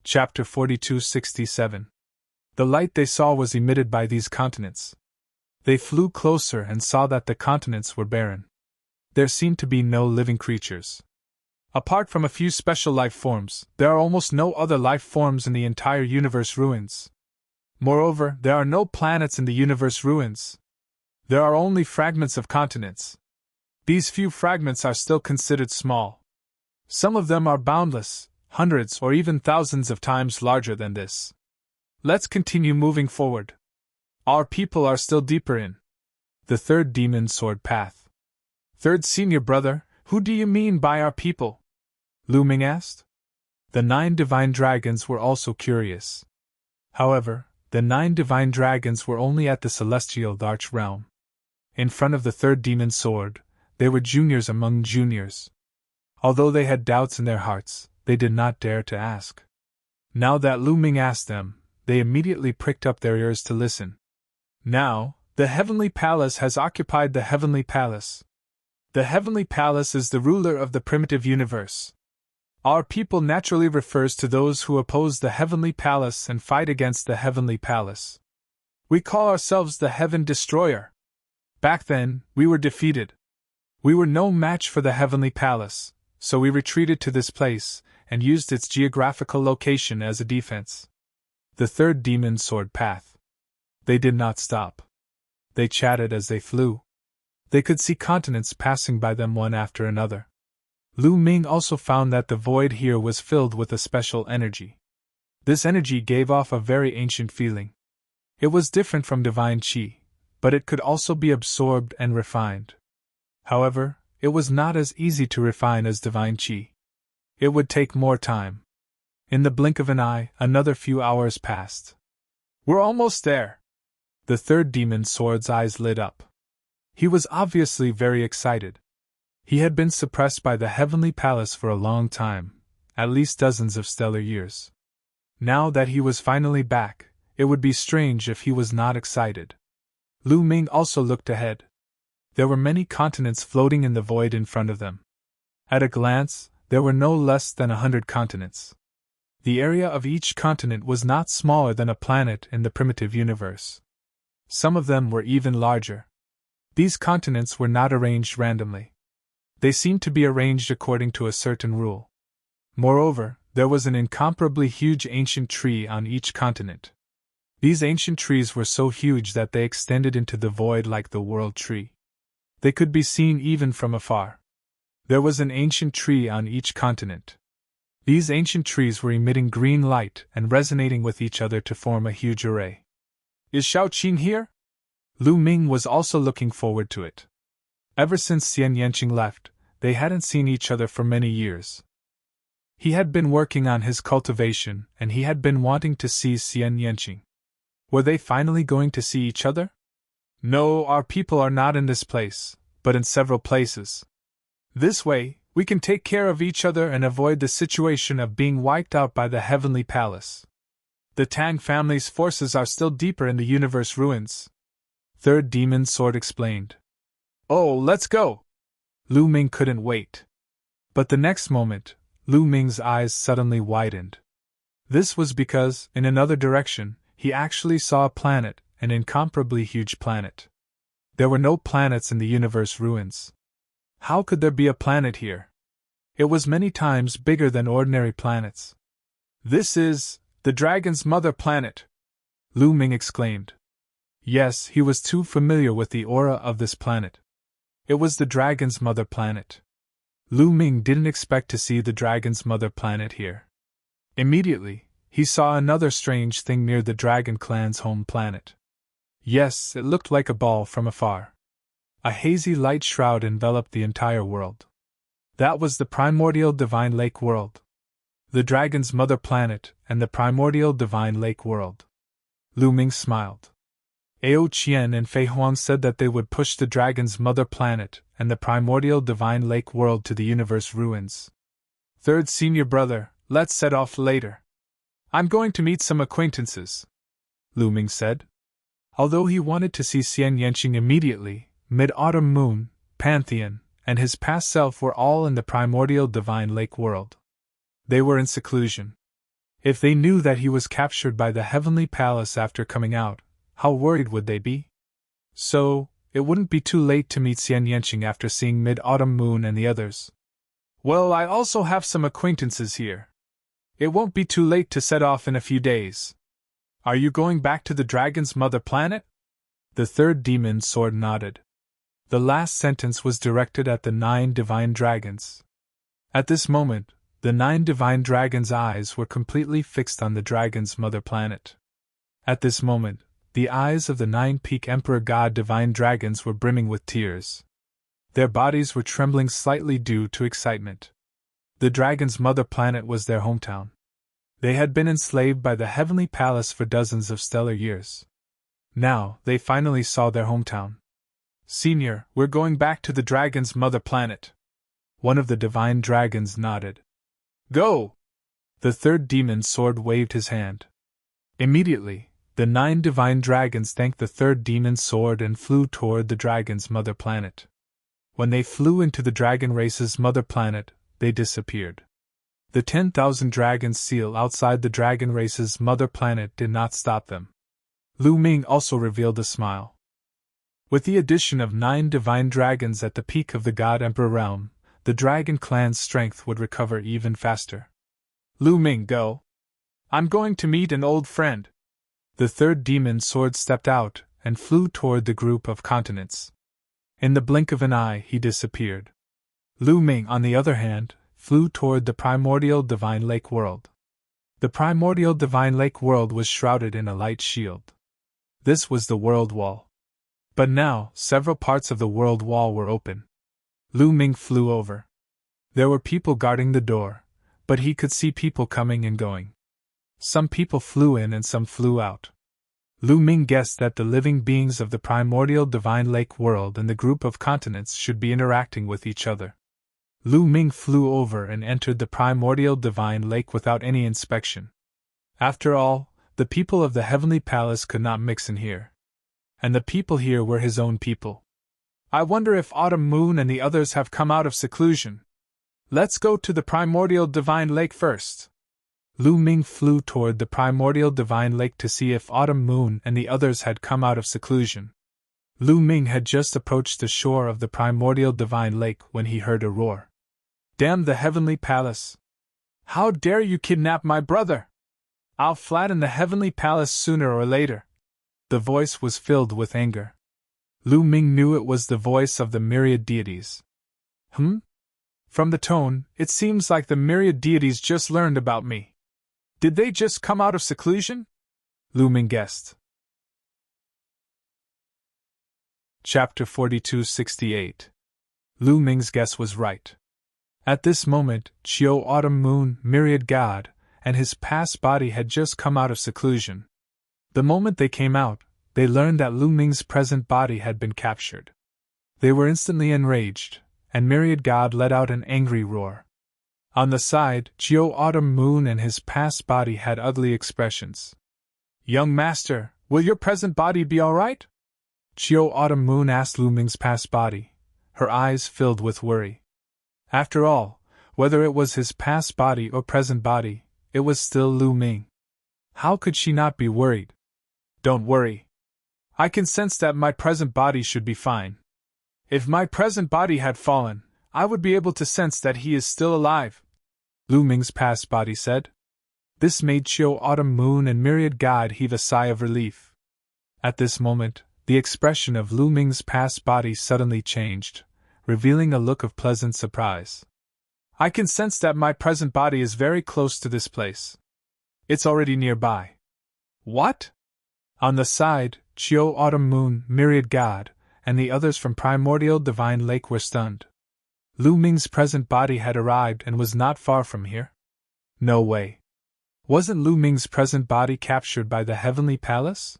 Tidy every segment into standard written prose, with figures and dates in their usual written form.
Chapter 4267. The light they saw was emitted by these continents. They flew closer and saw that the continents were barren. There seemed to be no living creatures. Apart from a few special life forms, there are almost no other life forms in the entire universe ruins. Moreover, there are no planets in the universe ruins. There are only fragments of continents. These few fragments are still considered small. Some of them are boundless, hundreds or even thousands of times larger than this. Let's continue moving forward. Our people are still deeper in the third demon sword path. Third senior brother, who do you mean by our people? Lu Ming asked. The 9 divine dragons were also curious. However, the 9 divine dragons were only at the celestial Arch realm. In front of the third demon sword, they were juniors among juniors. Although they had doubts in their hearts, they did not dare to ask. Now that Lu Ming asked them, they immediately pricked up their ears to listen. Now, the Heavenly Palace has occupied the Heavenly Palace. The Heavenly Palace is the ruler of the primitive universe. Our people naturally refers to those who oppose the Heavenly Palace and fight against the Heavenly Palace. We call ourselves the Heaven Destroyer. Back then, we were defeated. We were no match for the Heavenly Palace, so we retreated to this place and used its geographical location as a defense. The third demon sword path. They did not stop. They chatted as they flew. They could see continents passing by them one after another. Lu Ming also found that the void here was filled with a special energy. This energy gave off a very ancient feeling. It was different from divine qi, but it could also be absorbed and refined. However, it was not as easy to refine as divine qi. It would take more time. In the blink of an eye, another few hours passed. We're almost there. The third demon sword's eyes lit up. He was obviously very excited. He had been suppressed by the Heavenly Palace for a long time, at least dozens of stellar years. Now that he was finally back, it would be strange if he was not excited. Lu Ming also looked ahead. There were many continents floating in the void in front of them. At a glance, there were no less than 100 continents. The area of each continent was not smaller than a planet in the primitive universe. Some of them were even larger. These continents were not arranged randomly. They seemed to be arranged according to a certain rule. Moreover, there was an incomparably huge ancient tree on each continent. These ancient trees were so huge that they extended into the void like the world tree. They could be seen even from afar. There was an ancient tree on each continent. These ancient trees were emitting green light and resonating with each other to form a huge array. Is Shao Qing here? Lu Ming was also looking forward to it. Ever since Xian Yanqing left, they hadn't seen each other for many years. He had been working on his cultivation, and he had been wanting to see Xian Yanqing. Were they finally going to see each other? No, our people are not in this place, but in several places. This way, we can take care of each other and avoid the situation of being wiped out by the Heavenly Palace. The Tang family's forces are still deeper in the universe ruins. Third Demon Sword explained. Oh, let's go! Lu Ming couldn't wait. But the next moment, Lu Ming's eyes suddenly widened. This was because, in another direction, he actually saw a planet, an incomparably huge planet. There were no planets in the universe ruins. How could there be a planet here? It was many times bigger than ordinary planets. This is the dragon's mother planet, Lu Ming exclaimed. Yes, he was too familiar with the aura of this planet. It was the dragon's mother planet. Lu Ming didn't expect to see the dragon's mother planet here. Immediately, he saw another strange thing near the dragon clan's home planet. Yes, it looked like a ball from afar. A hazy light shroud enveloped the entire world. That was the primordial divine lake world. The dragon's mother planet and the primordial divine lake world. Lu Ming smiled. Ao Qian and Fei Huang said that they would push the dragon's mother planet and the primordial divine lake world to the universe ruins. Third senior brother, let's set off later. I'm going to meet some acquaintances, Lu Ming said. Although he wanted to see Xian Yanqing immediately, Mid-Autumn Moon, Pantheon, and his past self were all in the primordial divine lake world. They were in seclusion. If they knew that he was captured by the heavenly palace after coming out, how worried would they be? So, it wouldn't be too late to meet Xian Yanqing after seeing Mid-Autumn Moon and the others. Well, I also have some acquaintances here. It won't be too late to set off in a few days. Are you going back to the dragon's mother planet? The third demon sword nodded. The last sentence was directed at the 9 divine dragons. At this moment, the 9 divine dragons' eyes were completely fixed on the dragon's mother planet. At this moment, the eyes of the 9-peak Emperor God divine dragons were brimming with tears. Their bodies were trembling slightly due to excitement. The dragon's mother planet was their hometown. They had been enslaved by the heavenly palace for dozens of stellar years. Now, they finally saw their hometown. Senior, we're going back to the dragon's mother planet. One of the divine dragons nodded. Go! The third demon sword waved his hand. Immediately, the 9 divine dragons thanked the third demon sword and flew toward the dragon's mother planet. When they flew into the dragon race's mother planet, they disappeared. The 10,000 dragons seal outside the dragon race's mother planet did not stop them. Lu Ming also revealed a smile. With the addition of 9 divine dragons at the peak of the God Emperor realm, the dragon clan's strength would recover even faster. Lu Ming, go! I'm going to meet an old friend. The third demon sword stepped out and flew toward the group of continents. In the blink of an eye, he disappeared. Lu Ming, on the other hand, flew toward the primordial divine lake world. The primordial divine lake world was shrouded in a light shield. This was the world wall. But now, several parts of the world wall were open. Lu Ming flew over. There were people guarding the door, but he could see people coming and going. Some people flew in and some flew out. Lu Ming guessed that the living beings of the primordial divine lake world and the group of continents should be interacting with each other. Lu Ming flew over and entered the primordial divine lake without any inspection. After all, the people of the heavenly palace could not mix in here. And the people here were his own people. I wonder if Autumn Moon and the others have come out of seclusion. Let's go to the primordial divine lake first. Lu Ming flew toward the primordial divine lake to see if Autumn Moon and the others had come out of seclusion. Lu Ming had just approached the shore of the primordial divine lake when he heard a roar. Damn the heavenly palace! How dare you kidnap my brother! I'll flatten the heavenly palace sooner or later. The voice was filled with anger. Lu Ming knew it was the voice of the myriad deities. From the tone, it seems like the myriad deities just learned about me. Did they just come out of seclusion? Lu Ming guessed. Chapter 4268. Lu Ming's guess was right. At this moment, Chiu Autumn Moon, Myriad God, and his past body had just come out of seclusion. The moment they came out, they learned that Lu Ming's present body had been captured. They were instantly enraged, and Myriad God let out an angry roar. On the side, Chiu Autumn Moon and his past body had ugly expressions. Young master, will your present body be all right? Chiu Autumn Moon asked Lu Ming's past body, her eyes filled with worry. After all, whether it was his past body or present body, it was still Lu Ming. How could she not be worried? Don't worry. I can sense that my present body should be fine. If my present body had fallen, I would be able to sense that he is still alive, Lu Ming's past body said. This made Chiu Autumn Moon and Myriad God heave a sigh of relief. At this moment, the expression of Lu Ming's past body suddenly changed, revealing a look of pleasant surprise. I can sense that my present body is very close to this place. It's already nearby. What? On the side, Chiu Autumn Moon, Myriad God, and the others from Primordial Divine Lake were stunned. Lu Ming's present body had arrived and was not far from here? No way. Wasn't Lu Ming's present body captured by the Heavenly Palace?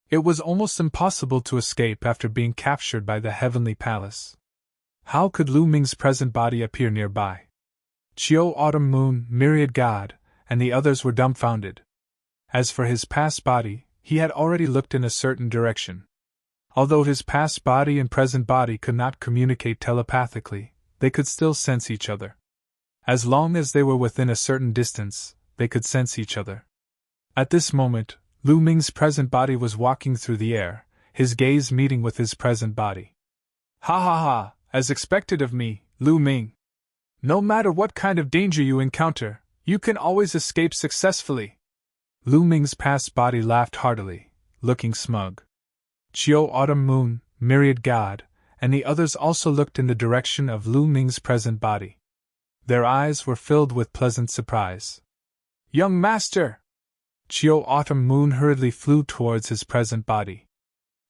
It was almost impossible to escape after being captured by the Heavenly Palace. How could Lu Ming's present body appear nearby? Chiu Autumn Moon, Myriad God, and the others were dumbfounded. As for his past body, he had already looked in a certain direction. Although his past body and present body could not communicate telepathically, they could still sense each other. As long as they were within a certain distance, they could sense each other. At this moment, Lu Ming's present body was walking through the air, his gaze meeting with his present body. Ha ha ha, as expected of me, Lu Ming. No matter what kind of danger you encounter, you can always escape successfully. Lu Ming's past body laughed heartily, looking smug. Chiu Autumn Moon, Myriad God, and the others also looked in the direction of Lu Ming's present body. Their eyes were filled with pleasant surprise. Young master! Chiu Autumn Moon hurriedly flew towards his present body.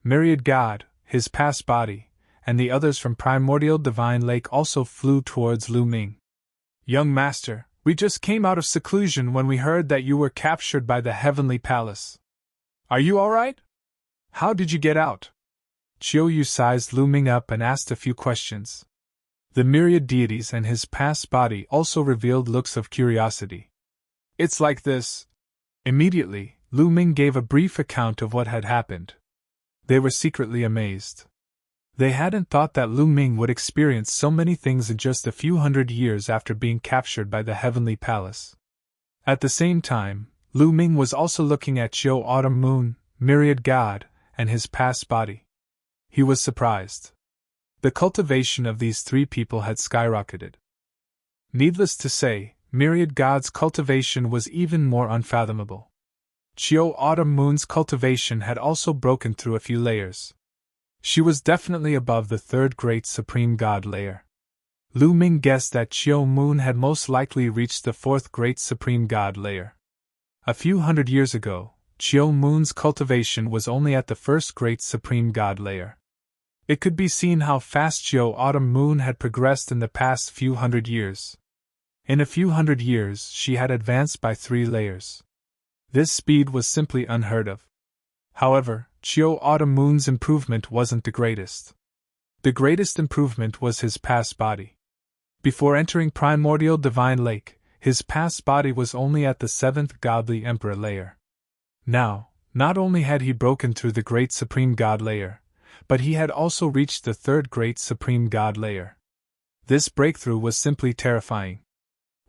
Myriad God, his past body, and the others from Primordial Divine Lake also flew towards Lu Ming. Young master, we just came out of seclusion when we heard that you were captured by the Heavenly Palace. Are you all right? How did you get out? Chiu Yu sized Lu Ming up and asked a few questions. The myriad deities and his past body also revealed looks of curiosity. It's like this. Immediately, Lu Ming gave a brief account of what had happened. They were secretly amazed. They hadn't thought that Lu Ming would experience so many things in just a few hundred years after being captured by the Heavenly Palace. At the same time, Lu Ming was also looking at Chiu Autumn Moon, Myriad God, and his past body. He was surprised. The cultivation of these three people had skyrocketed. Needless to say, Myriad God's cultivation was even more unfathomable. Chiu Autumn Moon's cultivation had also broken through a few layers. She was definitely above the third great Supreme God layer. Lu Ming guessed that Chiu Moon had most likely reached the fourth great Supreme God layer. A few hundred years ago, Chiu Moon's cultivation was only at the first great Supreme God layer. It could be seen how fast Chiu Autumn Moon had progressed in the past few hundred years. In a few hundred years, she had advanced by 3 layers. This speed was simply unheard of. However, Chiu Autumn Moon's improvement wasn't the greatest. The greatest improvement was his past body. Before entering Primordial Divine Lake, his past body was only at the 7th Godly Emperor layer. Now, not only had he broken through the Great Supreme God layer, but he had also reached the 3rd Great Supreme God layer. This breakthrough was simply terrifying.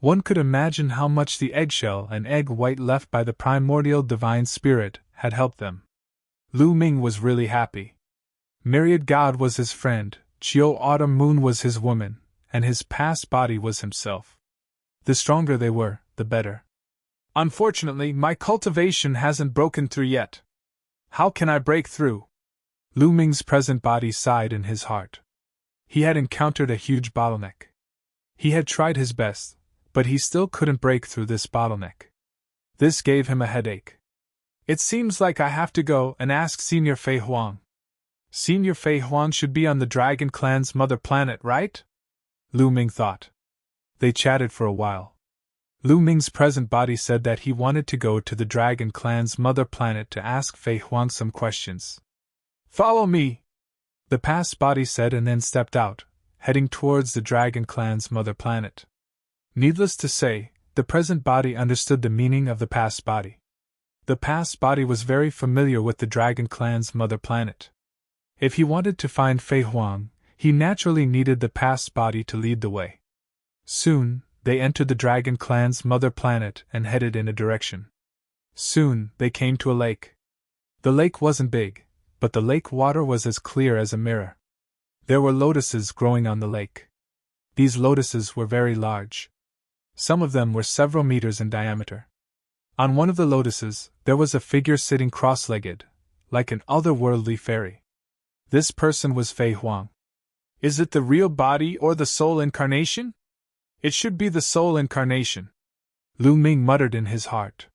One could imagine how much the eggshell and egg white left by the Primordial Divine Spirit had helped them. Lu Ming was really happy. Myriad God was his friend, Chiu Autumn Moon was his woman, and his past body was himself. The stronger they were, the better. Unfortunately, my cultivation hasn't broken through yet. How can I break through? Lu Ming's present body sighed in his heart. He had encountered a huge bottleneck. He had tried his best, but he still couldn't break through this bottleneck. This gave him a headache. It seems like I have to go and ask Senior Fei Huang. Senior Fei Huang should be on the Dragon Clan's mother planet, right? Lu Ming thought. They chatted for a while. Lu Ming's present body said that he wanted to go to the Dragon Clan's mother planet to ask Fei Huang some questions. Follow me, the past body said and then stepped out, heading towards the Dragon Clan's mother planet. Needless to say, the present body understood the meaning of the past body. The past body was very familiar with the Dragon Clan's mother planet. If he wanted to find Fei Huang, he naturally needed the past body to lead the way. Soon, they entered the Dragon Clan's mother planet and headed in a direction. Soon, they came to a lake. The lake wasn't big, but the lake water was as clear as a mirror. There were lotuses growing on the lake. These lotuses were very large. Some of them were several meters in diameter. On one of the lotuses, there was a figure sitting cross-legged, like an otherworldly fairy. This person was Fei Huang. Is it the real body or the soul incarnation? It should be the soul incarnation, Lu Ming muttered in his heart.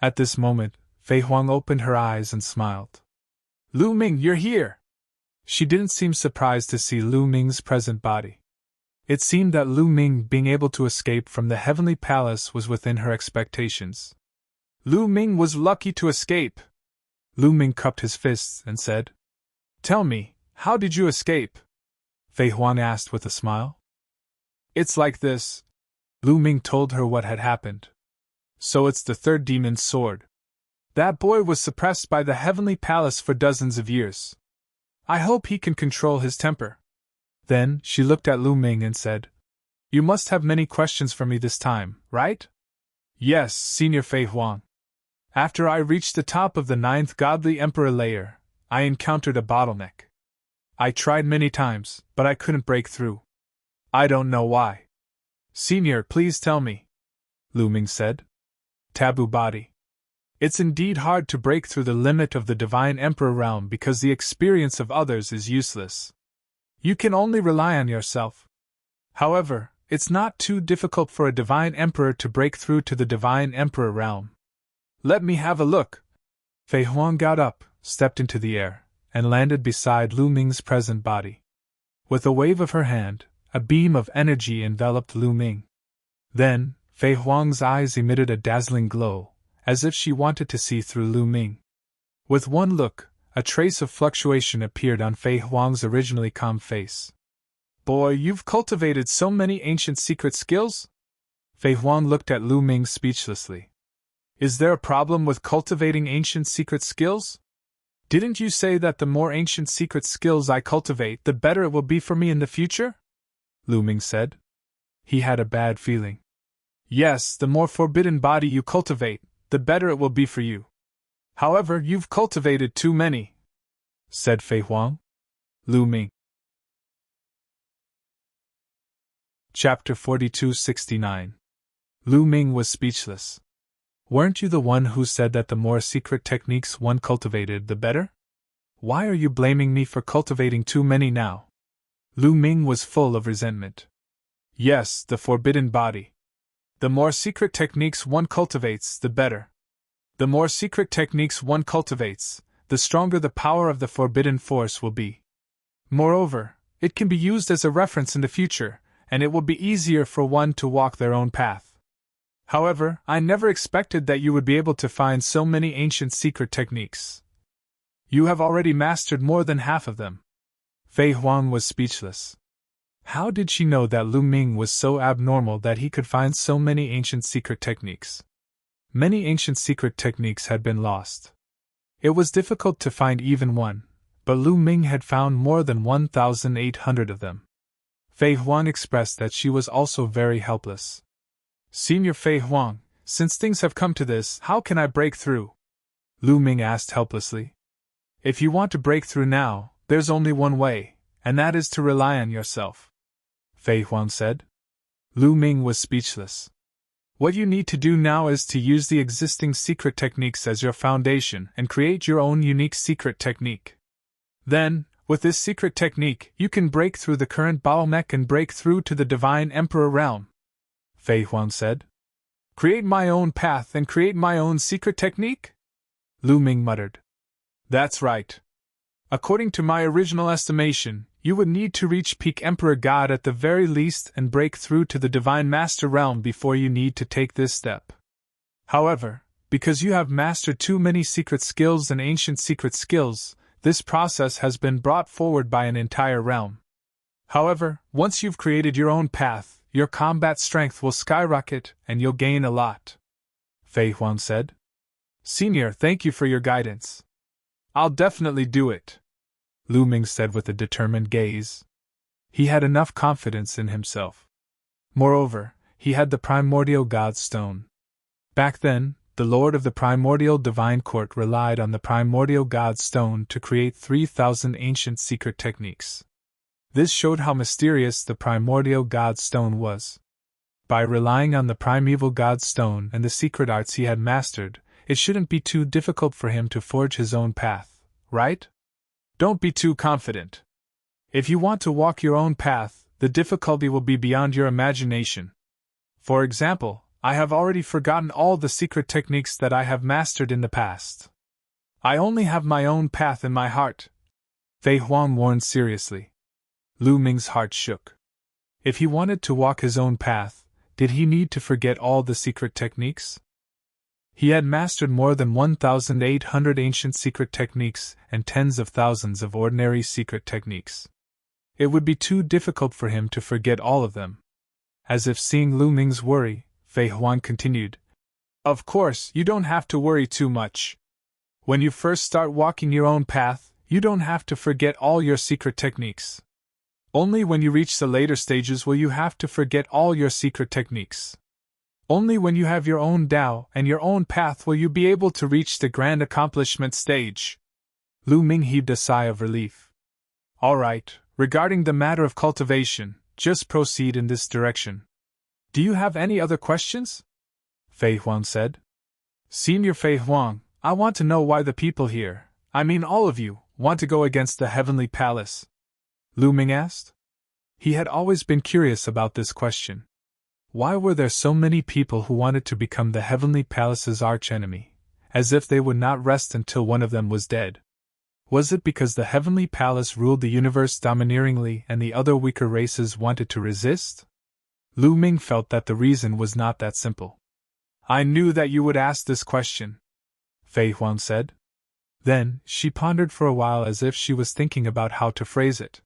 At this moment, Fei Huang opened her eyes and smiled. Lu Ming, you're here! She didn't seem surprised to see Lu Ming's present body. It seemed that Lu Ming being able to escape from the Heavenly Palace was within her expectations. Lu Ming was lucky to escape. Lu Ming cupped his fists and said, Tell me, how did you escape? Fei Huang asked with a smile. It's like this. Lu Ming told her what had happened. So it's the 3rd demon's sword. That boy was suppressed by the Heavenly Palace for dozens of years. I hope he can control his temper. Then, she looked at Lu Ming and said, You must have many questions for me this time, right? Yes, Senior Fei Huang. After I reached the top of the 9th godly emperor layer, I encountered a bottleneck. I tried many times, but I couldn't break through. I don't know why. Senior, please tell me, Lu Ming said. Taboo body. It's indeed hard to break through the limit of the Divine Emperor realm because the experience of others is useless. You can only rely on yourself. However, it's not too difficult for a Divine Emperor to break through to the Divine Emperor realm. Let me have a look. Fei Huang got up, stepped into the air, and landed beside Lu Ming's present body. With a wave of her hand, a beam of energy enveloped Lu Ming. Then, Fei Huang's eyes emitted a dazzling glow, as if she wanted to see through Lu Ming. With one look, a trace of fluctuation appeared on Fei Huang's originally calm face. Boy, you've cultivated so many ancient secret skills? Fei Huang looked at Lu Ming speechlessly. Is there a problem with cultivating ancient secret skills? Didn't you say that the more ancient secret skills I cultivate, the better it will be for me in the future? Lu Ming said. He had a bad feeling. Yes, the more forbidden body you cultivate, the better it will be for you. However, you've cultivated too many, said Fei Huang. Lu Ming. Chapter 4269. Lu Ming was speechless. Weren't you the one who said that the more secret techniques one cultivated, the better? Why are you blaming me for cultivating too many now? Lu Ming was full of resentment. Yes, the forbidden body. The more secret techniques one cultivates, the better. The more secret techniques one cultivates, the stronger the power of the forbidden force will be. Moreover, it can be used as a reference in the future, and it will be easier for one to walk their own path. However, I never expected that you would be able to find so many ancient secret techniques. You have already mastered more than half of them. Fei Huang was speechless. How did she know that Lu Ming was so abnormal that he could find so many ancient secret techniques? Many ancient secret techniques had been lost. It was difficult to find even one, but Lu Ming had found more than 1,800 of them. Fei Huang expressed that she was also very helpless. Senior Fei Huang, since things have come to this, how can I break through? Lu Ming asked helplessly. If you want to break through now, there's only one way, and that is to rely on yourself, Fei Huang said. Lu Ming was speechless. What you need to do now is to use the existing secret techniques as your foundation and create your own unique secret technique. Then, with this secret technique, you can break through the current bottleneck and break through to the Divine Emperor realm, Fei Huang said. Create my own path and create my own secret technique? Lu Ming muttered. That's right. According to my original estimation, you would need to reach peak Emperor God at the very least and break through to the Divine Master realm before you need to take this step. However, because you have mastered too many secret skills and ancient secret skills, this process has been brought forward by an entire realm. However, once you've created your own path, your combat strength will skyrocket and you'll gain a lot, Fei Huang said. Senior, thank you for your guidance. I'll definitely do it, Lu Ming said with a determined gaze. He had enough confidence in himself. Moreover, he had the primordial God stone. Back then, the Lord of the primordial divine court relied on the primordial God stone to create 3,000 ancient secret techniques. This showed how mysterious the primordial God stone was. By relying on the primeval God stone and the secret arts he had mastered, it shouldn't be too difficult for him to forge his own path, right? Don't be too confident. If you want to walk your own path, the difficulty will be beyond your imagination. For example, I have already forgotten all the secret techniques that I have mastered in the past. I only have my own path in my heart, Fei Huang warned seriously. Lu Ming's heart shook. If he wanted to walk his own path, did he need to forget all the secret techniques? He had mastered more than 1,800 ancient secret techniques and tens of thousands of ordinary secret techniques. It would be too difficult for him to forget all of them. As if seeing Lu Ming's worry, Fei Huang continued, Of course, you don't have to worry too much. When you first start walking your own path, you don't have to forget all your secret techniques. Only when you reach the later stages will you have to forget all your secret techniques. Only when you have your own Tao and your own path will you be able to reach the grand accomplishment stage. Lu Ming heaved a sigh of relief. All right, regarding the matter of cultivation, just proceed in this direction. Do you have any other questions? Fei Huang said. Senior Fei Huang, I want to know why the people here, I mean all of you, want to go against the Heavenly Palace. Lu Ming asked. He had always been curious about this question. Why were there so many people who wanted to become the Heavenly Palace's archenemy, as if they would not rest until one of them was dead? Was it because the Heavenly Palace ruled the universe domineeringly and the other weaker races wanted to resist? Lu Ming felt that the reason was not that simple. I knew that you would ask this question, Fei Huang said. Then, she pondered for a while as if she was thinking about how to phrase it.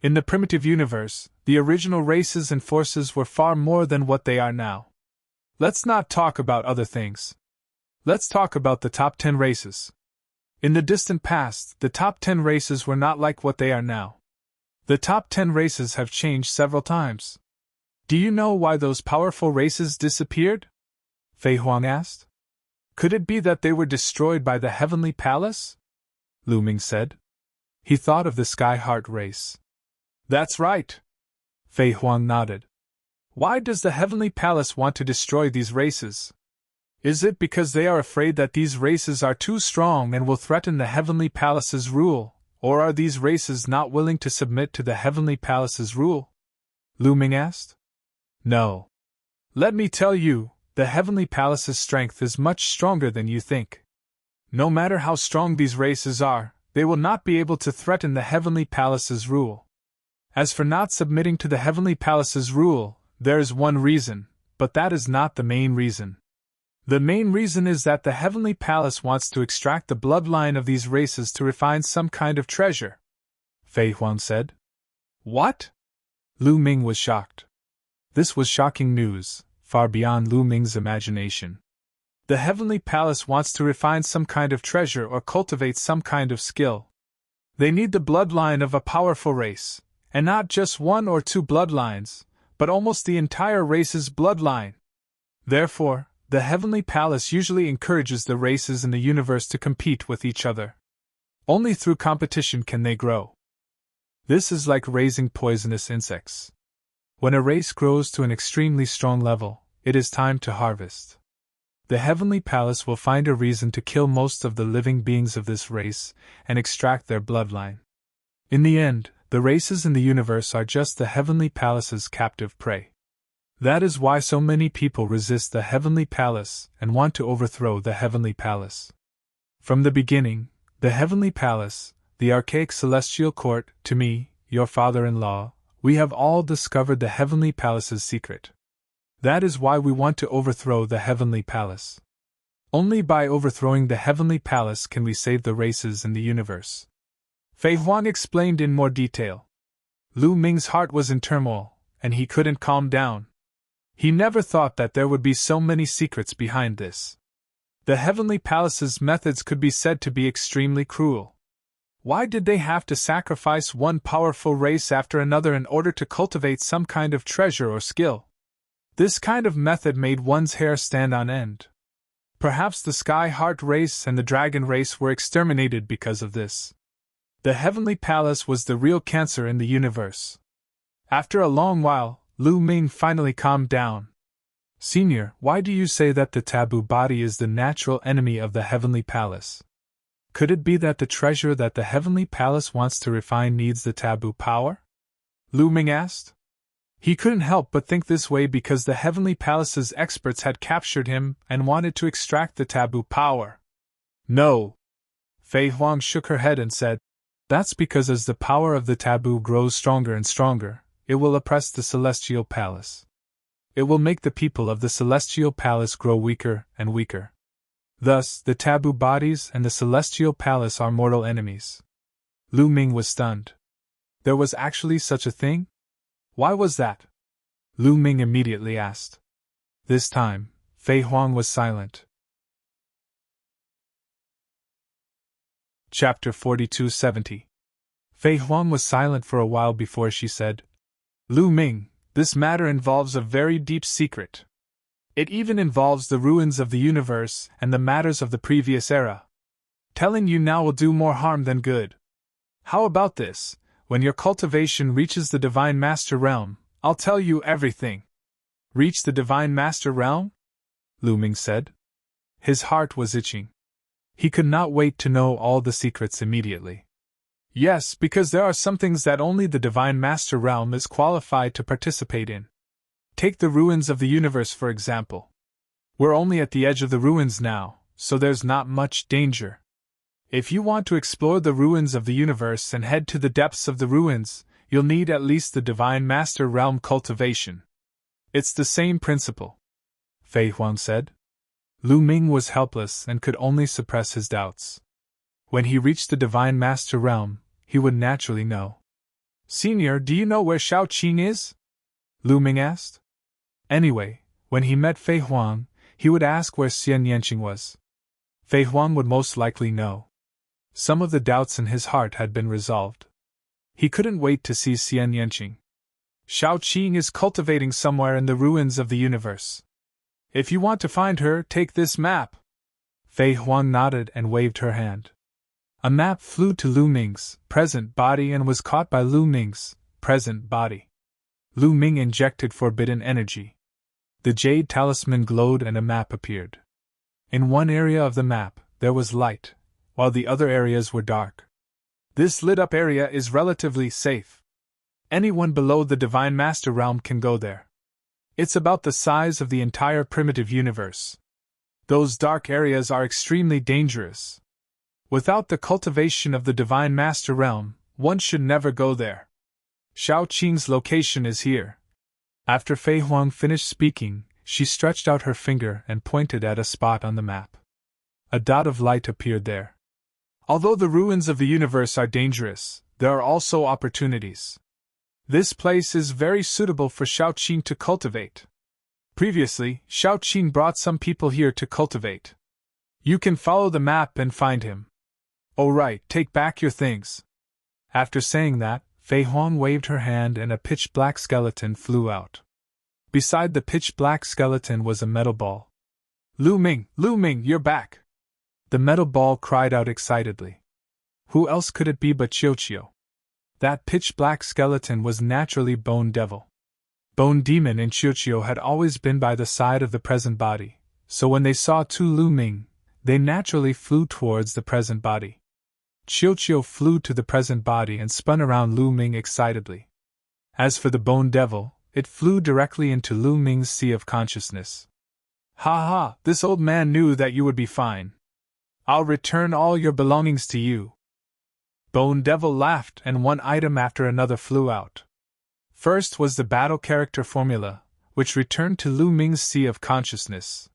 In the primitive universe, the original races and forces were far more than what they are now. Let's not talk about other things. Let's talk about the top 10 races. In the distant past, the top 10 races were not like what they are now. The top 10 races have changed several times. Do you know why those powerful races disappeared? Fei Huang asked. Could it be that they were destroyed by the Heavenly Palace? Lu Ming said. He thought of the Sky Heart race. That's right. Fei Huang nodded. Why does the Heavenly Palace want to destroy these races? Is it because they are afraid that these races are too strong and will threaten the Heavenly Palace's rule, or are these races not willing to submit to the Heavenly Palace's rule? Lu Ming asked. No. Let me tell you, the Heavenly Palace's strength is much stronger than you think. No matter how strong these races are, they will not be able to threaten the Heavenly Palace's rule. As for not submitting to the Heavenly Palace's rule, there is one reason, but that is not the main reason. The main reason is that the Heavenly Palace wants to extract the bloodline of these races to refine some kind of treasure, Fei Huang said. What? Lu Ming was shocked. This was shocking news, far beyond Lu Ming's imagination. The Heavenly Palace wants to refine some kind of treasure or cultivate some kind of skill. They need the bloodline of a powerful race. And not just one or two bloodlines, but almost the entire race's bloodline. Therefore, the Heavenly Palace usually encourages the races in the universe to compete with each other. Only through competition can they grow. This is like raising poisonous insects. When a race grows to an extremely strong level, it is time to harvest. The Heavenly Palace will find a reason to kill most of the living beings of this race and extract their bloodline. In the end, the races in the universe are just the Heavenly Palace's captive prey. That is why so many people resist the Heavenly Palace and want to overthrow the Heavenly Palace. From the beginning, the Heavenly Palace, the archaic celestial court, to me, your father-in-law, we have all discovered the Heavenly Palace's secret. That is why we want to overthrow the Heavenly Palace. Only by overthrowing the Heavenly Palace can we save the races in the universe. Fei Huang explained in more detail. Lu Ming's heart was in turmoil, and he couldn't calm down. He never thought that there would be so many secrets behind this. The Heavenly Palace's methods could be said to be extremely cruel. Why did they have to sacrifice one powerful race after another in order to cultivate some kind of treasure or skill? This kind of method made one's hair stand on end. Perhaps the Sky Heart race and the Dragon race were exterminated because of this. The Heavenly Palace was the real cancer in the universe. After a long while, Lu Ming finally calmed down. Senior, why do you say that the taboo body is the natural enemy of the Heavenly Palace? Could it be that the treasure that the Heavenly Palace wants to refine needs the taboo power? Lu Ming asked. He couldn't help but think this way because the Heavenly Palace's experts had captured him and wanted to extract the taboo power. No. Fei Huang shook her head and said, that's because as the power of the taboo grows stronger and stronger, it will oppress the Celestial Palace. It will make the people of the Celestial Palace grow weaker and weaker. Thus, the taboo bodies and the Celestial Palace are mortal enemies. Lu Ming was stunned. There was actually such a thing? Why was that? Lu Ming immediately asked. This time, Fei Huang was silent. Chapter 4270. Fei Huang was silent for a while before she said, Lu Ming, this matter involves a very deep secret. It even involves the ruins of the universe and the matters of the previous era. Telling you now will do more harm than good. How about this? When your cultivation reaches the Divine Master Realm, I'll tell you everything. Reach the Divine Master Realm? Lu Ming said. His heart was itching. He could not wait to know all the secrets immediately. Yes, because there are some things that only the Divine Master Realm is qualified to participate in. Take the ruins of the universe, for example. We're only at the edge of the ruins now, so there's not much danger. If you want to explore the ruins of the universe and head to the depths of the ruins, you'll need at least the Divine Master Realm cultivation. It's the same principle, Fei Huang said. Lu Ming was helpless and could only suppress his doubts. When he reached the Divine Master Realm, he would naturally know. Senior, do you know where Shao Qing is? Lu Ming asked. Anyway, when he met Fei Huang, he would ask where Xian Yanqing was. Fei Huang would most likely know. Some of the doubts in his heart had been resolved. He couldn't wait to see Xian Yanqing. Shao Qing is cultivating somewhere in the ruins of the universe. If you want to find her, take this map. Fei Huang nodded and waved her hand. A map flew to Lu Ming's present body and was caught by Lu Ming's present body. Lu Ming injected forbidden energy. The jade talisman glowed and a map appeared. In one area of the map, there was light, while the other areas were dark. This lit-up area is relatively safe. Anyone below the Divine Master Realm can go there. It's about the size of the entire primitive universe. Those dark areas are extremely dangerous. Without the cultivation of the Divine Master Realm, one should never go there. Shao Qing's location is here. After Fei Huang finished speaking, she stretched out her finger and pointed at a spot on the map. A dot of light appeared there. Although the ruins of the universe are dangerous, there are also opportunities. This place is very suitable for Shao Qing to cultivate. Previously, Shao Qing brought some people here to cultivate. You can follow the map and find him. Oh right, take back your things. After saying that, Fei Huang waved her hand and a pitch-black skeleton flew out. Beside the pitch-black skeleton was a metal ball. Lu Ming, you're back! The metal ball cried out excitedly. Who else could it be but Qiuqiu? That pitch-black skeleton was naturally Bone Devil. Bone Demon and Qiuqiu had always been by the side of the present body, so when they saw Tu Lu Ming, they naturally flew towards the present body. Qiuqiu flew to the present body and spun around Lu Ming excitedly. As for the Bone Devil, it flew directly into Lu Ming's sea of consciousness. Ha ha, this old man knew that you would be fine. I'll return all your belongings to you. Bone Devil laughed and one item after another flew out. First was the battle character formula, which returned to Lu Ming's sea of consciousness.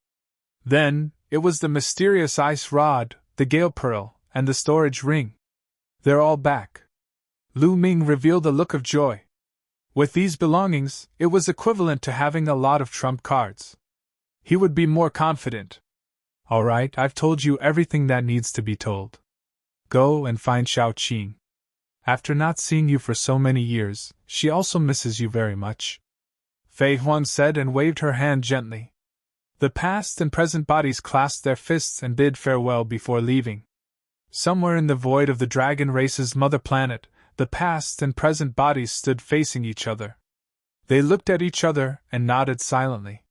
Then, it was the mysterious ice rod, the gale pearl, and the storage ring. They're all back. Lu Ming revealed a look of joy. With these belongings, it was equivalent to having a lot of trump cards. He would be more confident. All right, I've told you everything that needs to be told. Go and find Shao Qing. After not seeing you for so many years, she also misses you very much. Fei Huang said and waved her hand gently. The past and present bodies clasped their fists and bid farewell before leaving. Somewhere in the void of the dragon race's mother planet, the past and present bodies stood facing each other. They looked at each other and nodded silently.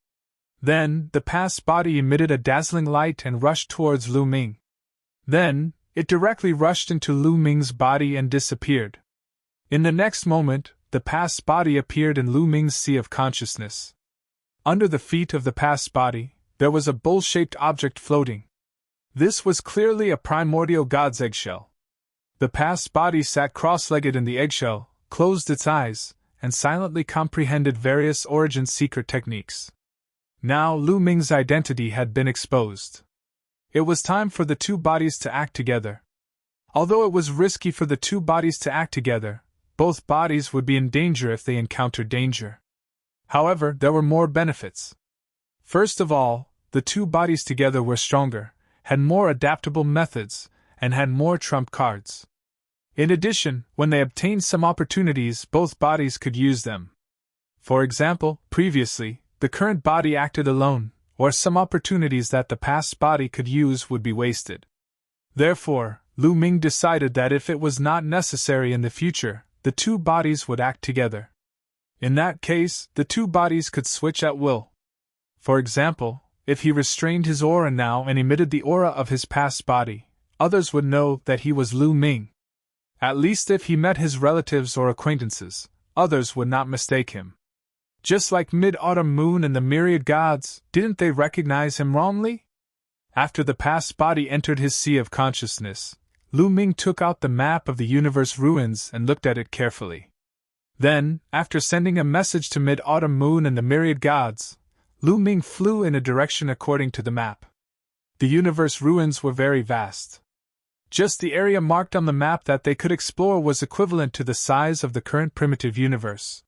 Then, the past body emitted a dazzling light and rushed towards Lu Ming. Then, it directly rushed into Lu Ming's body and disappeared. In the next moment, the past body appeared in Lu Ming's sea of consciousness. Under the feet of the past body, there was a bowl-shaped object floating. This was clearly a primordial god's eggshell. The past body sat cross-legged in the eggshell, closed its eyes, and silently comprehended various origin secret techniques. Now Lu Ming's identity had been exposed. It was time for the two bodies to act together. Although it was risky for the two bodies to act together, both bodies would be in danger if they encountered danger. However, there were more benefits. First of all, the two bodies together were stronger, had more adaptable methods, and had more trump cards. In addition, when they obtained some opportunities, both bodies could use them. For example, previously, the current body acted alone, or some opportunities that the past body could use would be wasted. Therefore, Lu Ming decided that if it was not necessary in the future, the two bodies would act together. In that case, the two bodies could switch at will. For example, if he restrained his aura now and emitted the aura of his past body, others would know that he was Lu Ming. At least if he met his relatives or acquaintances, others would not mistake him. Just like Mid-Autumn Moon and the myriad gods, didn't they recognize him wrongly? After the past body entered his sea of consciousness, Lu Ming took out the map of the universe ruins and looked at it carefully. Then, after sending a message to Mid-Autumn Moon and the myriad gods, Lu Ming flew in a direction according to the map. The universe ruins were very vast. Just the area marked on the map that they could explore was equivalent to the size of the current primitive universe.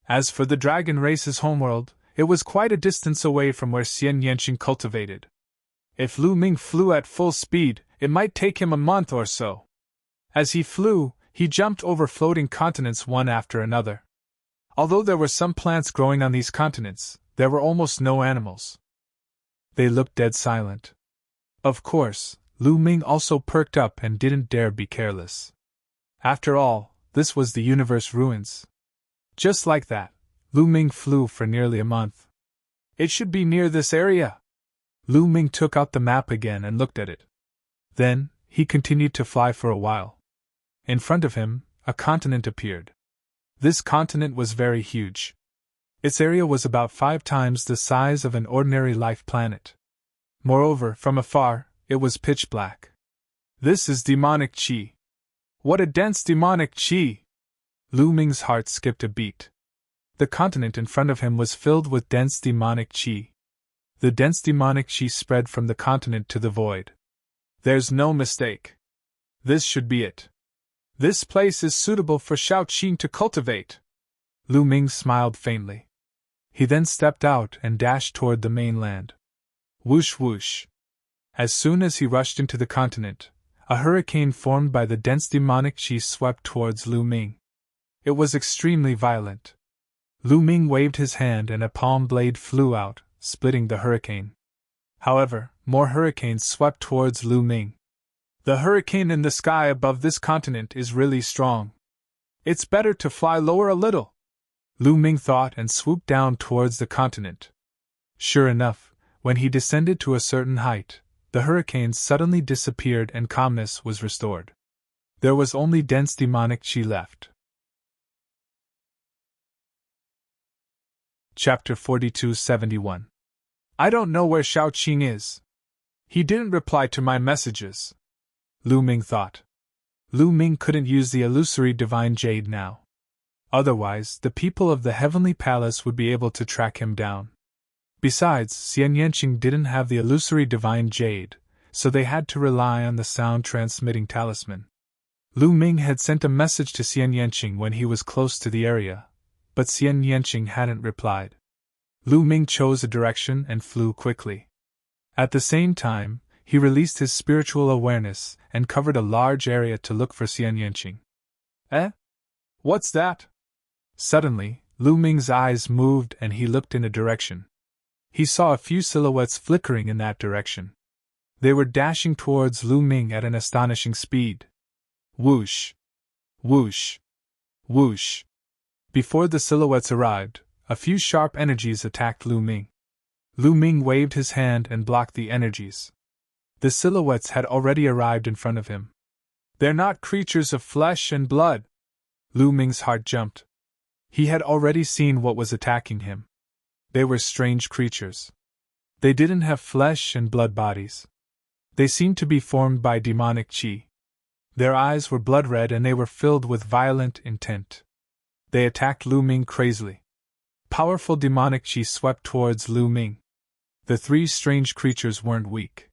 As for the dragon race's homeworld, it was quite a distance away from where Xian Yanqing cultivated. If Lu Ming flew at full speed, it might take him a month or so. As he flew, he jumped over floating continents one after another. Although there were some plants growing on these continents, there were almost no animals. They looked dead silent. Of course, Lu Ming also perked up and didn't dare be careless. After all, this was the universe ruins. Just like that, Lu Ming flew for nearly a month. It should be near this area. Lu Ming took out the map again and looked at it. Then, he continued to fly for a while. In front of him, a continent appeared. This continent was very huge. Its area was about 5 times the size of an ordinary life planet. Moreover, from afar, it was pitch black. This is demonic qi. What a dense demonic qi! Lu Ming's heart skipped a beat. The continent in front of him was filled with dense demonic qi. The dense demonic qi spread from the continent to the void. There's no mistake. This should be it. This place is suitable for Shao Qing to cultivate. Lu Ming smiled faintly. He then stepped out and dashed toward the mainland. Whoosh whoosh. As soon as he rushed into the continent, a hurricane formed by the dense demonic qi swept towards Lu Ming. It was extremely violent. Lu Ming waved his hand and a palm blade flew out, splitting the hurricane. However, more hurricanes swept towards Lu Ming. The hurricane in the sky above this continent is really strong. It's better to fly lower a little, Lu Ming thought and swooped down towards the continent. Sure enough, when he descended to a certain height, the hurricane suddenly disappeared and calmness was restored. There was only dense demonic qi left. Chapter 4271. I don't know where Shao Qing is. He didn't reply to my messages, Lu Ming thought. Lu Ming couldn't use the illusory divine jade now. Otherwise, the people of the heavenly palace would be able to track him down. Besides, Xian Yanqing didn't have the illusory divine jade, so they had to rely on the sound-transmitting talisman. Lu Ming had sent a message to Xian Yanqing when he was close to the area, but Xian Yanqing hadn't replied. Lu Ming chose a direction and flew quickly. At the same time, he released his spiritual awareness and covered a large area to look for Xian Yanqing. Eh? What's that? Suddenly, Lu Ming's eyes moved and he looked in a direction. He saw a few silhouettes flickering in that direction. They were dashing towards Lu Ming at an astonishing speed. Whoosh! Whoosh! Whoosh! Before the silhouettes arrived, a few sharp energies attacked Lu Ming. Lu Ming waved his hand and blocked the energies. The silhouettes had already arrived in front of him. They're not creatures of flesh and blood. Lu Ming's heart jumped. He had already seen what was attacking him. They were strange creatures. They didn't have flesh and blood bodies. They seemed to be formed by demonic qi. Their eyes were blood red and they were filled with violent intent. They attacked Lu Ming crazily. Powerful demonic qi swept towards Lu Ming. The 3 strange creatures weren't weak.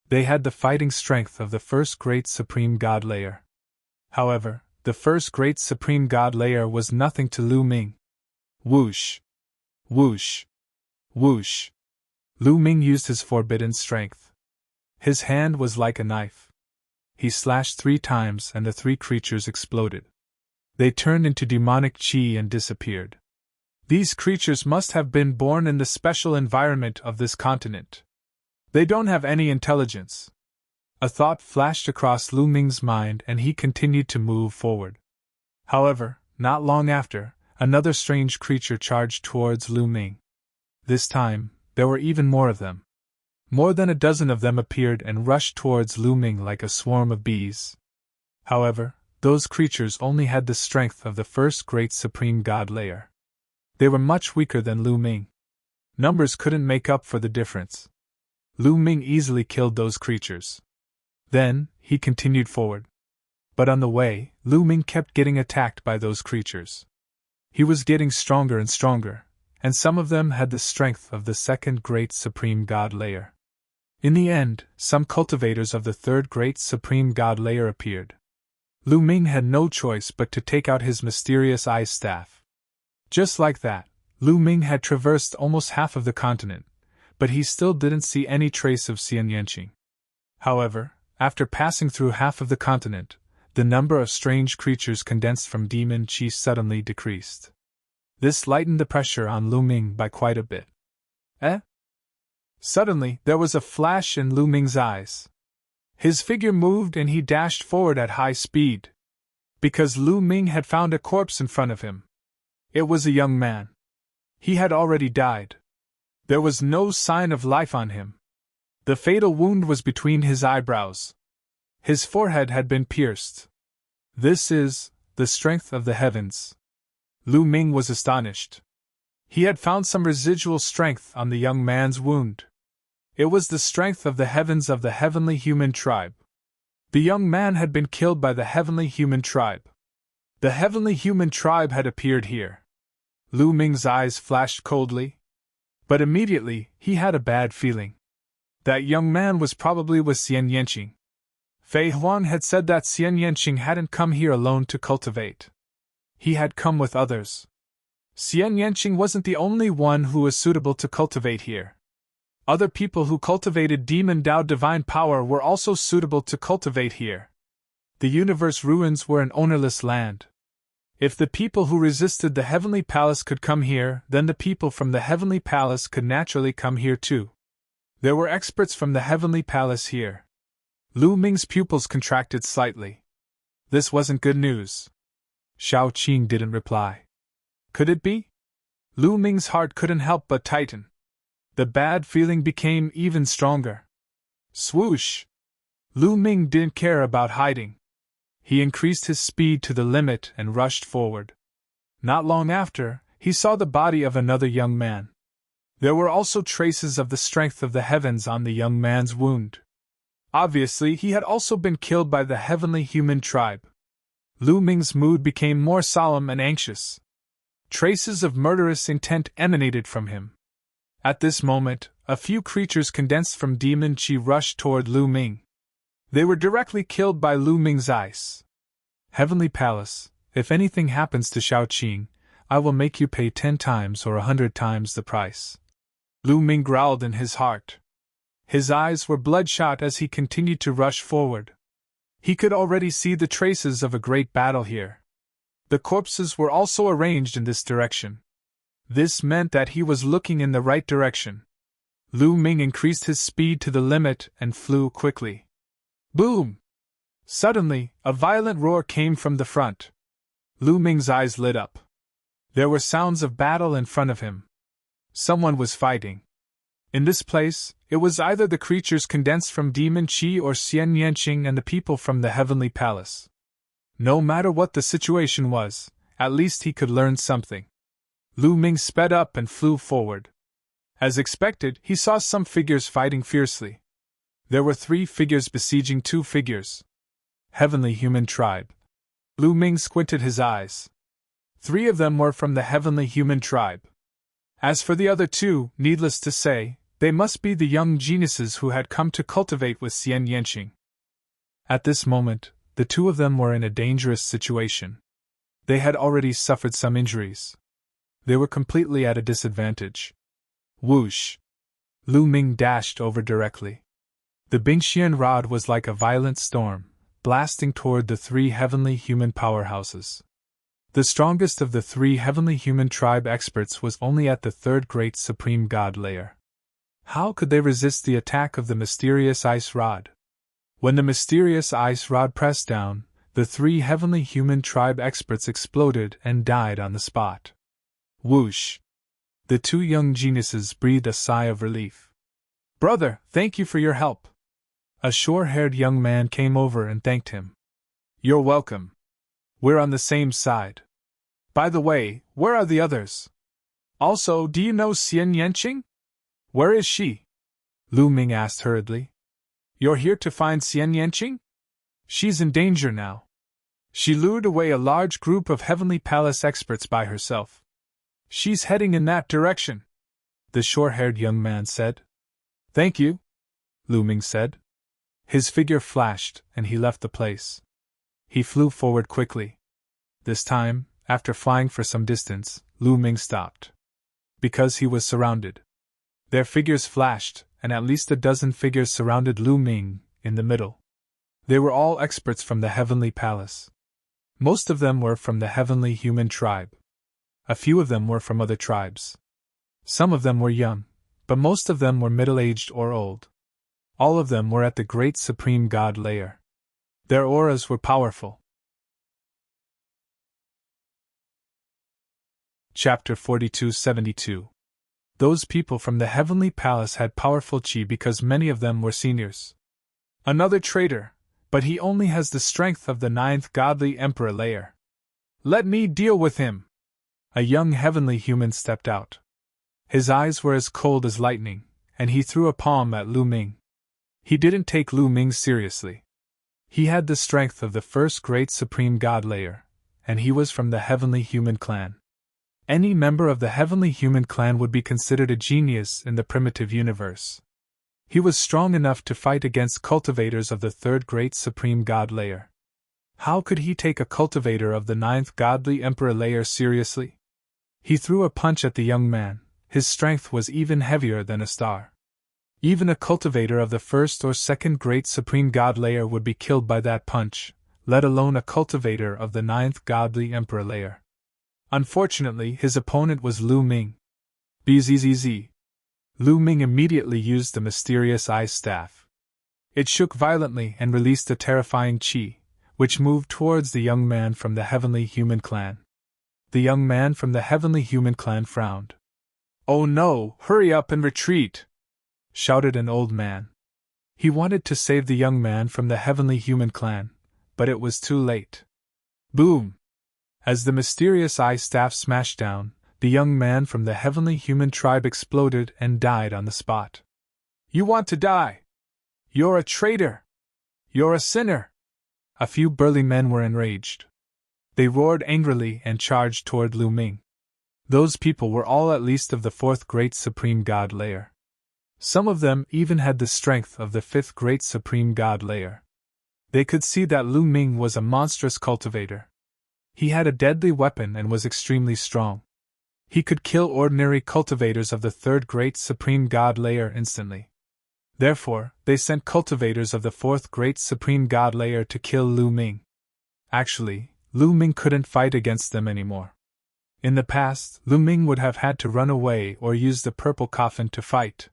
They had the fighting strength of the first great supreme god layer. However, the first great supreme god layer was nothing to Lu Ming. Whoosh! Whoosh! Whoosh! Lu Ming used his forbidden strength. His hand was like a knife. He slashed 3 times and the 3 creatures exploded. They turned into demonic qi and disappeared. These creatures must have been born in the special environment of this continent. They don't have any intelligence. A thought flashed across Lu Ming's mind and he continued to move forward. However, not long after, another strange creature charged towards Lu Ming. This time, there were even more of them. More than a dozen of them appeared and rushed towards Lu Ming like a swarm of bees. However, those creatures only had the strength of the first great supreme god layer. They were much weaker than Lu Ming. Numbers couldn't make up for the difference. Lu Ming easily killed those creatures. Then, he continued forward. But on the way, Lu Ming kept getting attacked by those creatures. He was getting stronger and stronger, and some of them had the strength of the second great supreme god layer. In the end, some cultivators of the third great supreme god layer appeared. Lu Ming had no choice but to take out his mysterious ice staff. Just like that, Lu Ming had traversed almost half of the continent, but he still didn't see any trace of Xian Yanqing. However, after passing through half of the continent, the number of strange creatures condensed from demon qi suddenly decreased. This lightened the pressure on Lu Ming by quite a bit. Suddenly, there was a flash in Lu Ming's eyes. His figure moved and he dashed forward at high speed. Because Lu Ming had found a corpse in front of him. It was a young man. He had already died. There was no sign of life on him. The fatal wound was between his eyebrows. His forehead had been pierced. This is the strength of the heavens. Lu Ming was astonished. He had found some residual strength on the young man's wound. It was the strength of the heavens of the heavenly human tribe. The young man had been killed by the heavenly human tribe. The heavenly human tribe had appeared here. Lu Ming's eyes flashed coldly. But immediately, he had a bad feeling. That young man was probably with Xian Yanqing. Fei Huang had said that Xian Yanqing hadn't come here alone to cultivate. He had come with others. Xian Yanqing wasn't the only one who was suitable to cultivate here. Other people who cultivated Demon Dao divine power were also suitable to cultivate here. The universe ruins were an ownerless land. If the people who resisted the Heavenly Palace could come here, then the people from the Heavenly Palace could naturally come here too. There were experts from the Heavenly Palace here. Lu Ming's pupils contracted slightly. This wasn't good news. Shao Qing didn't reply. Could it be? Lu Ming's heart couldn't help but tighten. The bad feeling became even stronger. Swoosh! Lu Ming didn't care about hiding. He increased his speed to the limit and rushed forward. Not long after, he saw the body of another young man. There were also traces of the strength of the heavens on the young man's wound. Obviously, he had also been killed by the heavenly human tribe. Lu Ming's mood became more solemn and anxious. Traces of murderous intent emanated from him. At this moment, a few creatures condensed from demon qi rushed toward Lu Ming. They were directly killed by Lu Ming's ice. Heavenly Palace, if anything happens to Shao Qing, I will make you pay 10 times or 100 times the price. Lu Ming growled in his heart. His eyes were bloodshot as he continued to rush forward. He could already see the traces of a great battle here. The corpses were also arranged in this direction. This meant that he was looking in the right direction. Lu Ming increased his speed to the limit and flew quickly. Boom! Suddenly, a violent roar came from the front. Lu Ming's eyes lit up. There were sounds of battle in front of him. Someone was fighting. In this place, it was either the creatures condensed from Demon Qi or Xian Yanqing and the people from the Heavenly Palace. No matter what the situation was, at least he could learn something. Lu Ming sped up and flew forward. As expected, he saw some figures fighting fiercely. There were 3 figures besieging 2 figures. Heavenly human tribe. Lu Ming squinted his eyes. 3 of them were from the heavenly human tribe. As for the other 2, needless to say, they must be the young geniuses who had come to cultivate with Xian Yanqing. At this moment, the 2 of them were in a dangerous situation. They had already suffered some injuries. They were completely at a disadvantage. Whoosh! Lu Ming dashed over directly. The Bingxian rod was like a violent storm, blasting toward the 3 heavenly human powerhouses. The strongest of the three heavenly human tribe experts was only at the third great supreme god layer. How could they resist the attack of the mysterious ice rod? When the mysterious ice rod pressed down, the three heavenly human tribe experts exploded and died on the spot. Whoosh! The two young geniuses breathed a sigh of relief. "Brother, thank you for your help." A short-haired young man came over and thanked him. "You're welcome. We're on the same side. By the way, where are the others? Also, do you know Xian Yanqing? Where is she?" Lu Ming asked hurriedly. "You're here to find Xian Yanqing? She's in danger now. She lured away a large group of Heavenly Palace experts by herself. She's heading in that direction," the short-haired young man said. "Thank you," Lu Ming said. His figure flashed, and he left the place. He flew forward quickly. This time, after flying for some distance, Lu Ming stopped. Because he was surrounded. Their figures flashed, and at least a dozen figures surrounded Lu Ming, in the middle. They were all experts from the Heavenly Palace. Most of them were from the Heavenly Human Tribe. A few of them were from other tribes. Some of them were young, but most of them were middle-aged or old. All of them were at the Great Supreme God layer. Their auras were powerful. Chapter 42-72. Those people from the Heavenly Palace had powerful chi because many of them were seniors. "Another traitor, but he only has the strength of the 9th Godly Emperor layer. Let me deal with him." A young heavenly human stepped out. His eyes were as cold as lightning, and he threw a palm at Lu Ming. He didn't take Lu Ming seriously. He had the strength of the first great supreme god layer, and he was from the heavenly human clan. Any member of the heavenly human clan would be considered a genius in the primitive universe. He was strong enough to fight against cultivators of the third great supreme god layer. How could he take a cultivator of the 9th godly emperor layer seriously? He threw a punch at the young man. His strength was even heavier than a star. Even a cultivator of the first or second great supreme god layer would be killed by that punch, let alone a cultivator of the 9th godly emperor layer. Unfortunately, his opponent was Lu Ming. Bzzz. Lu Ming immediately used the mysterious ice staff. It shook violently and released a terrifying chi, which moved towards the young man from the heavenly human clan. The young man from the heavenly human clan frowned. "Oh no, hurry up and retreat!" shouted an old man. He wanted to save the young man from the heavenly human clan, but it was too late. Boom! As the mysterious ice staff smashed down, the young man from the heavenly human tribe exploded and died on the spot. "You want to die! You're a traitor! You're a sinner!" A few burly men were enraged. They roared angrily and charged toward Lu Ming. Those people were all at least of the 4th great supreme god layer. Some of them even had the strength of the 5th great supreme god layer. They could see that Lu Ming was a monstrous cultivator. He had a deadly weapon and was extremely strong. He could kill ordinary cultivators of the 3rd great supreme god layer instantly. Therefore, they sent cultivators of the 4th great supreme god layer to kill Lu Ming. Actually, Lu Ming couldn't fight against them anymore. In the past, Lu Ming would have had to run away or use the purple coffin to fight.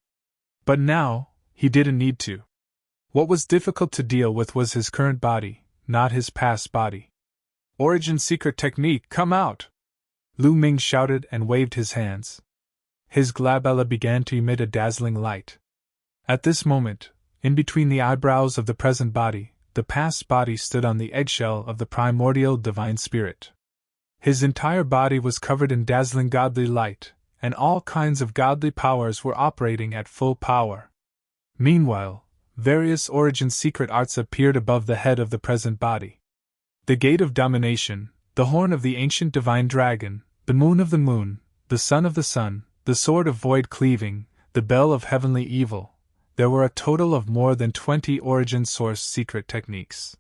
But now, he didn't need to. What was difficult to deal with was his current body, not his past body. "Origin secret technique, come out!" Lu Ming shouted and waved his hands. His glabella began to emit a dazzling light. At this moment, in between the eyebrows of the present body, the past body stood on the eggshell of the primordial divine spirit. His entire body was covered in dazzling godly light, and all kinds of godly powers were operating at full power. Meanwhile, various origin secret arts appeared above the head of the present body. The Gate of Domination, the Horn of the Ancient Divine Dragon, the Moon of the Moon, the Sun of the Sun, the Sword of Void Cleaving, the Bell of Heavenly Evil. There were a total of more than 20 origin source secret techniques.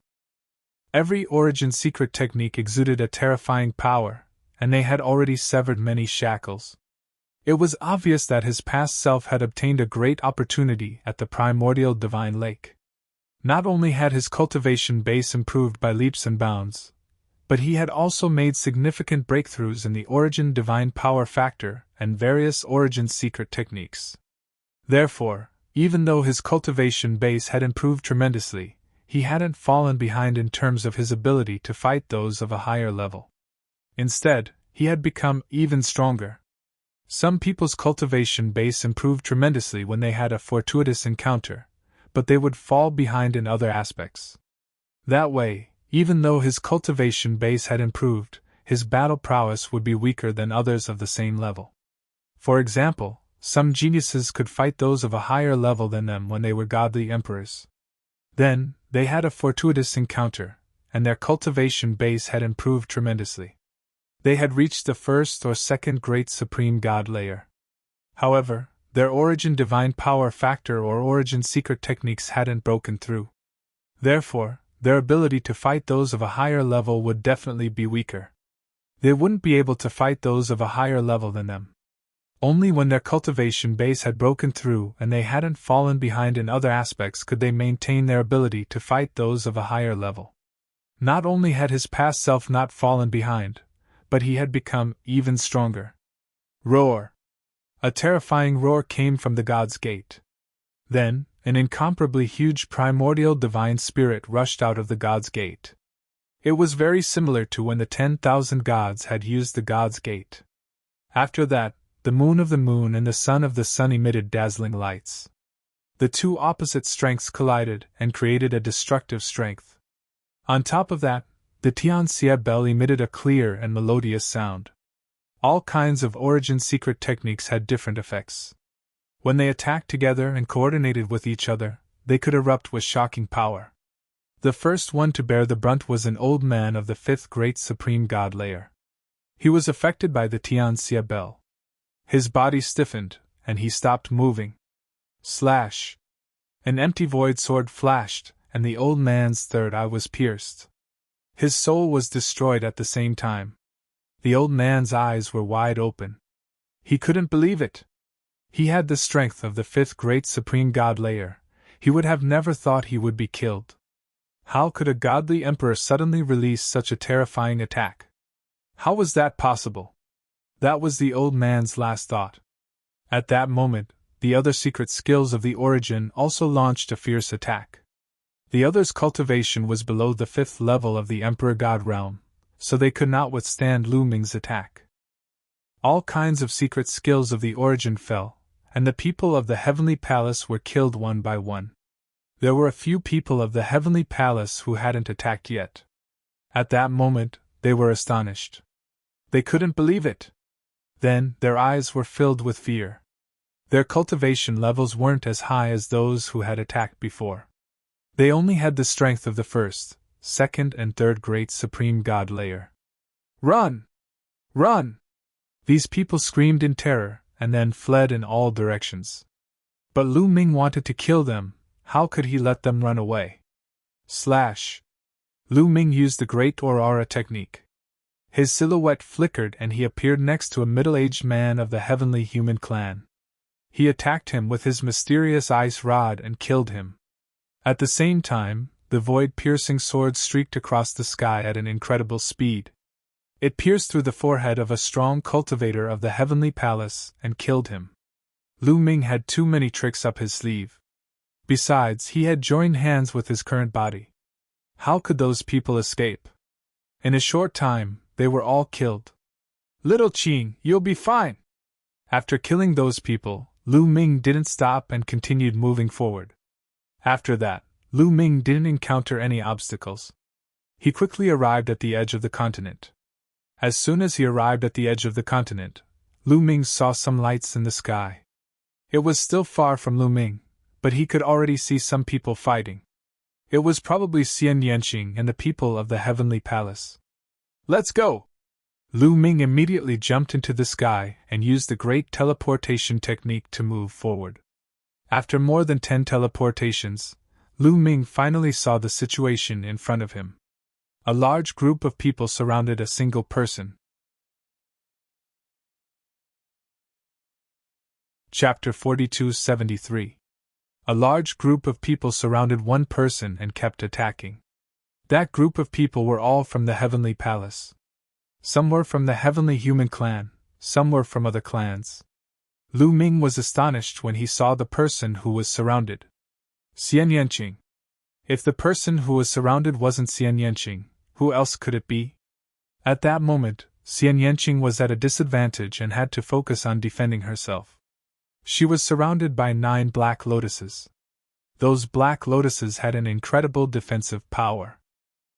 Every origin secret technique exuded a terrifying power, and they had already severed many shackles. It was obvious that his past self had obtained a great opportunity at the primordial divine lake. Not only had his cultivation base improved by leaps and bounds, But he had also made significant breakthroughs in the origin divine power factor and various origin secret techniques. Therefore, even though his cultivation base had improved tremendously, he hadn't fallen behind in terms of his ability to fight those of a higher level. Instead, he had become even stronger. Some people's cultivation base improved tremendously when they had a fortuitous encounter, but they would fall behind in other aspects. That way, even though his cultivation base had improved, his battle prowess would be weaker than others of the same level. For example, some geniuses could fight those of a higher level than them when they were godly emperors. Then, they had a fortuitous encounter, and their cultivation base had improved tremendously. They had reached the first or second great supreme god layer. However, their origin divine power factor or origin secret techniques hadn't broken through. Therefore, their ability to fight those of a higher level would definitely be weaker. They wouldn't be able to fight those of a higher level than them. Only when their cultivation base had broken through and they hadn't fallen behind in other aspects could they maintain their ability to fight those of a higher level. Not only had his past self not fallen behind, but he had become even stronger. Roar! A terrifying roar came from the God's Gate. Then, an incomparably huge primordial divine spirit rushed out of the God's Gate. It was very similar to when the 10,000 gods had used the God's Gate. After that, the moon of the moon and the sun of the sun emitted dazzling lights. The two opposite strengths collided and created a destructive strength. On top of that, the Tianxia bell emitted a clear and melodious sound. All kinds of origin secret techniques had different effects. When they attacked together and coordinated with each other, they could erupt with shocking power. The first one to bear the brunt was an old man of the fifth great supreme god layer. He was affected by the Tianxia bell. His body stiffened, and he stopped moving. Slash! An empty void sword flashed, and the old man's third eye was pierced. His soul was destroyed at the same time. The old man's eyes were wide open. He couldn't believe it. He had the strength of the fifth great supreme god layer. He would have never thought he would be killed. How could a godly emperor suddenly release such a terrifying attack? How was that possible? That was the old man's last thought. At that moment, the other secret skills of the origin also launched a fierce attack. The other's cultivation was below the fifth level of the Emperor God realm, so they could not withstand Lu Ming's attack. All kinds of secret skills of the origin fell, and the people of the Heavenly Palace were killed one by one. There were a few people of the Heavenly Palace who hadn't attacked yet. At that moment, they were astonished. They couldn't believe it. Then, their eyes were filled with fear. Their cultivation levels weren't as high as those who had attacked before. They only had the strength of the first, second, and third great supreme god layer. Run! Run! These people screamed in terror, and then fled in all directions. But Lu Ming wanted to kill them. How could he let them run away? Slash! Lu Ming used the Great Aurora technique. His silhouette flickered and he appeared next to a middle-aged man of the heavenly human clan. He attacked him with his mysterious ice rod and killed him. At the same time, the void-piercing sword streaked across the sky at an incredible speed. It pierced through the forehead of a strong cultivator of the Heavenly Palace and killed him. Lu Ming had too many tricks up his sleeve. Besides, he had joined hands with his current body. How could those people escape? In a short time, they were all killed. Little Qing, you'll be fine. After killing those people, Lu Ming didn't stop and continued moving forward. After that, Lu Ming didn't encounter any obstacles. He quickly arrived at the edge of the continent. As soon as he arrived at the edge of the continent, Lu Ming saw some lights in the sky. It was still far from Lu Ming, but he could already see some people fighting. It was probably Xian Yanqing and the people of the Heavenly Palace. Let's go! Lu Ming immediately jumped into the sky and used the great teleportation technique to move forward. After more than 10 teleportations, Lu Ming finally saw the situation in front of him. A large group of people surrounded a single person. Chapter 4273. A large group of people surrounded one person and kept attacking. That group of people were all from the Heavenly Palace. Some were from the Heavenly Human Clan, some were from other clans. Lu Ming was astonished when he saw the person who was surrounded. Xian Yanqing. If the person who was surrounded wasn't Xian Yanqing, who else could it be? At that moment, Xian Yanqing was at a disadvantage and had to focus on defending herself. She was surrounded by 9 black lotuses. Those black lotuses had an incredible defensive power.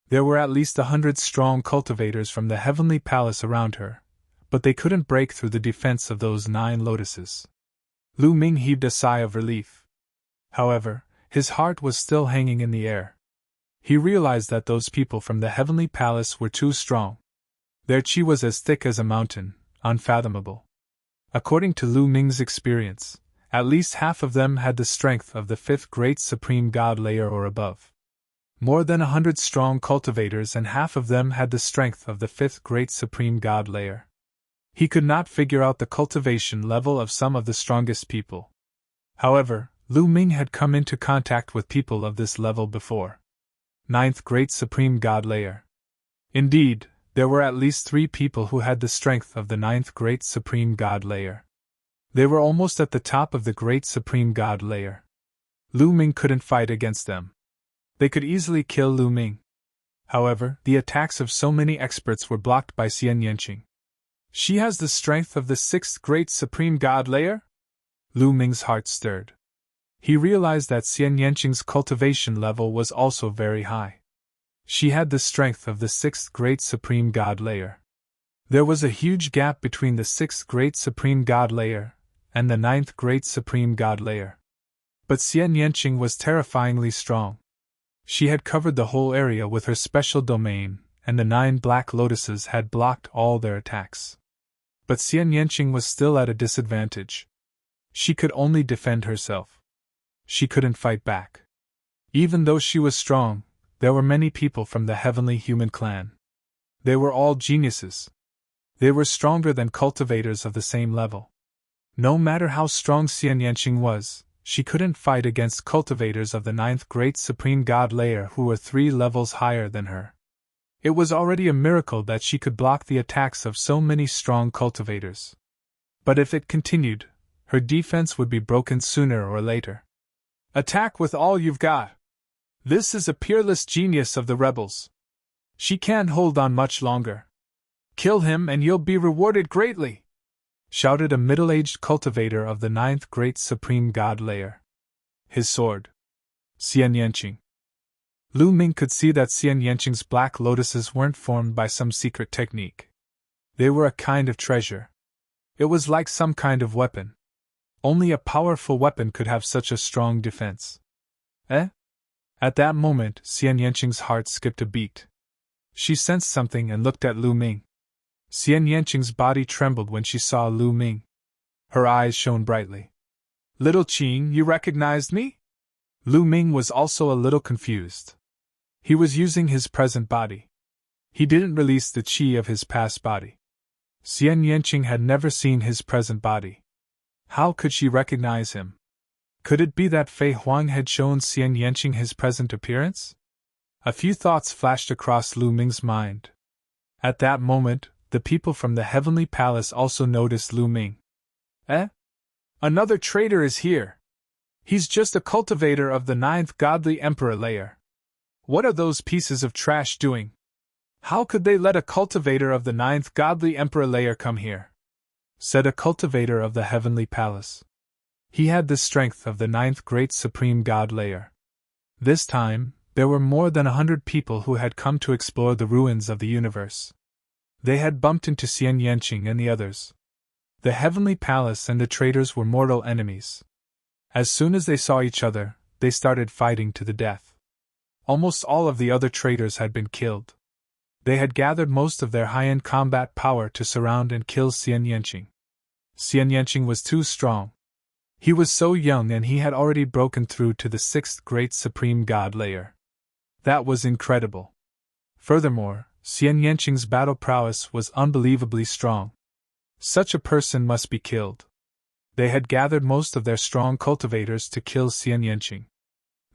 There were at least 100 strong cultivators from the Heavenly Palace around her, but they couldn't break through the defense of those 9 lotuses. Lu Ming heaved a sigh of relief. However, his heart was still hanging in the air. He realized that those people from the Heavenly Palace were too strong. Their qi was as thick as a mountain, unfathomable. According to Lu Ming's experience, at least half of them had the strength of the 5th Great Supreme God layer or above. More than 100 strong cultivators and half of them had the strength of the 5th Great Supreme God layer. He could not figure out the cultivation level of some of the strongest people. However, Lu Ming had come into contact with people of this level before. 9th Great Supreme God layer. Indeed, there were at least 3 people who had the strength of the 9th Great Supreme God layer. They were almost at the top of the Great Supreme God layer. Lu Ming couldn't fight against them. They could easily kill Lu Ming. However, the attacks of so many experts were blocked by Xian Yanqing. She has the strength of the 6th Great Supreme God layer? Lu Ming's heart stirred. He realized that Xian Yanqing's cultivation level was also very high. She had the strength of the 6th Great Supreme God layer. There was a huge gap between the 6th Great Supreme God layer and the 9th Great Supreme God layer. But Xian Yanqing was terrifyingly strong. She had covered the whole area with her special domain, and the 9 black lotuses had blocked all their attacks. But Xian Yanqing was still at a disadvantage. She could only defend herself. She couldn't fight back. Even though she was strong, there were many people from the Heavenly Human Clan. They were all geniuses. They were stronger than cultivators of the same level. No matter how strong Xian Yanqing was, she couldn't fight against cultivators of the 9th Great Supreme God layer who were 3 levels higher than her. It was already a miracle that she could block the attacks of so many strong cultivators. But if it continued, her defense would be broken sooner or later. Attack with all you've got! This is a peerless genius of the rebels. She can't hold on much longer. Kill him and you'll be rewarded greatly! Shouted a middle-aged cultivator of the 9th Great Supreme God layer. His sword. Xian Yanqing. Lu Ming could see that Xian Yanqing's black lotuses weren't formed by some secret technique. They were a kind of treasure. It was like some kind of weapon. Only a powerful weapon could have such a strong defense. Eh? At that moment, Xian Yanqing's heart skipped a beat. She sensed something and looked at Lu Ming. Xian Yanqing's body trembled when she saw Lu Ming. Her eyes shone brightly. Little Qing, you recognized me? Lu Ming was also a little confused. He was using his present body. He didn't release the qi of his past body. Xian Yanqing had never seen his present body. How could she recognize him? Could it be that Fei Huang had shown Xian Yanqing his present appearance? A few thoughts flashed across Lu Ming's mind. At that moment, the people from the Heavenly Palace also noticed Lu Ming. Eh? Another traitor is here. He's just a cultivator of the 9th Godly Emperor layer. What are those pieces of trash doing? How could they let a cultivator of the 9th Godly Emperor layer come here? Said a cultivator of the Heavenly Palace. He had the strength of the 9th Great Supreme God layer. This time, there were more than 100 people who had come to explore the ruins of the universe. They had bumped into Xian Yanqing and the others. The Heavenly Palace and the traitors were mortal enemies. As soon as they saw each other, they started fighting to the death. Almost all of the other traitors had been killed. They had gathered most of their high-end combat power to surround and kill Xian Yanqing. Xian Yanqing was too strong. He was so young and he had already broken through to the 6th Great Supreme God layer. That was incredible. Furthermore, Xian Yanqing's battle prowess was unbelievably strong. Such a person must be killed. They had gathered most of their strong cultivators to kill Xian Yanqing.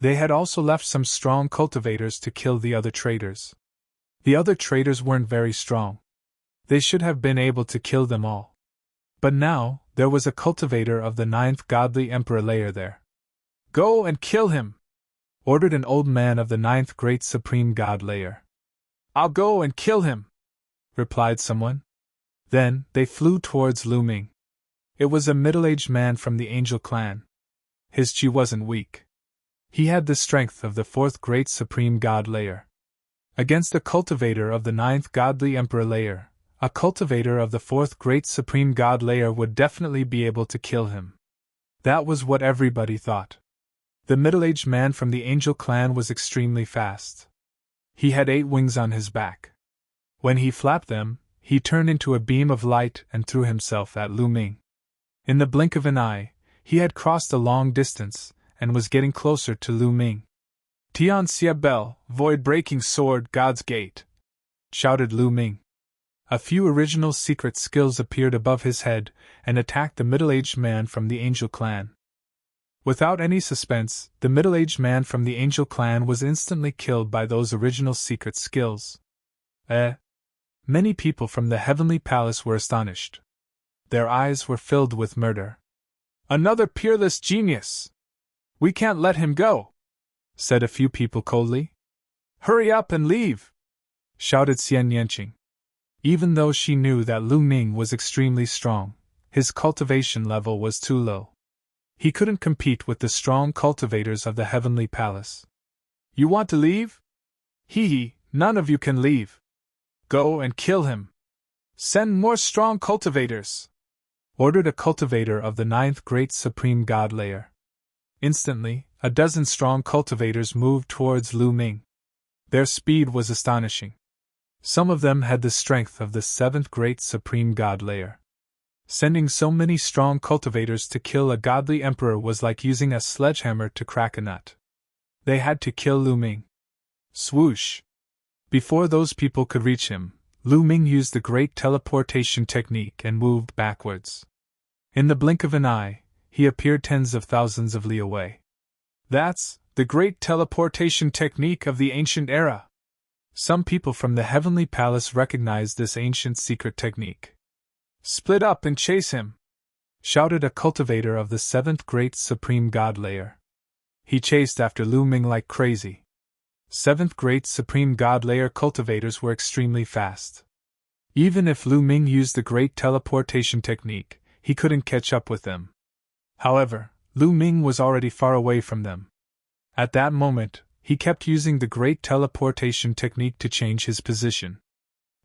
They had also left some strong cultivators to kill the other traders. The other traders weren't very strong. They should have been able to kill them all. But now, there was a cultivator of the 9th godly emperor layer there. "Go and kill him!" ordered an old man of the 9th great supreme god layer. "I'll go and kill him," replied someone. Then, they flew towards Lu Ming. It was a middle-aged man from the angel clan. His chi wasn't weak. He had the strength of the 4th great supreme god layer. Against a cultivator of the 9th godly emperor layer, a cultivator of the 4th great supreme god layer would definitely be able to kill him. That was what everybody thought. The middle-aged man from the angel clan was extremely fast. He had 8 wings on his back. When he flapped them, he turned into a beam of light and threw himself at Lu Ming. In the blink of an eye, he had crossed a long distance and was getting closer to Lu Ming. "Tian Xie Bell, void-breaking sword, God's gate!" shouted Lu Ming. A few original secret skills appeared above his head and attacked the middle-aged man from the angel clan. Without any suspense, the middle-aged man from the angel clan was instantly killed by those original secret skills. Many people from the heavenly palace were astonished. Their eyes were filled with murder. "Another peerless genius! We can't let him go," said a few people coldly. "Hurry up and leave!" shouted Xian Yanqing. Even though she knew that Lu Ming was extremely strong, his cultivation level was too low. He couldn't compete with the strong cultivators of the heavenly palace. "You want to leave? Hee, none of you can leave. Go and kill him. Send more strong cultivators," ordered a cultivator of the 9th great supreme god layer. Instantly, a dozen strong cultivators moved towards Lu Ming. Their speed was astonishing. Some of them had the strength of the 7th great supreme god layer. Sending so many strong cultivators to kill a godly emperor was like using a sledgehammer to crack a nut. They had to kill Lu Ming. Swoosh! Before those people could reach him, Lu Ming used the great teleportation technique and moved backwards. In the blink of an eye, he appeared tens of thousands of li away. "That's the great teleportation technique of the ancient era." Some people from the heavenly palace recognized this ancient secret technique. "Split up and chase him!" shouted a cultivator of the 7th great supreme god layer. He chased after Lu Ming like crazy. 7th great supreme god layer cultivators were extremely fast. Even if Lu Ming used the great teleportation technique, he couldn't catch up with them. However, Lu Ming was already far away from them. At that moment, he kept using the great teleportation technique to change his position.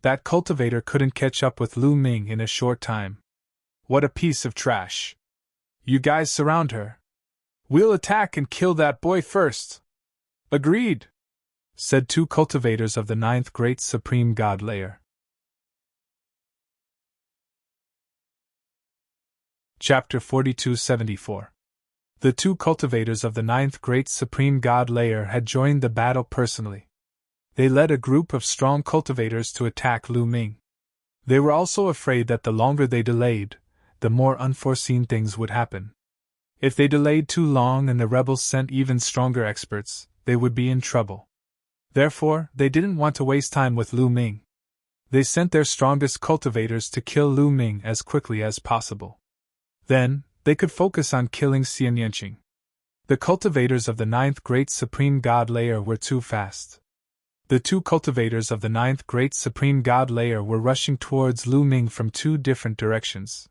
That cultivator couldn't catch up with Lu Ming in a short time. "What a piece of trash! You guys surround her. We'll attack and kill that boy first." "Agreed," said 2 cultivators of the 9th great supreme god layer. Chapter 4274. The 2 cultivators of the 9th great supreme god layer had joined the battle personally. They led a group of strong cultivators to attack Lu Ming. They were also afraid that the longer they delayed, the more unforeseen things would happen. If they delayed too long and the rebels sent even stronger experts, they would be in trouble. Therefore, they didn't want to waste time with Lu Ming. They sent their strongest cultivators to kill Lu Ming as quickly as possible. Then, they could focus on killing Xian Yanqing. The cultivators of the 9th great supreme god layer were too fast. The 2 cultivators of the 9th great supreme god layer were rushing towards Lu Ming from 2 different directions.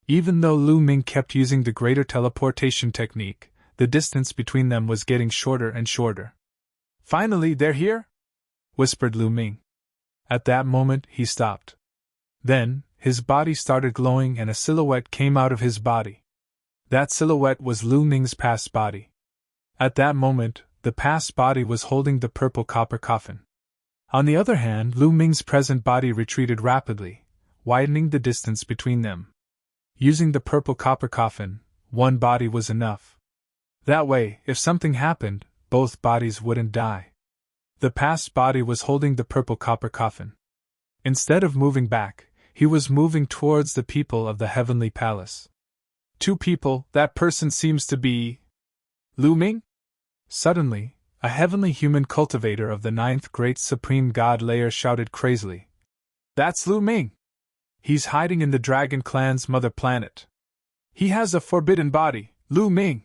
Even though Lu Ming kept using the greater teleportation technique, the distance between them was getting shorter and shorter. "Finally, they're here?" whispered Lu Ming. At that moment, he stopped. Then, his body started glowing and a silhouette came out of his body. That silhouette was Lu Ming's past body. At that moment, the past body was holding the purple copper coffin. On the other hand, Lu Ming's present body retreated rapidly, widening the distance between them. Using the purple copper coffin, one body was enough. That way, if something happened, both bodies wouldn't die. The past body was holding the purple copper coffin. Instead of moving back, he was moving towards the people of the heavenly palace. 2 people, that person seems to be Lu Ming? Suddenly, a heavenly human cultivator of the ninth great supreme god layer shouted crazily, "That's Lu Ming! He's hiding in the Dragon Clan's mother planet. He has a forbidden body, Lu Ming!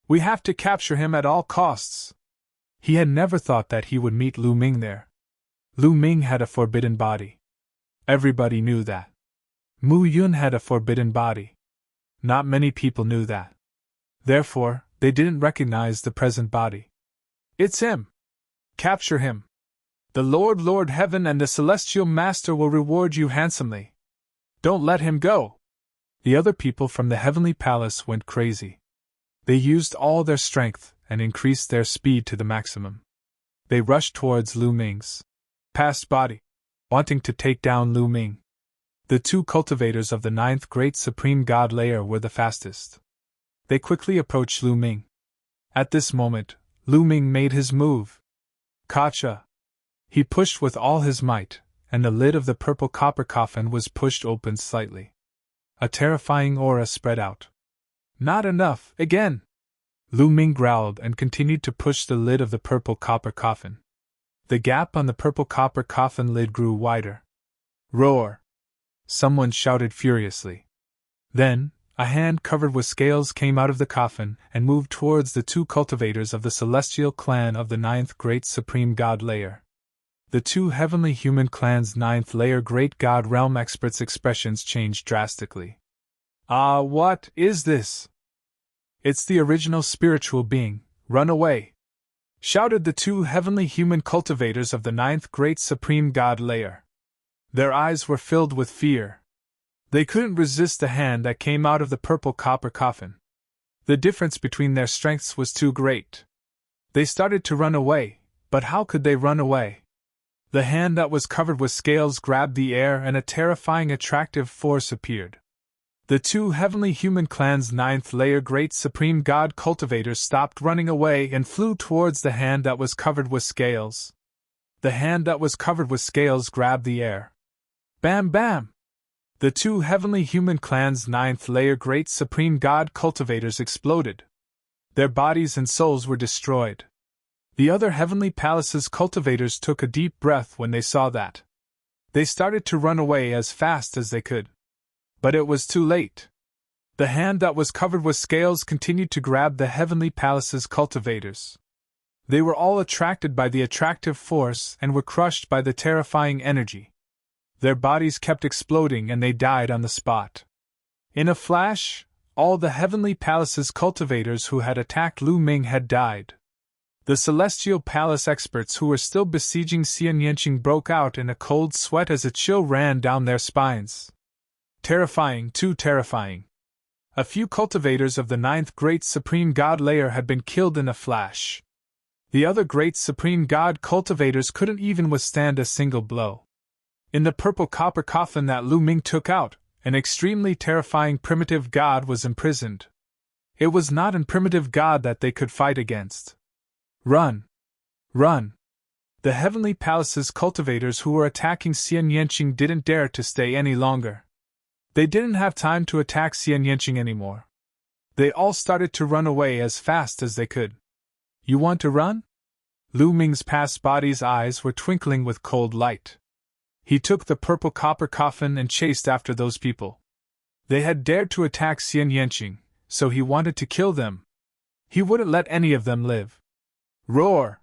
We have to capture him at all costs!" He had never thought that he would meet Lu Ming there. Lu Ming had a forbidden body. Everybody knew that. Mu Yun had a forbidden body. Not many people knew that. Therefore, they didn't recognize the present body. "It's him! Capture him! The Lord Heaven and the Celestial Master will reward you handsomely. Don't let him go!" The other people from the Heavenly Palace went crazy. They used all their strength and increased their speed to the maximum. They rushed towards Lu Ming's past body, wanting to take down Lu Ming. The two cultivators of the ninth great supreme god layer were the fastest. They quickly approached Lu Ming. At this moment, Lu Ming made his move. Kacha! He pushed with all his might, and the lid of the purple copper coffin was pushed open slightly. A terrifying aura spread out. "Not enough, again!" Lu Ming growled and continued to push the lid of the purple copper coffin. The gap on the purple copper coffin lid grew wider. "Roar!" someone shouted furiously. Then, a hand covered with scales came out of the coffin and moved towards the two cultivators of the celestial clan of the ninth great supreme god layer. The two heavenly human clan's ninth layer great god realm experts' expressions changed drastically. "Ah, what is this?" "It's the original spiritual being, run away!" shouted the two heavenly human cultivators of the ninth great supreme god layer. Their eyes were filled with fear. They couldn't resist the hand that came out of the purple copper coffin. The difference between their strengths was too great. They started to run away, but how could they run away? The hand that was covered with scales grabbed the air and a terrifying attractive force appeared. The two heavenly human clan's ninth layer great supreme god cultivators stopped running away and flew towards the hand that was covered with scales. The hand that was covered with scales grabbed the air. Bam bam! The two heavenly human clan's ninth layer great supreme god cultivators exploded. Their bodies and souls were destroyed. The other heavenly palace's cultivators took a deep breath when they saw that. They started to run away as fast as they could. But it was too late. The hand that was covered with scales continued to grab the heavenly palace's cultivators. They were all attracted by the attractive force and were crushed by the terrifying energy. Their bodies kept exploding and they died on the spot. In a flash, all the heavenly palace's cultivators who had attacked Lu Ming had died. The celestial palace experts who were still besieging Xianyanqing broke out in a cold sweat as a chill ran down their spines. Terrifying, too terrifying. A few cultivators of the ninth great supreme god layer had been killed in a flash. The other great supreme god cultivators couldn't even withstand a single blow. In the purple copper coffin that Lu Ming took out, an extremely terrifying primitive god was imprisoned. It was not an primitive god that they could fight against. Run! Run! The heavenly palace's cultivators who were attacking Xianyanqing didn't dare to stay any longer. They didn't have time to attack Xianyanqing anymore. They all started to run away as fast as they could. You want to run? Lu Ming's past body's eyes were twinkling with cold light. He took the purple copper coffin and chased after those people. They had dared to attack Xianyanqing, so he wanted to kill them. He wouldn't let any of them live. Roar!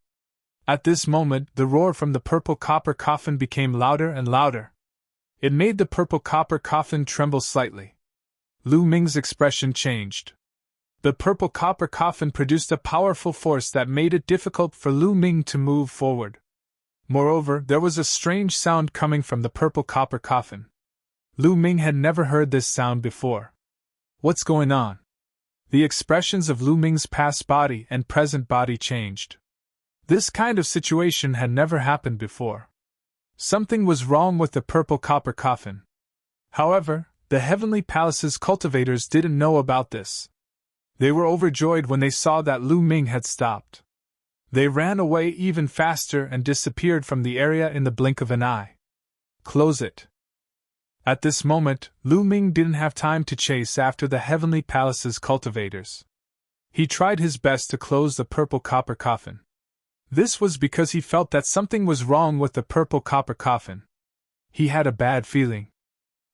At this moment, the roar from the purple copper coffin became louder and louder. It made the purple copper coffin tremble slightly. Lu Ming's expression changed. The purple copper coffin produced a powerful force that made it difficult for Lu Ming to move forward. Moreover, there was a strange sound coming from the purple copper coffin. Lu Ming had never heard this sound before. What's going on? The expressions of Lu Ming's past body and present body changed. This kind of situation had never happened before. Something was wrong with the purple copper coffin. However, the heavenly palace's cultivators didn't know about this. They were overjoyed when they saw that Lu Ming had stopped. They ran away even faster and disappeared from the area in the blink of an eye. Close it. At this moment, Lu Ming didn't have time to chase after the heavenly palace's cultivators. He tried his best to close the purple copper coffin. This was because he felt that something was wrong with the purple copper coffin. He had a bad feeling.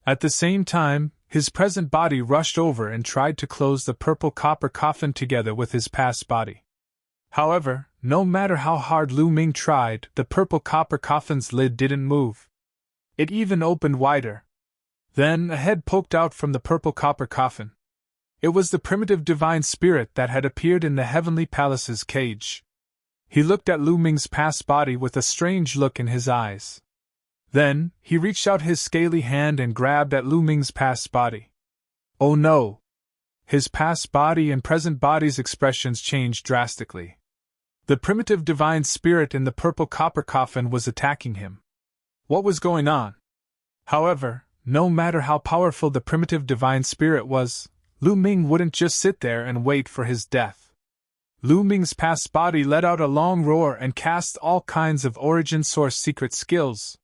At the same time, his present body rushed over and tried to close the purple copper coffin together with his past body. However, no matter how hard Lu Ming tried, the purple copper coffin's lid didn't move. It even opened wider. Then a head poked out from the purple copper coffin. It was the primitive divine spirit that had appeared in the heavenly palace's cage. He looked at Lu Ming's past body with a strange look in his eyes. Then, he reached out his scaly hand and grabbed at Lu Ming's past body. Oh no! His past body and present body's expressions changed drastically. The primitive divine spirit in the purple copper coffin was attacking him. What was going on? However, no matter how powerful the primitive divine spirit was, Lu Ming wouldn't just sit there and wait for his death. Lu Ming's past body let out a long roar and cast all kinds of origin source secret skills.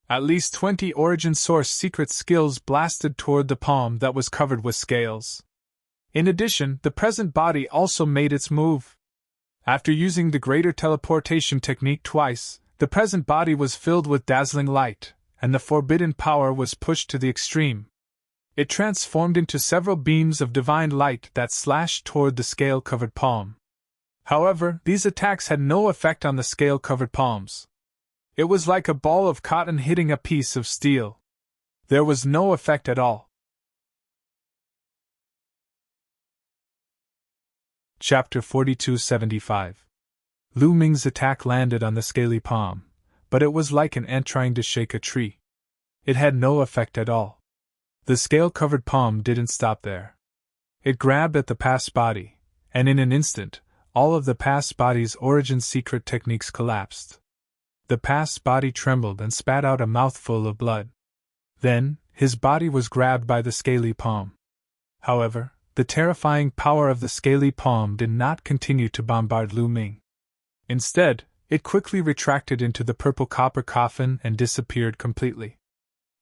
At least 20 origin source secret skills blasted toward the palm that was covered with scales. In addition, the present body also made its move. After using the greater teleportation technique twice, the present body was filled with dazzling light, and the forbidden power was pushed to the extreme. It transformed into several beams of divine light that slashed toward the scale-covered palm. However, these attacks had no effect on the scale-covered palms. It was like a ball of cotton hitting a piece of steel. There was no effect at all. Chapter 4275. Lu Ming's attack landed on the scaly palm, but it was like an ant trying to shake a tree. It had no effect at all. The scale-covered palm didn't stop there. It grabbed at the past body, and in an instant, all of the past body's origin secret techniques collapsed. The past body trembled and spat out a mouthful of blood. Then, his body was grabbed by the scaly palm. However, the terrifying power of the scaly palm did not continue to bombard Lu Ming. Instead, it quickly retracted into the purple copper coffin and disappeared completely.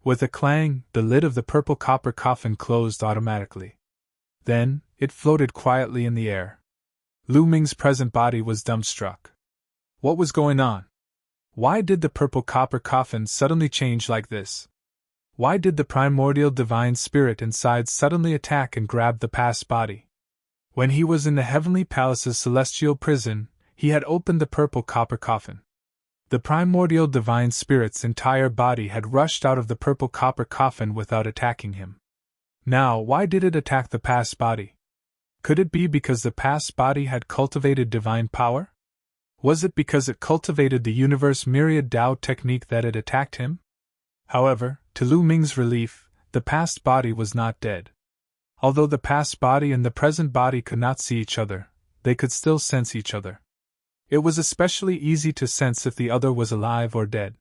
With a clang, the lid of the purple copper coffin closed automatically. Then, it floated quietly in the air. Lu Ming's present body was dumbstruck. What was going on? Why did the purple copper coffin suddenly change like this? Why did the primordial divine spirit inside suddenly attack and grab the past body? When he was in the heavenly palace's celestial prison, he had opened the purple copper coffin. The primordial divine spirit's entire body had rushed out of the purple copper coffin without attacking him. Now, why did it attack the past body? Could it be because the past body had cultivated divine power? Was it because it cultivated the universe myriad Tao technique that it attacked him? However, to Lu Ming's relief, the past body was not dead. Although the past body and the present body could not see each other, they could still sense each other. It was especially easy to sense if the other was alive or dead.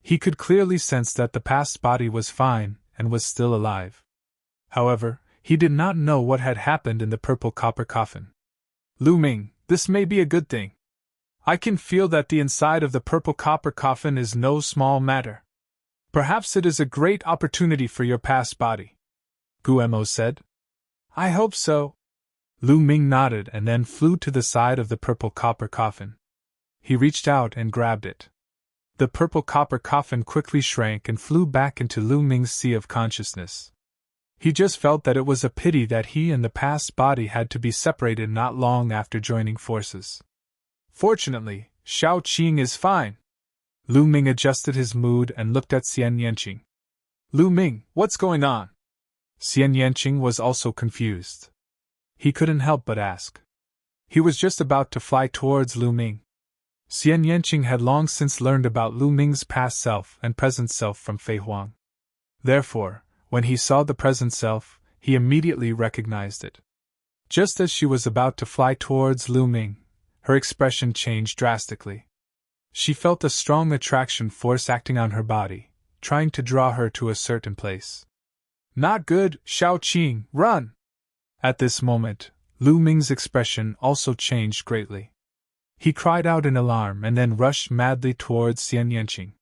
He could clearly sense that the past body was fine and was still alive. However, he did not know what had happened in the purple copper coffin. Lu Ming, this may be a good thing. I can feel that the inside of the purple copper coffin is no small matter. Perhaps it is a great opportunity for your past body. Guemo said. I hope so. Lu Ming nodded and then flew to the side of the purple copper coffin. He reached out and grabbed it. The purple copper coffin quickly shrank and flew back into Lu Ming's sea of consciousness. He just felt that it was a pity that he and the past body had to be separated not long after joining forces. Fortunately, Shao Qing is fine. Lu Ming adjusted his mood and looked at Xian Yanqing. Lu Ming, what's going on? Xian Yanqing was also confused. He couldn't help but ask. He was just about to fly towards Lu Ming. Xian Yanqing had long since learned about Lu Ming's past self and present self from Fei Huang. Therefore, when he saw the present self, he immediately recognized it. Just as she was about to fly towards Lu Ming, her expression changed drastically. She felt a strong attraction force acting on her body, trying to draw her to a certain place. Not good, Shao Qing, run! At this moment, Lu Ming's expression also changed greatly. He cried out in alarm and then rushed madly towards Xian Yanqing.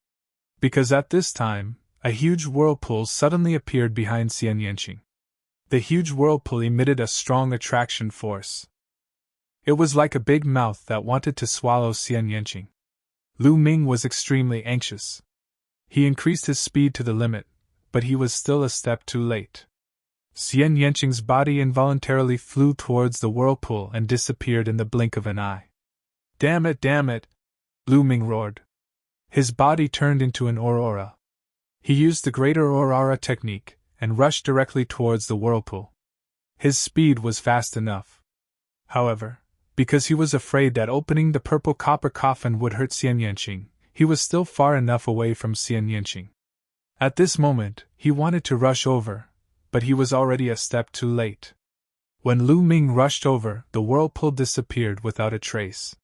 Because at this time, a huge whirlpool suddenly appeared behind Xian Yanqing. The huge whirlpool emitted a strong attraction force. It was like a big mouth that wanted to swallow Xian Yanqing. Lu Ming was extremely anxious. He increased his speed to the limit, but he was still a step too late. Xian Yanqing's body involuntarily flew towards the whirlpool and disappeared in the blink of an eye. Damn it! Lu Ming roared. His body turned into an aurora. He used the greater aurora technique and rushed directly towards the whirlpool. His speed was fast enough. However, because he was afraid that opening the purple copper coffin would hurt Xian Yanqing, he was still far enough away from Xian Yanqing. At this moment, he wanted to rush over, but he was already a step too late. When Lu Ming rushed over, the whirlpool disappeared without a trace.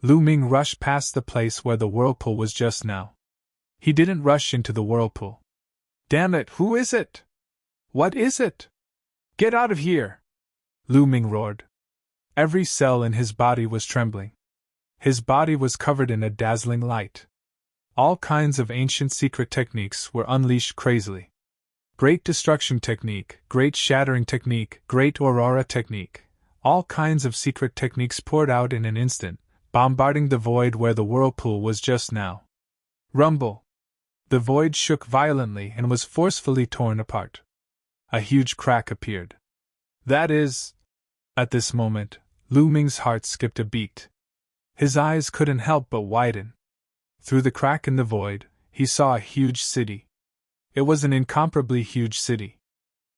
Lu Ming rushed past the place where the whirlpool was just now. He didn't rush into the whirlpool. Damn it, who is it? What is it? Get out of here! Lu Ming roared. Every cell in his body was trembling. His body was covered in a dazzling light. All kinds of ancient secret techniques were unleashed crazily. Great destruction technique, great shattering technique, great aurora technique. All kinds of secret techniques poured out in an instant, bombarding the void where the whirlpool was just now. Rumble! The void shook violently and was forcefully torn apart. A huge crack appeared. That is... At this moment, Lu Ming's heart skipped a beat. His eyes couldn't help but widen. Through the crack in the void, he saw a huge city. It was an incomparably huge city.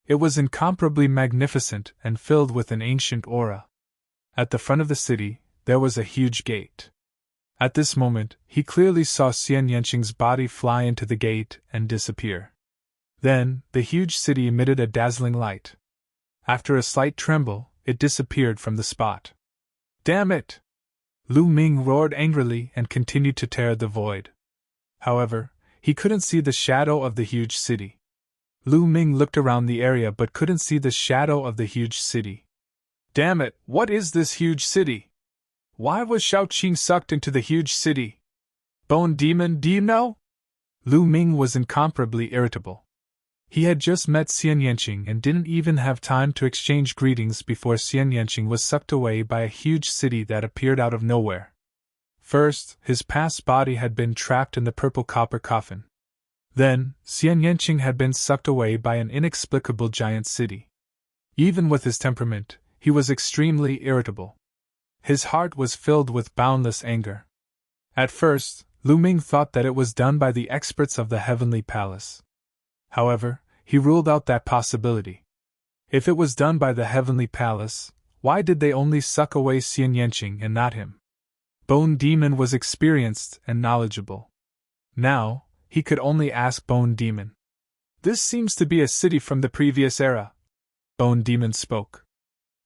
It was incomparably magnificent and filled with an ancient aura. At the front of the city, there was a huge gate. At this moment, he clearly saw Xian Yanqing's body fly into the gate and disappear. Then, the huge city emitted a dazzling light. After a slight tremble, it disappeared from the spot. Damn it! Lu Ming roared angrily and continued to tear the void. However, he couldn't see the shadow of the huge city. Lu Ming looked around the area but couldn't see the shadow of the huge city. Damn it, what is this huge city? Why was Shaoqing sucked into the huge city? Bone demon, do you know? Lu Ming was incomparably irritable. He had just met Xian Yanqing and didn't even have time to exchange greetings before Xian Yanqing was sucked away by a huge city that appeared out of nowhere. First, his past body had been trapped in the purple copper coffin. Then, Xian Yanqing had been sucked away by an inexplicable giant city. Even with his temperament, he was extremely irritable. His heart was filled with boundless anger. At first, Lu Ming thought that it was done by the experts of the Heavenly Palace. However, he ruled out that possibility. If it was done by the Heavenly Palace, why did they only suck away Xian Yanqing and not him? Bone Demon was experienced and knowledgeable. Now, he could only ask Bone Demon. This seems to be a city from the previous era. Bone Demon spoke.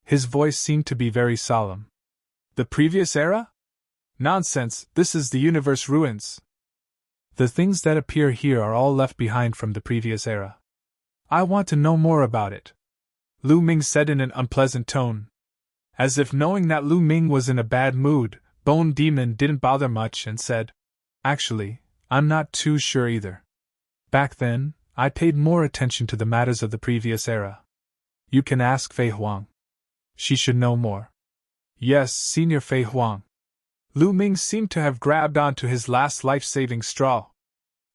His voice seemed to be very solemn. The previous era? Nonsense, this is the universe ruins. The things that appear here are all left behind from the previous era. I want to know more about it, Lu Ming said in an unpleasant tone. As if knowing that Lu Ming was in a bad mood, Bone Demon didn't bother much and said, Actually, I'm not too sure either. Back then, I paid more attention to the matters of the previous era. You can ask Fei Huang. She should know more. Yes, Senior Fei Huang. Lu Ming seemed to have grabbed onto his last life-saving straw.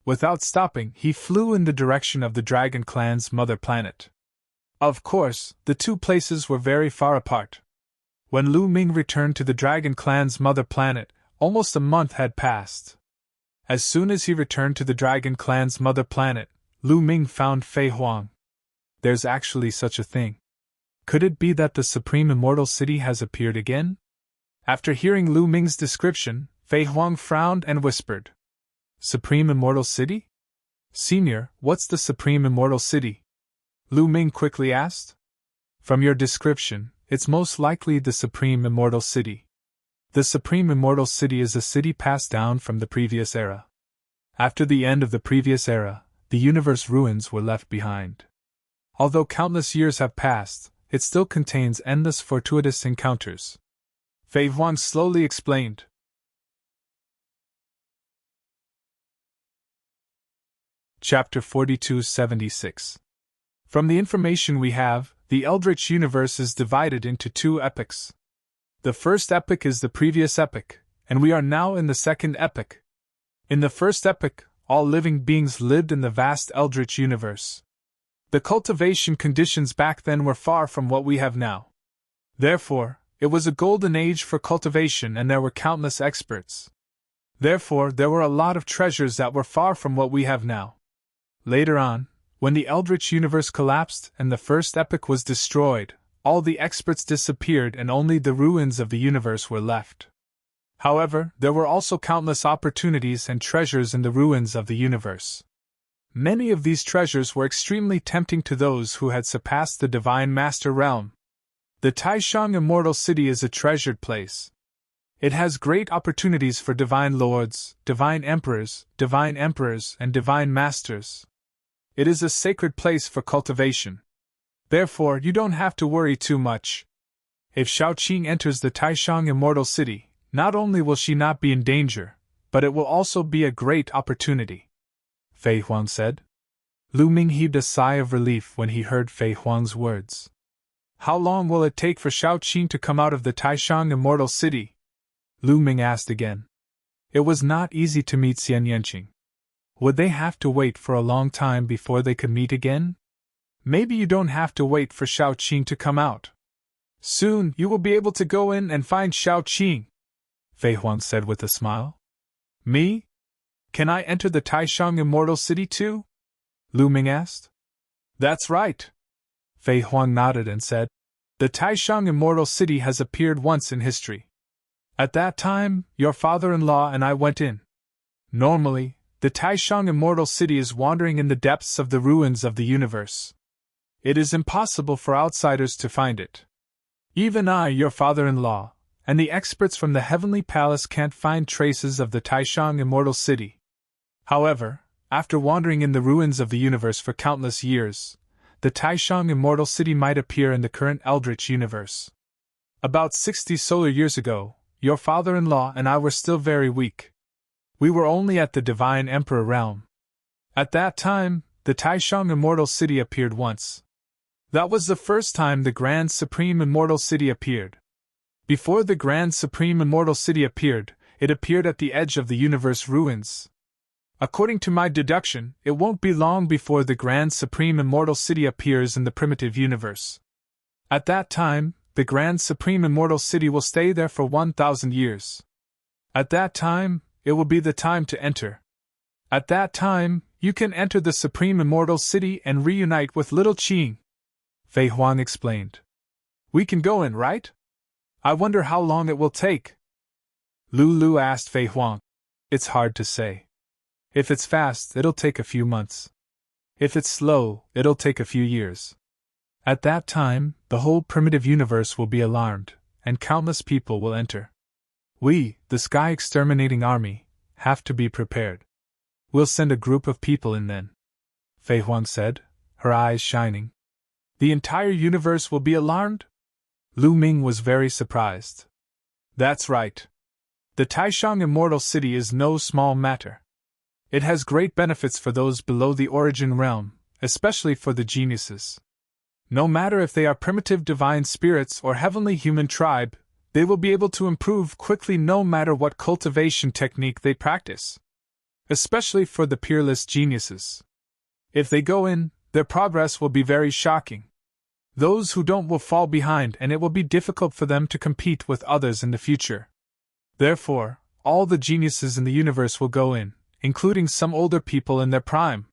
Without stopping, he flew in the direction of the Dragon Clan's mother planet. Of course, the two places were very far apart. When Lu Ming returned to the Dragon Clan's mother planet, almost a month had passed. As soon as he returned to the Dragon Clan's mother planet, Lu Ming found Fei Huang. There's actually such a thing. Could it be that the Supreme Immortal City has appeared again? After hearing Lu Ming's description, Fei Huang frowned and whispered. Supreme Immortal City? Senior, what's the Supreme Immortal City? Lu Ming quickly asked. From your description, it's most likely the Supreme Immortal City. The Supreme Immortal City is a city passed down from the previous era. After the end of the previous era, the universe ruins were left behind. Although countless years have passed, it still contains endless fortuitous encounters. Fei Huang slowly explained. Chapter 4276. From the information we have, the Eldritch universe is divided into two epochs. The first epoch is the previous epoch, and we are now in the second epoch. In the first epoch, all living beings lived in the vast eldritch universe. The cultivation conditions back then were far from what we have now. Therefore, it was a golden age for cultivation and there were countless experts. Therefore, there were a lot of treasures that were far from what we have now. Later on, when the eldritch universe collapsed and the first epoch was destroyed, all the experts disappeared and only the ruins of the universe were left. However, there were also countless opportunities and treasures in the ruins of the universe. Many of these treasures were extremely tempting to those who had surpassed the Divine Master Realm. The Taishang Immortal City is a treasured place. It has great opportunities for divine lords, divine emperors, and divine masters. It is a sacred place for cultivation. Therefore, you don't have to worry too much. If Shaoqing enters the Taishang Immortal City, not only will she not be in danger, but it will also be a great opportunity. Fei Huang said. Lu Ming heaved a sigh of relief when he heard Fei Huang's words. How long will it take for Shaoqing to come out of the Taishang Immortal City? Lu Ming asked again. It was not easy to meet Xian Yanqing. Would they have to wait for a long time before they could meet again? Maybe you don't have to wait for Shaoqing to come out. Soon you will be able to go in and find Shaoqing, Fei Huang said with a smile. Me? Can I enter the Taishang Immortal City too? Lu Ming asked. That's right. Fei Huang nodded and said, the Taishang Immortal City has appeared once in history. At that time, your father-in-law and I went in. Normally, the Taishang Immortal City is wandering in the depths of the ruins of the universe. It is impossible for outsiders to find it. Even I, your father-in-law, and the experts from the Heavenly Palace can't find traces of the Taishang Immortal City. However, after wandering in the ruins of the universe for countless years, the Taishang Immortal City might appear in the current Eldritch universe. About 60 solar years ago, your father-in-law and I were still very weak. We were only at the Divine Emperor realm. At that time, the Taishang Immortal City appeared once. That was the first time the Grand Supreme Immortal City appeared. Before the Grand Supreme Immortal City appeared, it appeared at the edge of the universe ruins. According to my deduction, it won't be long before the Grand Supreme Immortal City appears in the primitive universe. At that time, the Grand Supreme Immortal City will stay there for 1,000 years. At that time, it will be the time to enter. At that time, you can enter the Supreme Immortal City and reunite with Little Qing, Fei Huang explained. We can go in, right? I wonder how long it will take. Lu asked Fei Huang. It's hard to say. If it's fast, it'll take a few months. If it's slow, it'll take a few years. At that time, the whole primitive universe will be alarmed, and countless people will enter. We, the Sky Exterminating Army, have to be prepared. We'll send a group of people in then, Fei Huang said, her eyes shining. The entire universe will be alarmed? Lu Ming was very surprised. That's right. The Taishang Immortal City is no small matter. It has great benefits for those below the origin realm, especially for the geniuses. No matter if they are primitive divine spirits or heavenly human tribe, they will be able to improve quickly no matter what cultivation technique they practice. Especially for the peerless geniuses. If they go in, their progress will be very shocking. Those who don't will fall behind and it will be difficult for them to compete with others in the future. Therefore, all the geniuses in the universe will go in, including some older people in their prime.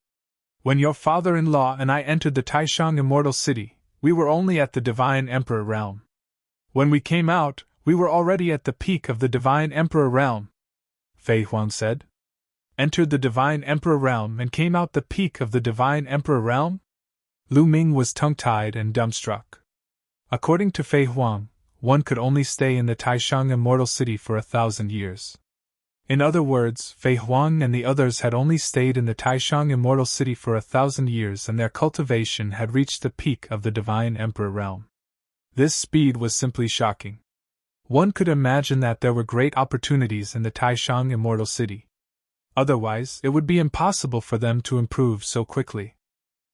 When your father-in-law and I entered the Taishang Immortal City, we were only at the Divine Emperor realm. When we came out, we were already at the peak of the Divine Emperor realm, Fei Huang said. Entered the Divine Emperor realm and came out the peak of the Divine Emperor realm? Lu Ming was tongue-tied and dumbstruck. According to Fei Huang, one could only stay in the Taishang Immortal City for 1,000 years. In other words, Fei Huang and the others had only stayed in the Taishang Immortal City for 1,000 years and their cultivation had reached the peak of the Divine Emperor realm. This speed was simply shocking. One could imagine that there were great opportunities in the Taishang Immortal City. Otherwise, it would be impossible for them to improve so quickly.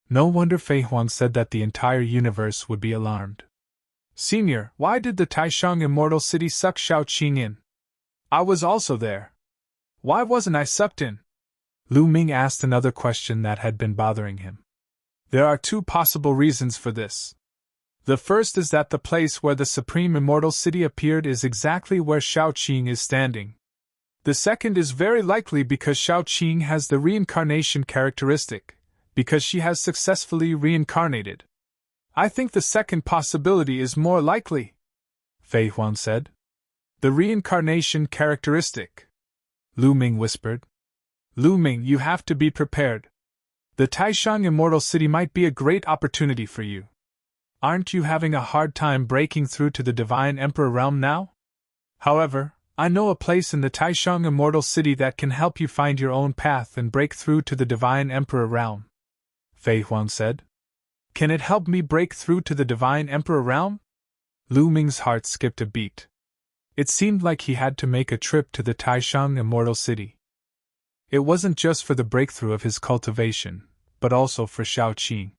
No wonder Fei Huang said that the entire universe would be alarmed. Senior, why did the Taishang Immortal City suck Shaoqing in? I was also there. Why wasn't I sucked in? Lu Ming asked another question that had been bothering him. There are two possible reasons for this. The first is that the place where the Supreme Immortal City appeared is exactly where Shaoqing is standing. The second is very likely because Shaoqing has the reincarnation characteristic, because she has successfully reincarnated. I think the second possibility is more likely, Fei Huang said. The reincarnation characteristic, Lu Ming whispered. Lu Ming, you have to be prepared. The Taishang Immortal City might be a great opportunity for you. Aren't you having a hard time breaking through to the Divine Emperor realm now? However, I know a place in the Taishang Immortal City that can help you find your own path and break through to the Divine Emperor realm, Fei Huang said. Can it help me break through to the Divine Emperor realm? Lu Ming's heart skipped a beat. It seemed like he had to make a trip to the Taishang Immortal City. It wasn't just for the breakthrough of his cultivation, but also for Shaoqing.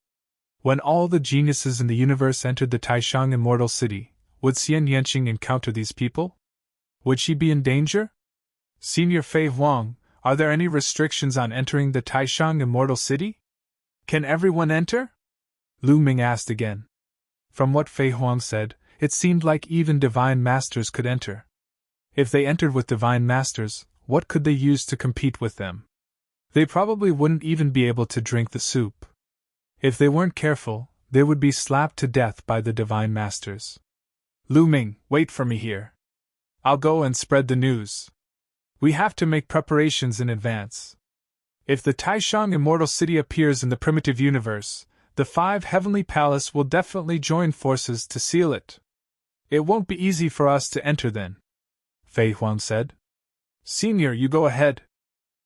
When all the geniuses in the universe entered the Taishang Immortal City, would Xian Yanqing encounter these people? Would she be in danger? Senior Fei Huang, are there any restrictions on entering the Taishang Immortal City? Can everyone enter? Lu Ming asked again. From what Fei Huang said, it seemed like even divine masters could enter. If they entered with divine masters, what could they use to compete with them? They probably wouldn't even be able to drink the soup. If they weren't careful, they would be slapped to death by the divine masters. Lu Ming, wait for me here. I'll go and spread the news. We have to make preparations in advance. If the Taishang Immortal City appears in the primitive universe, the 5 Heavenly Palace will definitely join forces to seal it. It won't be easy for us to enter then, Fei Huang said. Senior, you go ahead.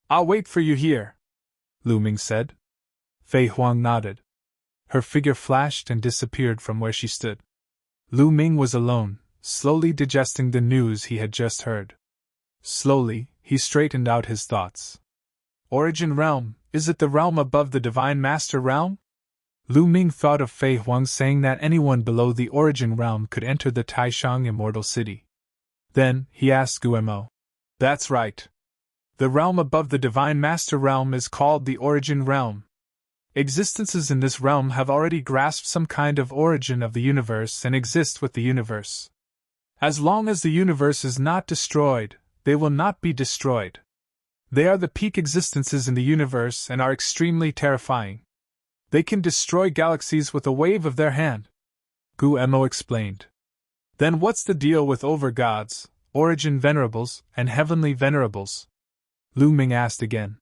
I'll wait for you here, Lu Ming said. Fei Huang nodded. Her figure flashed and disappeared from where she stood. Lu Ming was alone, slowly digesting the news he had just heard. Slowly, he straightened out his thoughts. Origin Realm, is it the realm above the Divine Master Realm? Lu Ming thought of Fei Huang saying that anyone below the Origin Realm could enter the Taishang Immortal City. Then, he asked Guemo. That's right. The realm above the Divine Master Realm is called the Origin Realm. Existences in this realm have already grasped some kind of origin of the universe and exist with the universe. As long as the universe is not destroyed, they will not be destroyed. They are the peak existences in the universe and are extremely terrifying. They can destroy galaxies with a wave of their hand, Guemo explained. Then what's the deal with over-gods, origin venerables, and heavenly venerables? Lu Ming asked again.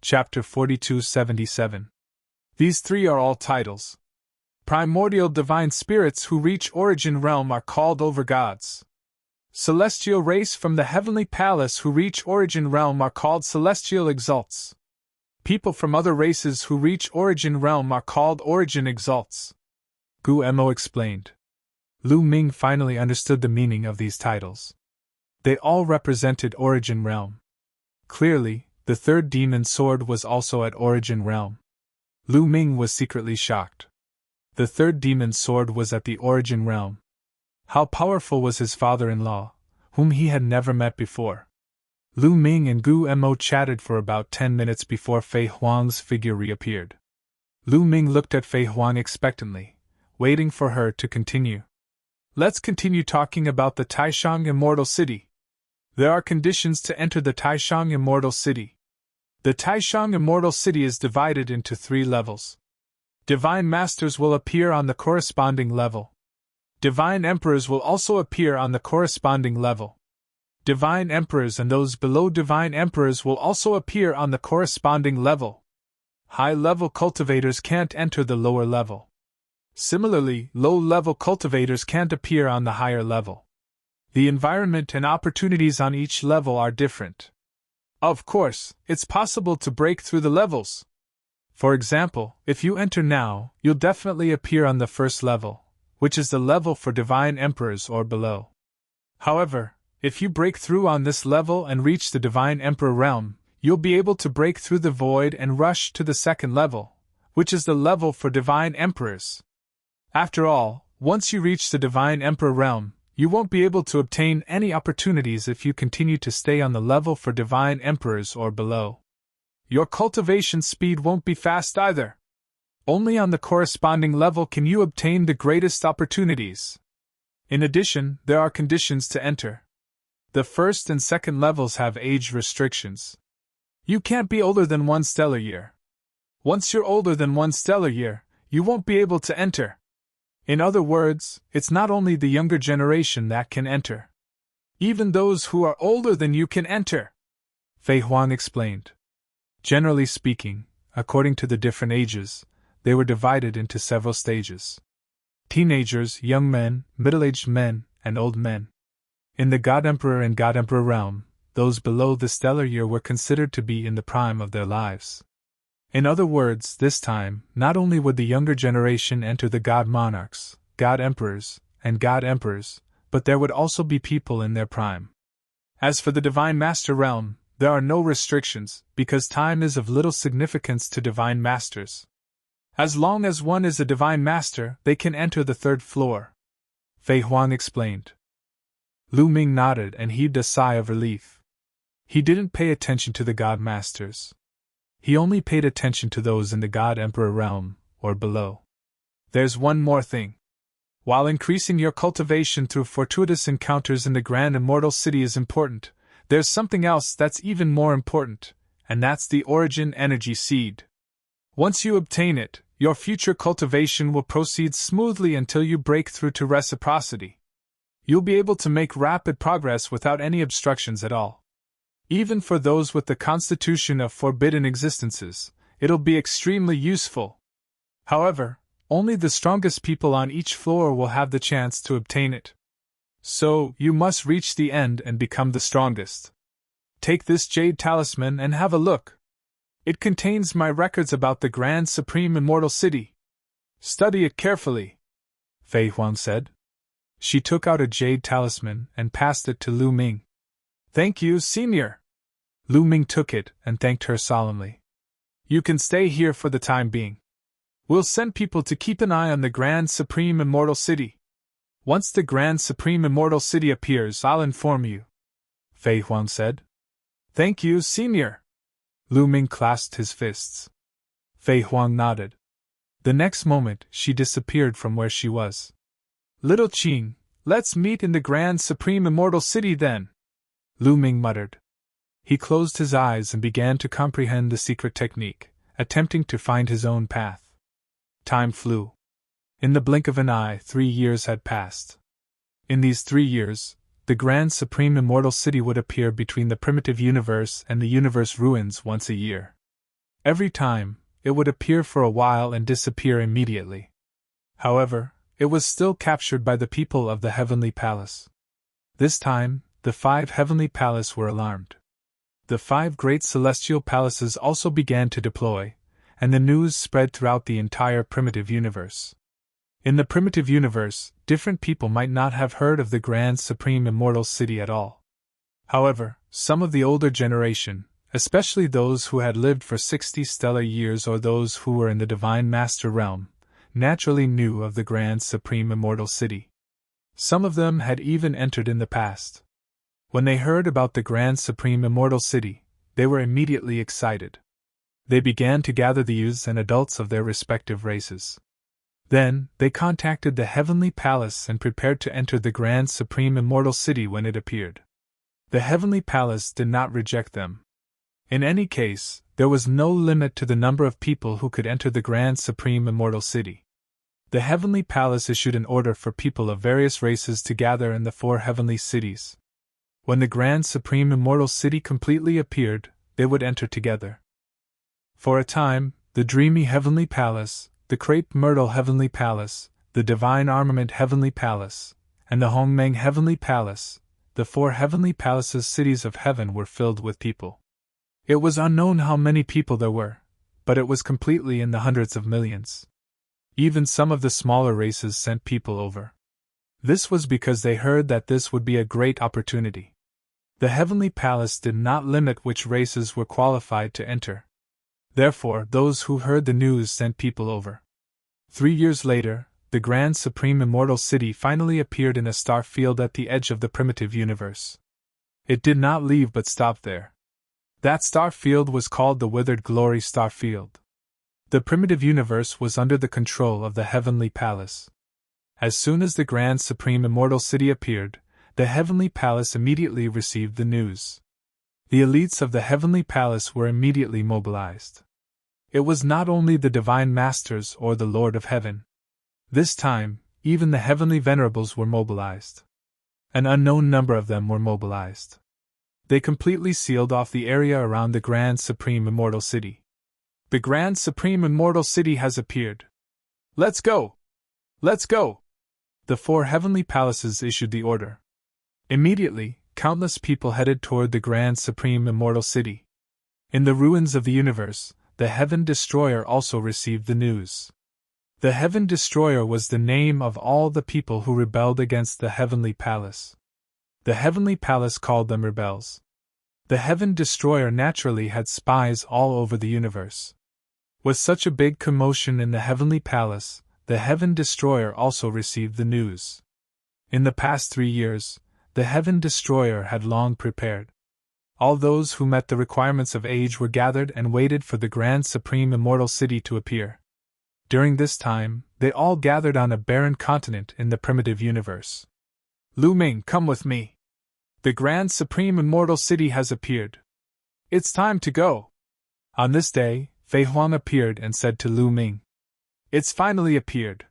Chapter 4277. These 3 are all titles. Primordial divine spirits who reach Origin Realm are called over-gods. Celestial race from the Heavenly Palace who reach Origin Realm are called Celestial Exalts. People from other races who reach Origin Realm are called Origin Exalts, Guemo explained. Lu Ming finally understood the meaning of these titles. They all represented Origin Realm. Clearly, the 3rd demon sword was also at Origin Realm. Lu Ming was secretly shocked. The 3rd demon sword was at the Origin Realm. How powerful was his father-in-law, whom he had never met before? Lu Ming and Guemo chatted for about 10 minutes before Fei Huang's figure reappeared. Lu Ming looked at Fei Huang expectantly, waiting for her to continue. Let's continue talking about the Taishang Immortal City. There are conditions to enter the Taishang Immortal City. The Taishang Immortal City is divided into 3 levels. Divine Masters will appear on the corresponding level. Divine Emperors will also appear on the corresponding level. Divine Emperors and those below Divine Emperors will also appear on the corresponding level. High-level cultivators can't enter the lower level. Similarly, low-level cultivators can't appear on the higher level. The environment and opportunities on each level are different. Of course, it's possible to break through the levels. For example, if you enter now, you'll definitely appear on the 1st level, which is the level for Divine Emperors or below. However, if you break through on this level and reach the Divine Emperor realm, you'll be able to break through the void and rush to the 2nd level, which is the level for divine emperors. After all, once you reach the divine emperor realm, you won't be able to obtain any opportunities if you continue to stay on the level for divine emperors or below. Your cultivation speed won't be fast either. Only on the corresponding level can you obtain the greatest opportunities. In addition, there are conditions to enter. The first and second levels have age restrictions. You can't be older than 1 stellar year. Once you're older than 1 stellar year, you won't be able to enter. In other words, it's not only the younger generation that can enter. Even those who are older than you can enter, Fei Huang explained. Generally speaking, according to the different ages, they were divided into several stages. Teenagers, young men, middle-aged men, and old men. In the God Emperor and God Emperor realm, those below the stellar year were considered to be in the prime of their lives. In other words, this time, not only would the younger generation enter the God Monarchs, God Emperors, and God Emperors, but there would also be people in their prime. As for the Divine Master realm, there are no restrictions, because time is of little significance to Divine Masters. As long as one is a Divine Master, they can enter the 3rd floor, Fei Huang explained. Lu Ming nodded and heaved a sigh of relief. He didn't pay attention to the God Masters. He only paid attention to those in the God Emperor realm, or below. There's one more thing. While increasing your cultivation through fortuitous encounters in the Grand Immortal City is important, there's something else that's even more important, and that's the Origin Energy Seed. Once you obtain it, your future cultivation will proceed smoothly until you break through to reciprocity. You'll be able to make rapid progress without any obstructions at all. Even for those with the constitution of forbidden existences, it'll be extremely useful. However, only the strongest people on each floor will have the chance to obtain it. So, you must reach the end and become the strongest. Take this jade talisman and have a look. It contains my records about the Grand Supreme Immortal City. Study it carefully, Fei Huang said. She took out a jade talisman and passed it to Lu Ming. Thank you, Senior. Lu Ming took it and thanked her solemnly. You can stay here for the time being. We'll send people to keep an eye on the Grand Supreme Immortal City. Once the Grand Supreme Immortal City appears, I'll inform you, Fei Huang said. Thank you, Senior. Lu Ming clasped his fists. Fei Huang nodded. The next moment, she disappeared from where she was. Little Qing, let's meet in the Grand Supreme Immortal City then, Lu Ming muttered. He closed his eyes and began to comprehend the secret technique, attempting to find his own path. Time flew. In the blink of an eye, 3 years had passed. In these 3 years, the Grand Supreme Immortal City would appear between the primitive universe and the universe ruins once a year. Every time, it would appear for a while and disappear immediately. However, it was still captured by the people of the Heavenly Palace. This time, the 5 Heavenly Palaces were alarmed. The 5 great celestial palaces also began to deploy, and the news spread throughout the entire primitive universe. In the primitive universe, different people might not have heard of the Grand Supreme Immortal City at all. However, some of the older generation, especially those who had lived for 60 stellar years or those who were in the Divine Master realm, naturally knew of the Grand Supreme Immortal City. Some of them had even entered in the past. When they heard about the Grand Supreme Immortal City, they were immediately excited. They began to gather the youths and adults of their respective races. Then, they contacted the Heavenly Palace and prepared to enter the Grand Supreme Immortal City when it appeared. The Heavenly Palace did not reject them. In any case, there was no limit to the number of people who could enter the Grand Supreme Immortal City. The Heavenly Palace issued an order for people of various races to gather in the 4 heavenly cities. When the Grand Supreme Immortal City completely appeared, they would enter together. For a time, the Dreamy Heavenly Palace, the Crepe Myrtle Heavenly Palace, the Divine Armament Heavenly Palace, and the Hongmeng Heavenly Palace, the 4 heavenly palaces cities of heaven were filled with people. It was unknown how many people there were, but it was completely in the hundreds of millions. Even some of the smaller races sent people over. This was because they heard that this would be a great opportunity. The Heavenly Palace did not limit which races were qualified to enter. Therefore, those who heard the news sent people over. 3 years later, the grand supreme immortal city finally appeared in a star field at the edge of the primitive universe. It did not leave but stopped there. That star field was called the Withered Glory Star Field. The primitive universe was under the control of the Heavenly Palace. As soon as the grand supreme immortal city appeared, the Heavenly Palace immediately received the news. The elites of the Heavenly Palace were immediately mobilized. It was not only the Divine Masters or the Lord of Heaven. This time, even the Heavenly Venerables were mobilized. An unknown number of them were mobilized. They completely sealed off the area around the Grand Supreme Immortal City. The Grand Supreme Immortal City has appeared. Let's go! Let's go! The 4 heavenly palaces issued the order. Immediately, countless people headed toward the Grand Supreme Immortal City. In the ruins of the universe, the Heaven Destroyer also received the news. The Heaven Destroyer was the name of all the people who rebelled against the Heavenly Palace. The Heavenly Palace called them rebels. The Heaven Destroyer naturally had spies all over the universe. With such a big commotion in the Heavenly Palace, the Heaven Destroyer also received the news. In the past 3 years, the Heaven Destroyer had long prepared. All those who met the requirements of age were gathered and waited for the Grand Supreme Immortal City to appear. During this time, they all gathered on a barren continent in the primitive universe. Lu Ming, come with me. The Grand Supreme Immortal City has appeared. It's time to go. On this day, Fei Huang appeared and said to Lu Ming, "It's finally appeared.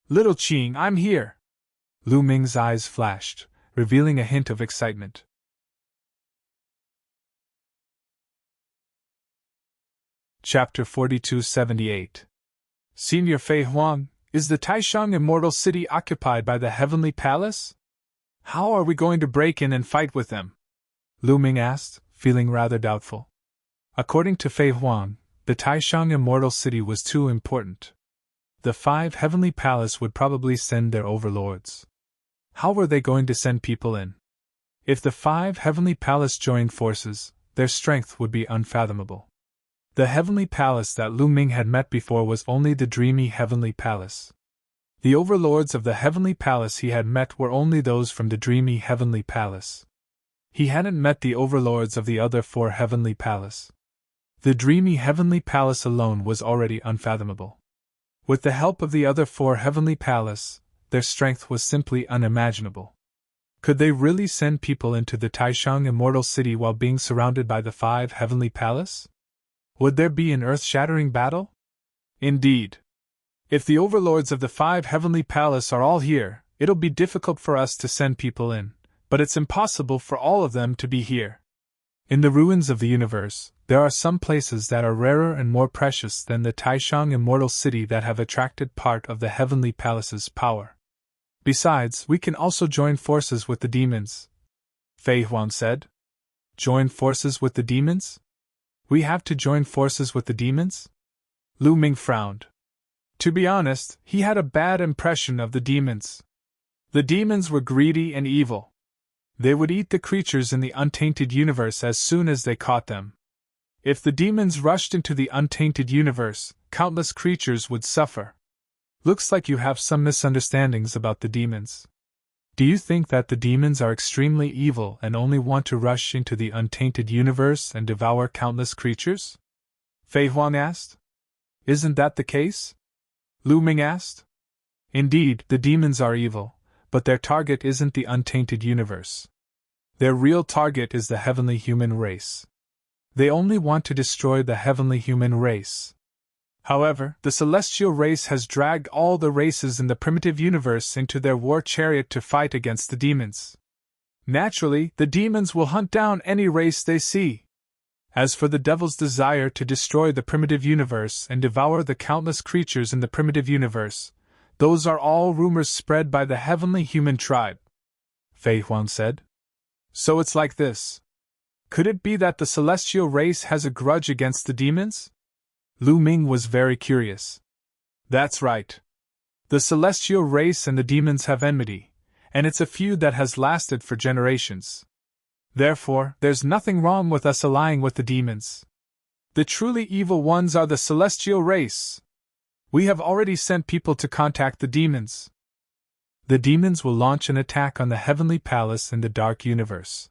Little Qing, I'm here." Lu Ming's eyes flashed, revealing a hint of excitement. Chapter 4278. Senior Fei Huang, is the Taishang Immortal City occupied by the Heavenly Palace? How are we going to break in and fight with them? Lu Ming asked, feeling rather doubtful. According to Fei Huang, the Taishang Immortal City was too important. The 5 Heavenly Palace would probably send their overlords. How were they going to send people in? If the 5 Heavenly Palace joined forces, their strength would be unfathomable. The Heavenly Palace that Lu Ming had met before was only the dreamy Heavenly Palace. The overlords of the Heavenly Palace he had met were only those from the dreamy Heavenly Palace. He hadn't met the overlords of the other 4 Heavenly Palace. The dreamy Heavenly Palace alone was already unfathomable. With the help of the other 4 Heavenly Palace, their strength was simply unimaginable. Could they really send people into the Taishang Immortal City while being surrounded by the 5 Heavenly Palace? Would there be an earth-shattering battle? Indeed. If the overlords of the 5 Heavenly Palace are all here, it'll be difficult for us to send people in, but it's impossible for all of them to be here. In the ruins of the universe, there are some places that are rarer and more precious than the Taishang Immortal City that have attracted part of the Heavenly Palace's power. Besides, we can also join forces with the demons, Fei Huang said. Join forces with the demons? We have to join forces with the demons? Lu Ming frowned. To be honest, he had a bad impression of the demons. The demons were greedy and evil. They would eat the creatures in the untainted universe as soon as they caught them. If the demons rushed into the untainted universe, countless creatures would suffer. Looks like you have some misunderstandings about the demons. Do you think that the demons are extremely evil and only want to rush into the untainted universe and devour countless creatures? Fei Huang asked. Isn't that the case? Lu Ming asked. Indeed, the demons are evil, but their target isn't the untainted universe. Their real target is the heavenly human race. They only want to destroy the heavenly human race. However, the celestial race has dragged all the races in the primitive universe into their war chariot to fight against the demons. Naturally, the demons will hunt down any race they see. As for the devil's desire to destroy the primitive universe and devour the countless creatures in the primitive universe, those are all rumors spread by the heavenly human tribe, Fei Huang said. So it's like this. Could it be that the celestial race has a grudge against the demons? Lu Ming was very curious. That's right. The celestial race and the demons have enmity, and it's a feud that has lasted for generations. Therefore, there's nothing wrong with us allying with the demons. The truly evil ones are the celestial race. We have already sent people to contact the demons. The demons will launch an attack on the heavenly palace in the dark universe.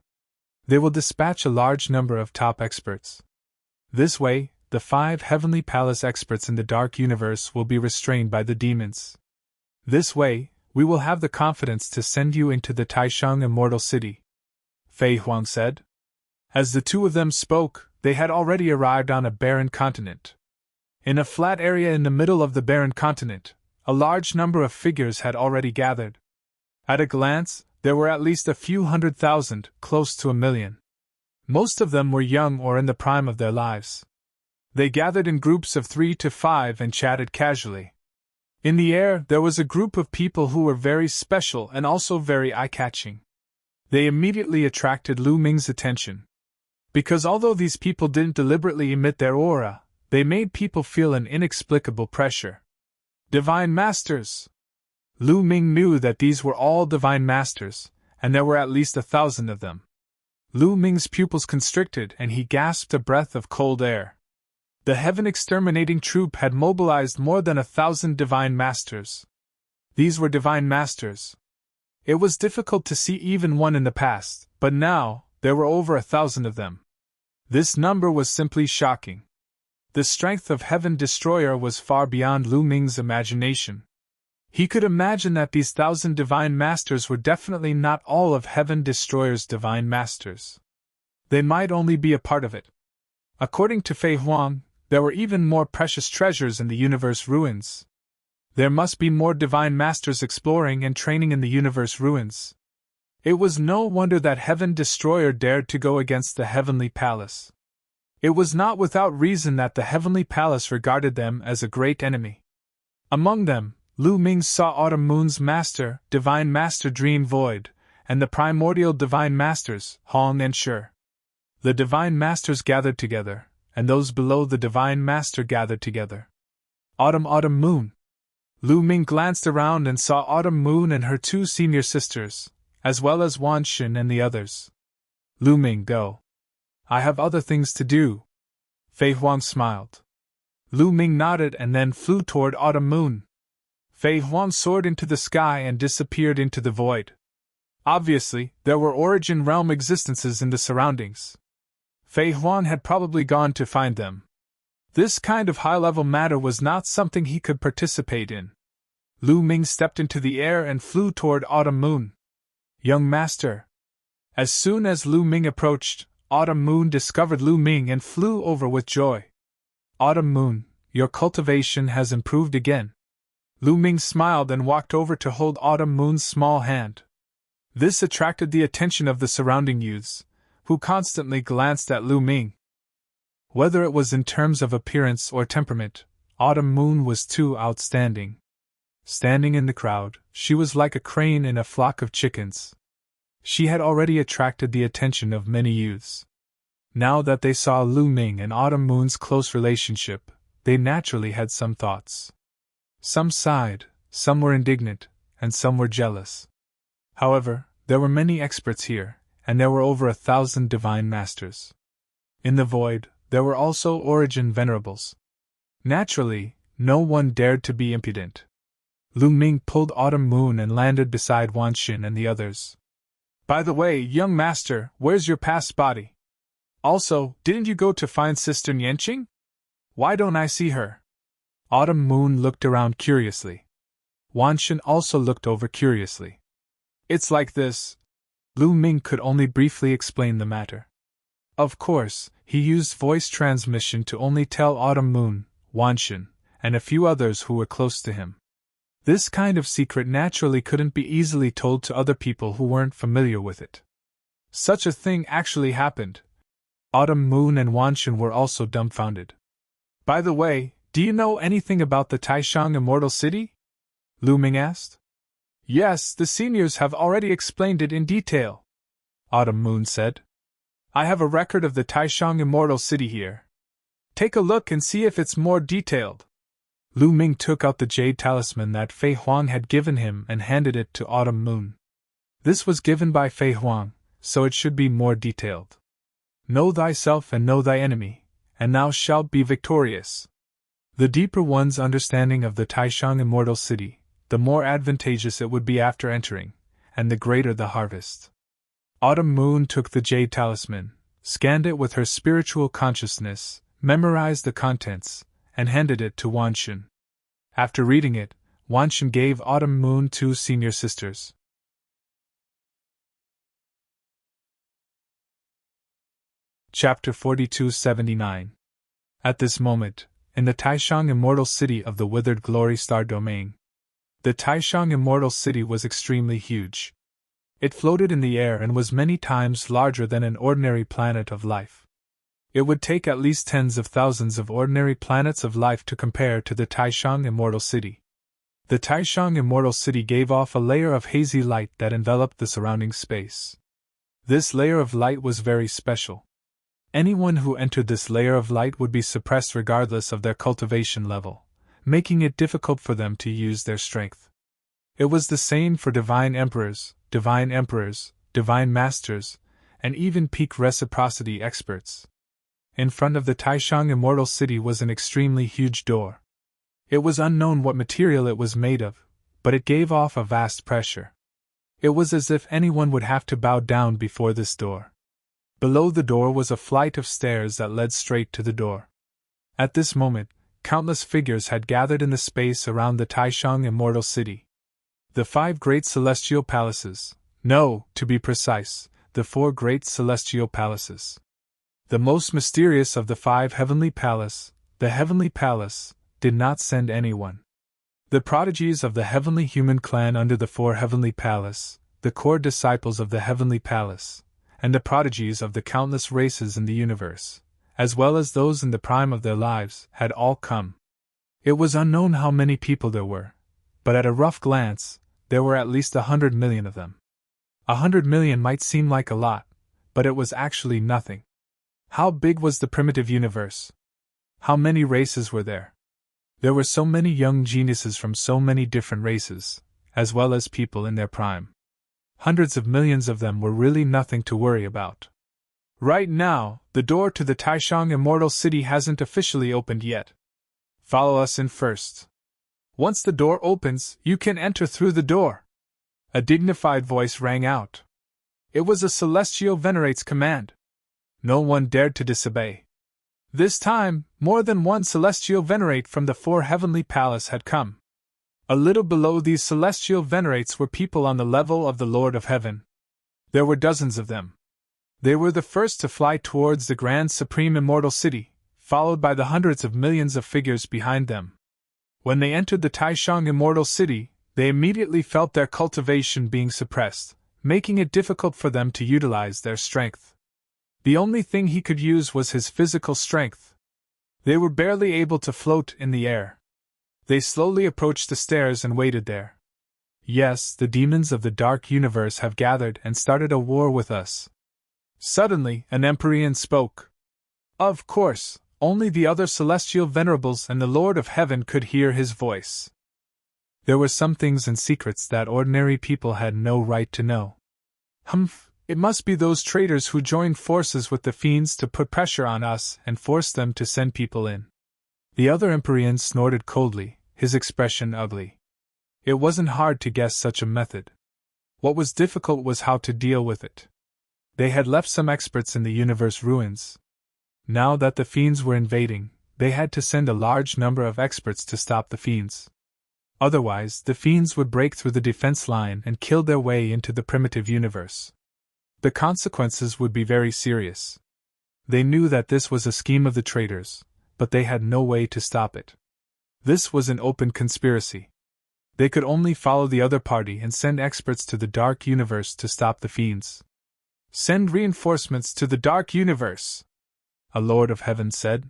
They will dispatch a large number of top experts. This way, the 5 heavenly palace experts in the dark universe will be restrained by the demons. This way, we will have the confidence to send you into the Taishang Immortal City, Fei Huang said. As the two of them spoke, they had already arrived on a barren continent. In a flat area in the middle of the barren continent, a large number of figures had already gathered. At a glance, there were at least a few 100,000, close to 1,000,000. Most of them were young or in the prime of their lives. They gathered in groups of 3 to 5 and chatted casually. In the air, there was a group of people who were very special and also very eye-catching. They immediately attracted Lu Ming's attention. Because although these people didn't deliberately emit their aura, they made people feel an inexplicable pressure. Divine Masters! Lu Ming knew that these were all Divine Masters, and there were at least 1,000 of them. Lu Ming's pupils constricted and he gasped a breath of cold air. The Heaven Exterminating Troop had mobilized more than 1,000 Divine Masters. These were Divine Masters. It was difficult to see even one in the past, but now, there were over 1,000 of them. This number was simply shocking. The strength of Heaven Destroyer was far beyond Lu Ming's imagination. He could imagine that these 1,000 Divine Masters were definitely not all of Heaven Destroyer's Divine Masters. They might only be a part of it. According to Fei Huang, there were even more precious treasures in the universe ruins. There must be more Divine Masters exploring and training in the universe ruins. It was no wonder that Heaven Destroyer dared to go against the Heavenly Palace. It was not without reason that the Heavenly Palace regarded them as a great enemy. Among them, Lu Ming saw Autumn Moon's Master, Divine Master Dream Void, and the primordial Divine Masters, Hong and Shi. The Divine Masters gathered together, and those below the Divine Master gathered together. Autumn Moon. Lu Ming glanced around and saw Autumn Moon and her 2 senior sisters, as well as Wan Xin and the others. Lu Ming, go. I have other things to do. Fei Huang smiled. Lu Ming nodded and then flew toward Autumn Moon. Fei Huang soared into the sky and disappeared into the void. Obviously, there were origin realm existences in the surroundings. Fei Huang had probably gone to find them. This kind of high-level matter was not something he could participate in. Lu Ming stepped into the air and flew toward Autumn Moon. Young Master. As soon as Lu Ming approached, Autumn Moon discovered Lu Ming and flew over with joy. Autumn Moon, your cultivation has improved again. Lu Ming smiled and walked over to hold Autumn Moon's small hand. This attracted the attention of the surrounding youths, who constantly glanced at Lu Ming. Whether it was in terms of appearance or temperament, Autumn Moon was too outstanding. Standing in the crowd, she was like a crane in a flock of chickens. She had already attracted the attention of many youths. Now that they saw Lu Ming and Autumn Moon's close relationship, they naturally had some thoughts. Some sighed, some were indignant, and some were jealous. However, there were many experts here, and there were over 1,000 Divine Masters. In the void, there were also Origin Venerables. Naturally, no one dared to be impudent. Lu Ming pulled Autumn Moon and landed beside Wan Xin and the others. By the way, young master, where's your past body? Also, didn't you go to find Sister Nianqing? Why don't I see her? Autumn Moon looked around curiously. Wan Xin also looked over curiously. It's like this. Lu Ming could only briefly explain the matter. Of course, he used voice transmission to only tell Autumn Moon, Wan Xin, and a few others who were close to him. This kind of secret naturally couldn't be easily told to other people who weren't familiar with it. Such a thing actually happened. Autumn Moon and Wan Xin were also dumbfounded. By the way, do you know anything about the Taishang Immortal City? Lu Ming asked. Yes, the seniors have already explained it in detail, Autumn Moon said. I have a record of the Taishang Immortal City here. Take a look and see if it's more detailed. Lu Ming took out the jade talisman that Fei Huang had given him and handed it to Autumn Moon. This was given by Fei Huang, so it should be more detailed. Know thyself and know thy enemy, and thou shalt be victorious. The deeper one's understanding of the Taishang immortal city, the more advantageous it would be after entering, and the greater the harvest. Autumn Moon took the jade talisman, scanned it with her spiritual consciousness, memorized the contents, and handed it to Wanshun. After reading it, Wanshun gave Autumn Moon 2 senior sisters. Chapter 4279. At this moment, in the Taishang immortal city of the withered glory star domain. The Taishang immortal city was extremely huge. It floated in the air and was many times larger than an ordinary planet of life. It would take at least tens of thousands of ordinary planets of life to compare to the Taishang immortal city. The Taishang immortal city gave off a layer of hazy light that enveloped the surrounding space. This layer of light was very special. Anyone who entered this layer of light would be suppressed regardless of their cultivation level, making it difficult for them to use their strength. It was the same for divine emperors, divine masters, and even peak reciprocity experts. In front of the Taishang immortal city was an extremely huge door. It was unknown what material it was made of, but it gave off a vast pressure. It was as if anyone would have to bow down before this door. Below the door was a flight of stairs that led straight to the door. At this moment, countless figures had gathered in the space around the Taishang immortal city. The 5 great celestial palaces, no, to be precise, the 4 great celestial palaces. The most mysterious of the 5 heavenly palace, the heavenly palace, did not send anyone. The prodigies of the heavenly human clan under the 4 heavenly palace, the core disciples of the heavenly palace, and the prodigies of the countless races in the universe, as well as those in the prime of their lives, had all come. It was unknown how many people there were, but at a rough glance, there were at least 100 million of them. 100 million might seem like a lot, but it was actually nothing. How big was the primitive universe? How many races were there? There were so many young geniuses from so many different races, as well as people in their prime. Hundreds of millions of them were really nothing to worry about. Right now, the door to the Taishang immortal city hasn't officially opened yet. Follow us in first. Once the door opens, you can enter through the door. A dignified voice rang out. It was a celestial venerate's command. No one dared to disobey. This time, more than one celestial venerate from the 4 heavenly palace had come. A little below these celestial venerates were people on the level of the Lord of Heaven. There were dozens of them. They were the first to fly towards the grand supreme immortal city, followed by the hundreds of millions of figures behind them. When they entered the Taishang immortal city, they immediately felt their cultivation being suppressed, making it difficult for them to utilize their strength. The only thing he could use was his physical strength. They were barely able to float in the air. They slowly approached the stairs and waited there. Yes, the demons of the dark universe have gathered and started a war with us. Suddenly, an Empyrean spoke. Of course, only the other celestial venerables and the Lord of Heaven could hear his voice. There were some things and secrets that ordinary people had no right to know. It must be those traitors who joined forces with the fiends to put pressure on us and force them to send people in. The other Empyrean snorted coldly, his expression ugly. It wasn't hard to guess such a method. What was difficult was how to deal with it. They had left some experts in the universe ruins. Now that the fiends were invading, they had to send a large number of experts to stop the fiends. Otherwise, the fiends would break through the defense line and kill their way into the primitive universe. The consequences would be very serious. They knew that this was a scheme of the traitors, but they had no way to stop it. This was an open conspiracy. They could only follow the other party and send experts to the dark universe to stop the fiends. Send reinforcements to the dark universe, a Lord of Heaven said.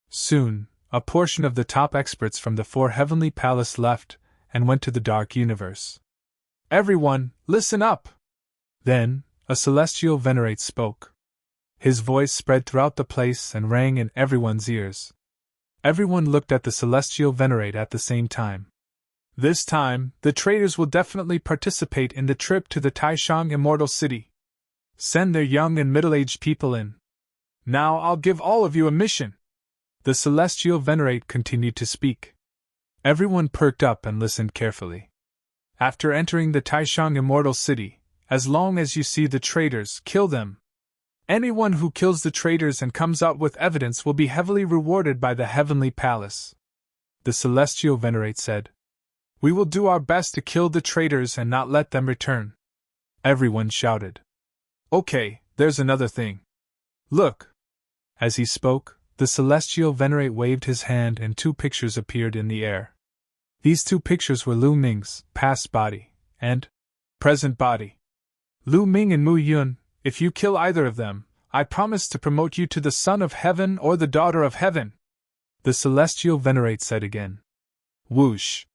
Soon, a portion of the top experts from the 4 heavenly palace left and went to the dark universe. Everyone, listen up! Then, a celestial venerate spoke. His voice spread throughout the place and rang in everyone's ears. Everyone looked at the celestial venerate at the same time. This time, the traitors will definitely participate in the trip to the Taishang immortal city. Send their young and middle-aged people in. Now I'll give all of you a mission. The celestial venerate continued to speak. Everyone perked up and listened carefully. After entering the Taishang Immortal City, as long as you see the traitors, kill them. Anyone who kills the traitors and comes out with evidence will be heavily rewarded by the Heavenly Palace. The celestial venerate said. We will do our best to kill the traitors and not let them return. Everyone shouted. Okay, there's another thing. Look! As he spoke, the celestial venerate waved his hand and 2 pictures appeared in the air. These 2 pictures were Lu Ming's past body and present body. Lu Ming and Mu Yun, if you kill either of them, I promise to promote you to the Son of Heaven or the Daughter of Heaven. The celestial venerate said again. Whoosh!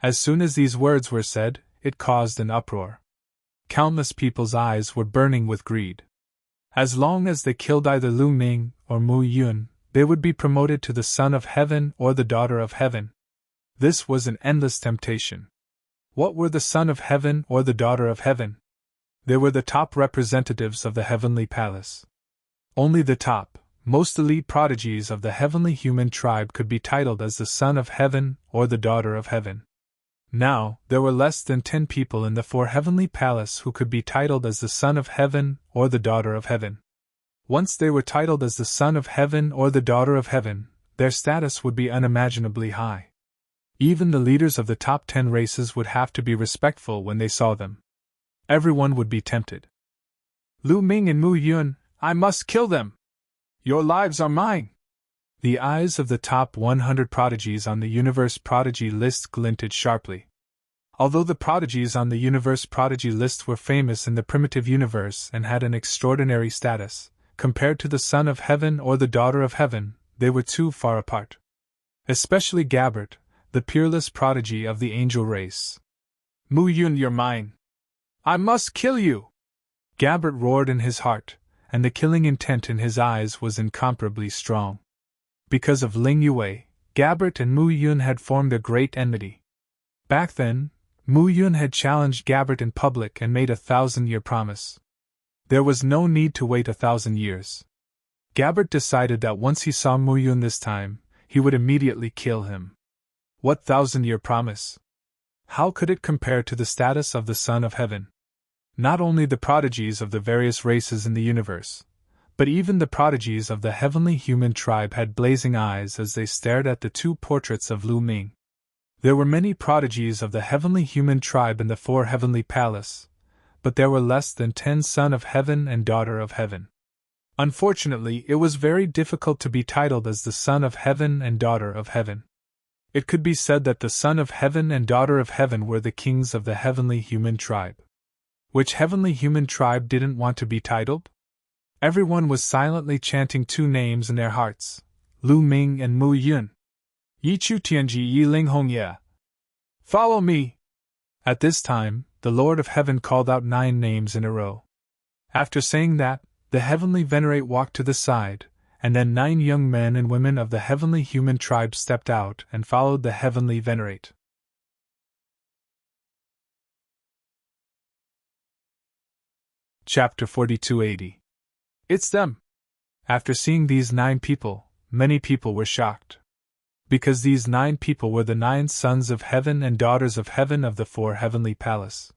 As soon as these words were said, it caused an uproar. Countless people's eyes were burning with greed. As long as they killed either Lu Ming or Mu Yun, they would be promoted to the Son of Heaven or the Daughter of Heaven. This was an endless temptation. What were the Son of Heaven or the Daughter of Heaven? They were the top representatives of the Heavenly Palace. Only the top, most elite prodigies of the heavenly human tribe could be titled as the Son of Heaven or the Daughter of Heaven. Now, there were less than 10 people in the 4 Heavenly Palace who could be titled as the Son of Heaven or the Daughter of Heaven. Once they were titled as the Son of Heaven or the Daughter of Heaven, their status would be unimaginably high. Even the leaders of the top 10 races would have to be respectful when they saw them. Everyone would be tempted. Lu Ming and Mu Yun, I must kill them! Your lives are mine! The eyes of the top 100 prodigies on the Universe Prodigy List glinted sharply. Although the prodigies on the Universe Prodigy List were famous in the primitive universe and had an extraordinary status, compared to the Son of Heaven or the Daughter of Heaven, they were too far apart. Especially Gabbert, the peerless prodigy of the angel race. Mu Yun, you're mine! I must kill you! Gabbert roared in his heart, and the killing intent in his eyes was incomparably strong. Because of Ling Yue, Gabbert and Mu Yun had formed a great enmity. Back then, Mu Yun had challenged Gabbert in public and made a 1,000-year promise. There was no need to wait 1,000 years. Gabbert decided that once he saw Mu Yun this time, he would immediately kill him. What 1,000-year promise? How could it compare to the status of the Son of Heaven? Not only the prodigies of the various races in the universe, but even the prodigies of the heavenly human tribe had blazing eyes as they stared at the 2 portraits of Lu Ming. There were many prodigies of the heavenly human tribe in the 4 Heavenly Palace, but there were less than 10 Son of Heaven and Daughter of Heaven. Unfortunately, it was very difficult to be titled as the Son of Heaven and Daughter of Heaven. It could be said that the Son of Heaven and Daughter of Heaven were the kings of the heavenly human tribe. Which heavenly human tribe didn't want to be titled? Everyone was silently chanting 2 names in their hearts, Lu Ming and Mu Yun. Yi Chu Tianji Yi Ling Hong Ye. Follow me! At this time, the Lord of Heaven called out 9 names in a row. After saying that, the heavenly venerate walked to the side, and then 9 young men and women of the heavenly human tribe stepped out and followed the heavenly venerate. Chapter 4280. It's them! After seeing these 9 people, many people were shocked. Because these 9 people were the 9 sons of heaven and daughters of heaven of the 4 Heavenly Palace.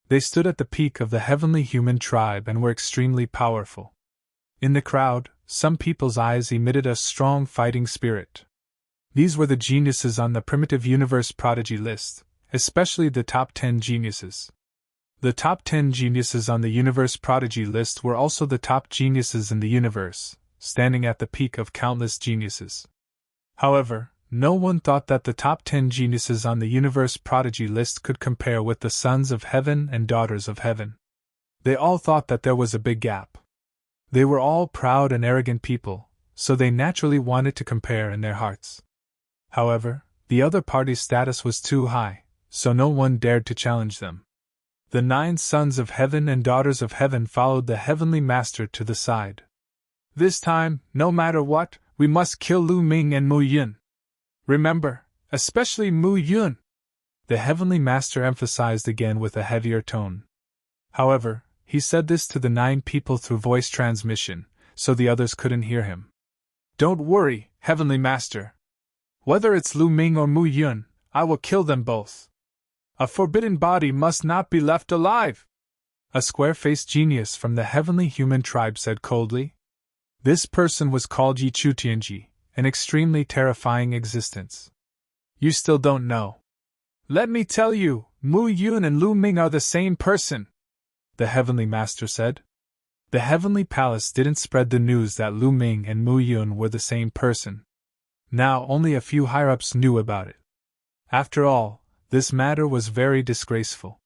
They stood at the peak of the heavenly human tribe and were extremely powerful. In the crowd, some people's eyes emitted a strong fighting spirit. These were the geniuses on the primitive universe prodigy list, especially the top 10 geniuses. The top 10 geniuses on the universe prodigy list were also the top geniuses in the universe, standing at the peak of countless geniuses. However, no one thought that the top 10 geniuses on the universe prodigy list could compare with the sons of heaven and daughters of heaven. They all thought that there was a big gap. They were all proud and arrogant people, so they naturally wanted to compare in their hearts. However, the other party's status was too high, so no one dared to challenge them. The 9 sons of heaven and daughters of heaven followed the heavenly master to the side. This time, no matter what, we must kill Lu Ming and Mu Yun. Remember, especially Mu Yun, the heavenly master emphasized again with a heavier tone. However, he said this to the 9 people through voice transmission, so the others couldn't hear him. Don't worry, Heavenly Master. Whether it's Lu Ming or Mu Yun, I will kill them both. A forbidden body must not be left alive, a square-faced genius from the heavenly human tribe said coldly. This person was called Yi Chu Tianji, an extremely terrifying existence. You still don't know. Let me tell you, Mu Yun and Lu Ming are the same person, the Heavenly Master said. The Heavenly Palace didn't spread the news that Lu Ming and Mu Yun were the same person. Now only a few higher-ups knew about it. After all, this matter was very disgraceful.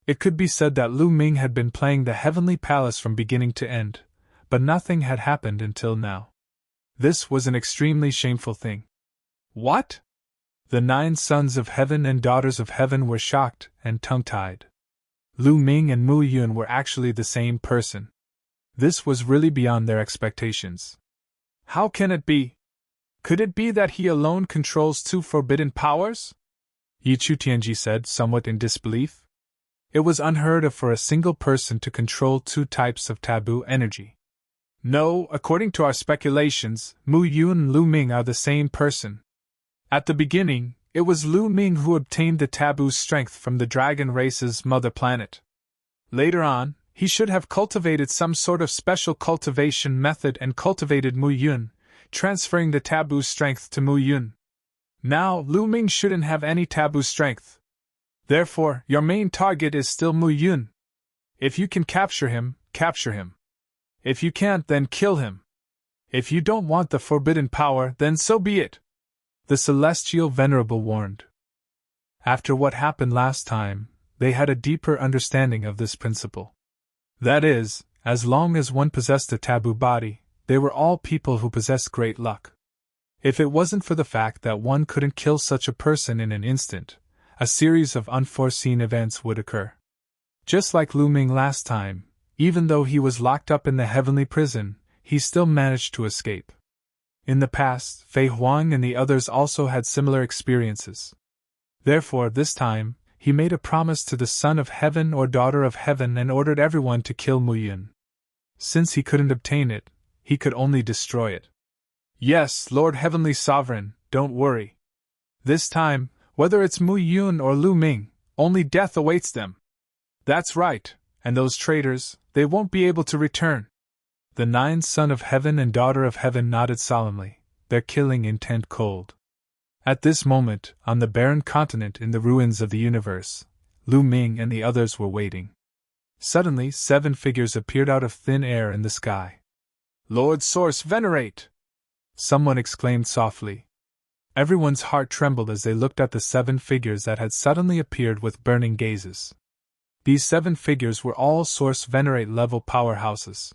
It could be said that Lu Ming had been playing the Heavenly Palace from beginning to end, but nothing had happened until now. This was an extremely shameful thing. What? The 9 sons of heaven and daughters of heaven were shocked and tongue-tied. Lu Ming and Mu Yun were actually the same person. This was really beyond their expectations. How can it be? Could it be that he alone controls 2 forbidden powers? Yi Chu Tianji said, somewhat in disbelief. It was unheard of for a single person to control 2 types of taboo energy. No, according to our speculations, Mu Yun and Lu Ming are the same person. At the beginning, it was Lu Ming who obtained the taboo strength from the dragon race's mother planet. Later on, he should have cultivated some sort of special cultivation method and cultivated Mu Yun, transferring the taboo strength to Mu Yun. Now, Lu Ming shouldn't have any taboo strength. Therefore, your main target is still Mu Yun. If you can capture him, capture him. If you can't, then kill him. If you don't want the forbidden power, then so be it, the Celestial Venerable warned. After what happened last time, they had a deeper understanding of this principle. That is, as long as one possessed a taboo body, they were all people who possessed great luck. If it wasn't for the fact that one couldn't kill such a person in an instant, a series of unforeseen events would occur. Just like Lu Ming last time, even though he was locked up in the heavenly prison, he still managed to escape. In the past, Fei Huang and the others also had similar experiences. Therefore, this time, he made a promise to the son of heaven or daughter of heaven and ordered everyone to kill Mu Yun. Since he couldn't obtain it, he could only destroy it. Yes, Lord Heavenly Sovereign, don't worry. This time, whether it's Mu Yun or Lu Ming, only death awaits them. That's right, and those traitors, they won't be able to return. The 9 son of heaven and daughter of heaven nodded solemnly, their killing intent cold. At this moment, on the barren continent in the ruins of the universe, Lu Ming and the others were waiting. Suddenly, 7 figures appeared out of thin air in the sky. Lord Source Venerate! Someone exclaimed softly. Everyone's heart trembled as they looked at the 7 figures that had suddenly appeared with burning gazes. These 7 figures were all Source Venerate level powerhouses.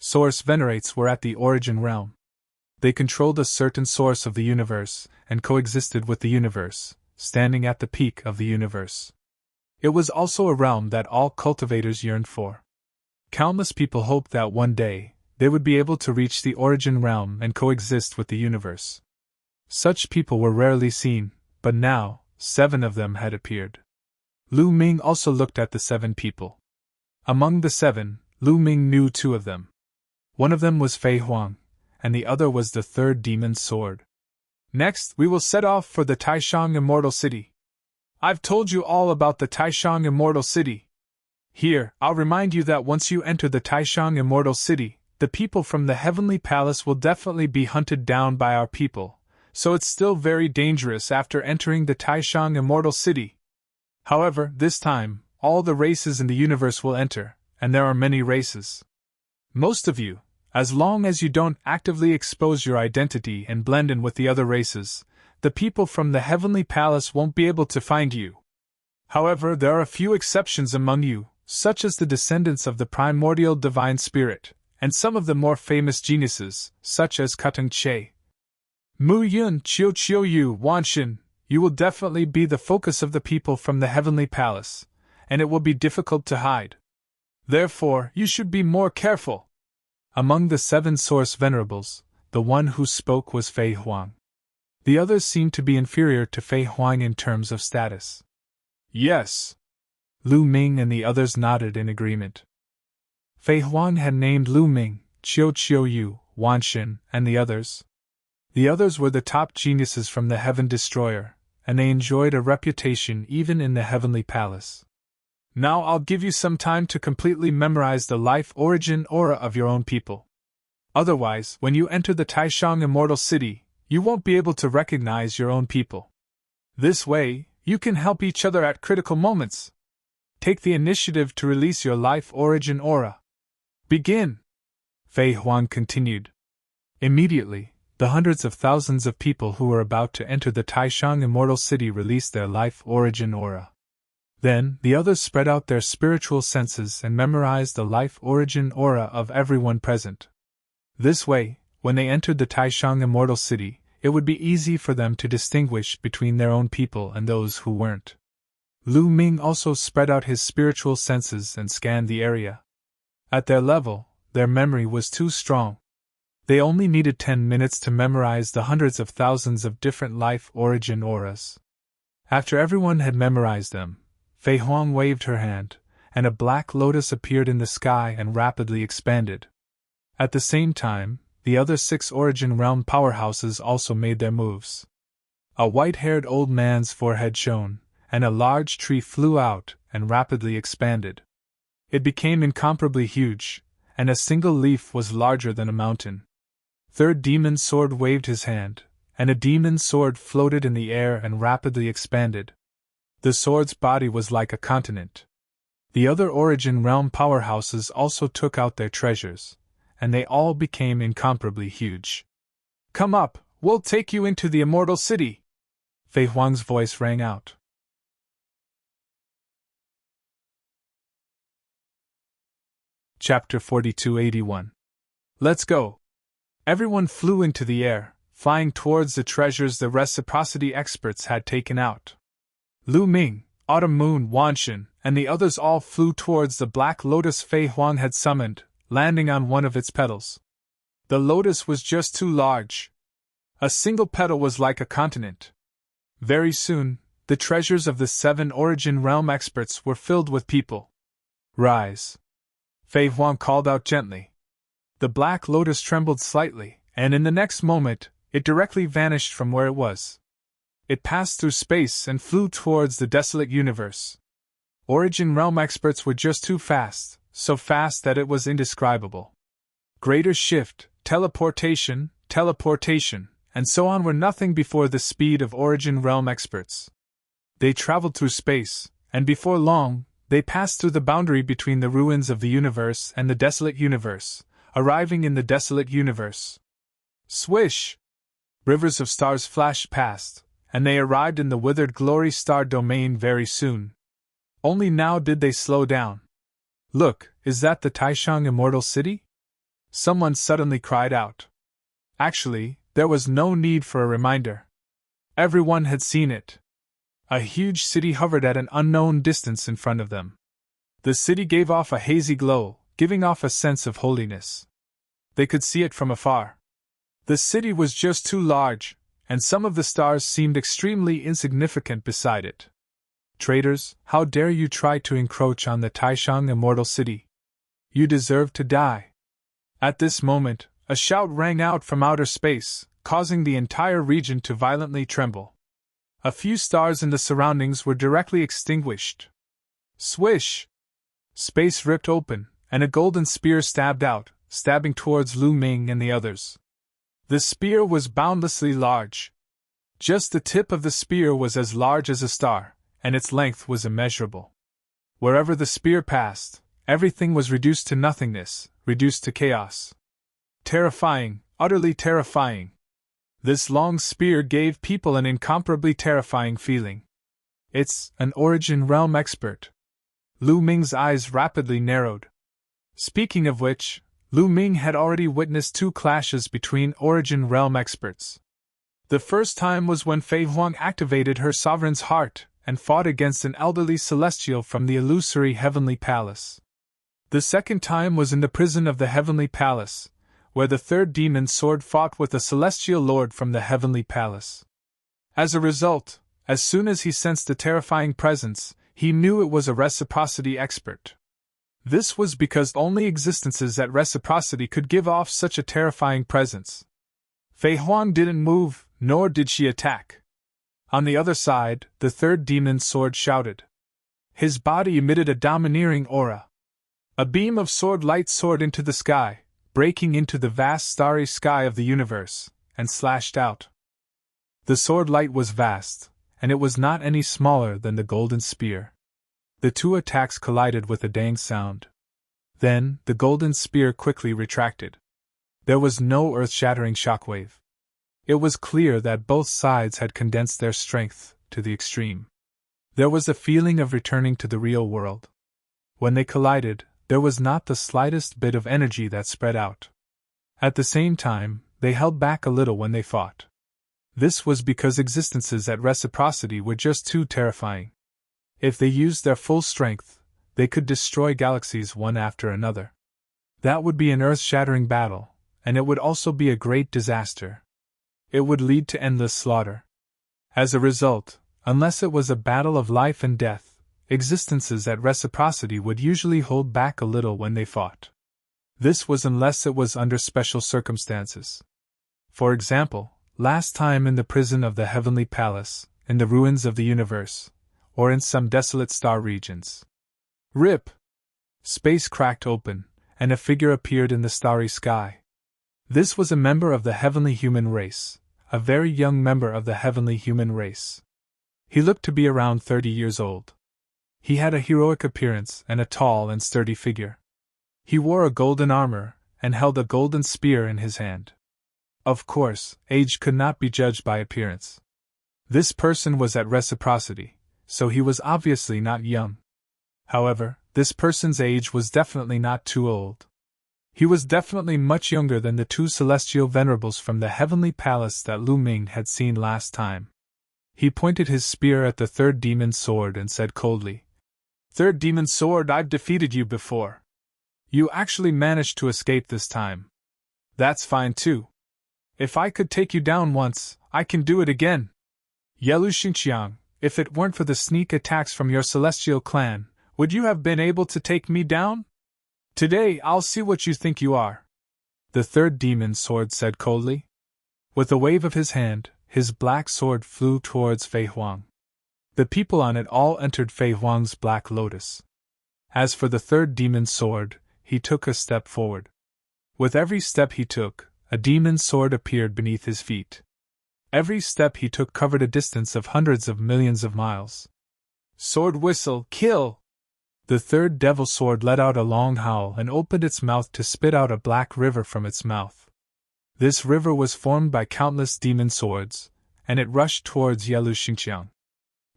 Source Venerates were at the origin realm. They controlled a certain source of the universe, and coexisted with the universe, standing at the peak of the universe. It was also a realm that all cultivators yearned for. Countless people hoped that one day, they would be able to reach the origin realm and coexist with the universe. Such people were rarely seen, but now, 7 of them had appeared. Lu Ming also looked at the 7 people. Among the 7, Lu Ming knew 2 of them. One of them was Fei Huang, and the other was the 3rd demon's sword. Next, we will set off for the Taishang Immortal City. I've told you all about the Taishang Immortal City. Here, I'll remind you that once you enter the Taishang Immortal City, the people from the Heavenly Palace will definitely be hunted down by our people, so it's still very dangerous after entering the Taishang Immortal City. However, this time, all the races in the universe will enter, and there are many races. Most of you, as long as you don't actively expose your identity and blend in with the other races, the people from the Heavenly Palace won't be able to find you. However, there are a few exceptions among you, such as the descendants of the primordial divine spirit, and some of the more famous geniuses, such as Kuteng Che, Mu Yun, Chiu Chiu Yu, Wanshin. You will definitely be the focus of the people from the Heavenly Palace, and it will be difficult to hide. Therefore, you should be more careful. Among the 7 Source Venerables, the one who spoke was Fei Huang. The others seemed to be inferior to Fei Huang in terms of status. Yes. Lu Ming and the others nodded in agreement. Fei Huang had named Lu Ming, Chiu Chiu Yu, Wanshin, and the others. The others were the top geniuses from the Heaven Destroyer, and they enjoyed a reputation even in the Heavenly Palace. Now I'll give you some time to completely memorize the life origin aura of your own people. Otherwise, when you enter the Taishang Immortal City, you won't be able to recognize your own people. This way, you can help each other at critical moments. Take the initiative to release your life origin aura. Begin! Fei Huang continued. Immediately, the hundreds of thousands of people who were about to enter the Taishang Immortal City released their life origin aura. Then, the others spread out their spiritual senses and memorized the life origin aura of everyone present. This way, when they entered the Taishang Immortal City, it would be easy for them to distinguish between their own people and those who weren't. Lu Ming also spread out his spiritual senses and scanned the area. At their level, their memory was too strong. They only needed 10 minutes to memorize the hundreds of thousands of different life origin auras. After everyone had memorized them, Fei Huang waved her hand, and a black lotus appeared in the sky and rapidly expanded. At the same time, the other 6 Origin Realm powerhouses also made their moves. A white-haired old man's forehead shone, and a large tree flew out and rapidly expanded. It became incomparably huge, and a single leaf was larger than a mountain. Third Demon Sword waved his hand, and a demon sword floated in the air and rapidly expanded. The sword's body was like a continent. The other Origin Realm powerhouses also took out their treasures, and they all became incomparably huge. Come up, we'll take you into the Immortal City! Fei Huang's voice rang out. Chapter 4281. Let's go! Everyone flew into the air, flying towards the treasures the reciprocity experts had taken out. Lu Ming, Autumn Moon, Wanshan, and the others all flew towards the black lotus Fei Huang had summoned, landing on one of its petals. The lotus was just too large. A single petal was like a continent. Very soon, the treasures of the 7 Origin Realm experts were filled with people. Rise! Fei Huang called out gently. The black lotus trembled slightly, and in the next moment, it directly vanished from where it was. It passed through space and flew towards the desolate universe. Origin Realm experts were just too fast, so fast that it was indescribable. Greater shift, teleportation, and so on were nothing before the speed of Origin Realm experts. They traveled through space, and before long, they passed through the boundary between the ruins of the universe and the desolate universe, arriving in the desolate universe. Swish! Rivers of stars flashed past, and they arrived in the withered glory star domain very soon. Only now did they slow down. Look, is that the Taishang Immortal City? Someone suddenly cried out. Actually, there was no need for a reminder. Everyone had seen it. A huge city hovered at an unknown distance in front of them. The city gave off a hazy glow, giving off a sense of holiness. They could see it from afar. The city was just too large, and some of the stars seemed extremely insignificant beside it. Traitors, how dare you try to encroach on the Taishang Immortal City? You deserve to die. At this moment, a shout rang out from outer space, causing the entire region to violently tremble. A few stars in the surroundings were directly extinguished. Swish! Space ripped open, and a golden spear stabbed out, stabbing towards Lu Ming and the others. The spear was boundlessly large. Just the tip of the spear was as large as a star, and its length was immeasurable. Wherever the spear passed, everything was reduced to nothingness, reduced to chaos. Terrifying, utterly terrifying. This long spear gave people an incomparably terrifying feeling. It's an Origin Realm expert. Lu Ming's eyes rapidly narrowed. Speaking of which, Lu Ming had already witnessed 2 clashes between Origin Realm experts. The first time was when Fei Huang activated her sovereign's heart and fought against an elderly celestial from the illusory Heavenly Palace. The second time was in the prison of the Heavenly Palace, where the 3rd demon sword fought with a celestial lord from the Heavenly Palace. As a result, as soon as he sensed the terrifying presence, he knew it was a reciprocity expert. This was because only existences at reciprocity could give off such a terrifying presence. Fei Huang didn't move, nor did she attack. On the other side, the third demon's sword shouted. His body emitted a domineering aura. A beam of sword light soared into the sky, breaking into the vast starry sky of the universe, and slashed out. The sword light was vast, and it was not any smaller than the golden spear. The two attacks collided with a dang sound. Then, the golden spear quickly retracted. There was no earth-shattering shockwave. It was clear that both sides had condensed their strength to the extreme. There was a feeling of returning to the real world. When they collided, there was not the slightest bit of energy that spread out. At the same time, they held back a little when they fought. This was because existences at reciprocity were just too terrifying. If they used their full strength, they could destroy galaxies one after another. That would be an earth-shattering battle, and it would also be a great disaster. It would lead to endless slaughter. As a result, unless it was a battle of life and death, existences at reciprocity would usually hold back a little when they fought. This was unless it was under special circumstances. For example, last time in the prison of the Heavenly Palace, in the ruins of the universe, or in some desolate star regions. Rip! Space cracked open, and a figure appeared in the starry sky. This was a member of the heavenly human race, a very young member of the heavenly human race. He looked to be around 30 years old. He had a heroic appearance and a tall and sturdy figure. He wore a golden armor, and held a golden spear in his hand. Of course, age could not be judged by appearance. This person was at reciprocity, so he was obviously not young. However, this person's age was definitely not too old. He was definitely much younger than the two celestial venerables from the heavenly palace that Lu Ming had seen last time. He pointed his spear at the third demon's sword and said coldly, "Third demon's sword, I've defeated you before. You actually managed to escape this time. That's fine too. If I could take you down once, I can do it again. Yelu Xingqiang, if it weren't for the sneak attacks from your celestial clan, would you have been able to take me down? Today I'll see what you think you are." The third demon's sword said coldly. With a wave of his hand, his black sword flew towards Fei Huang. The people on it all entered Fei Huang's black lotus. As for the third demon's sword, he took a step forward. With every step he took, a demon's sword appeared beneath his feet. Every step he took covered a distance of hundreds of millions of miles. Sword whistle, kill! The third devil sword let out a long howl and opened its mouth to spit out a black river from its mouth. This river was formed by countless demon swords, and it rushed towards Yelu Xingqiang.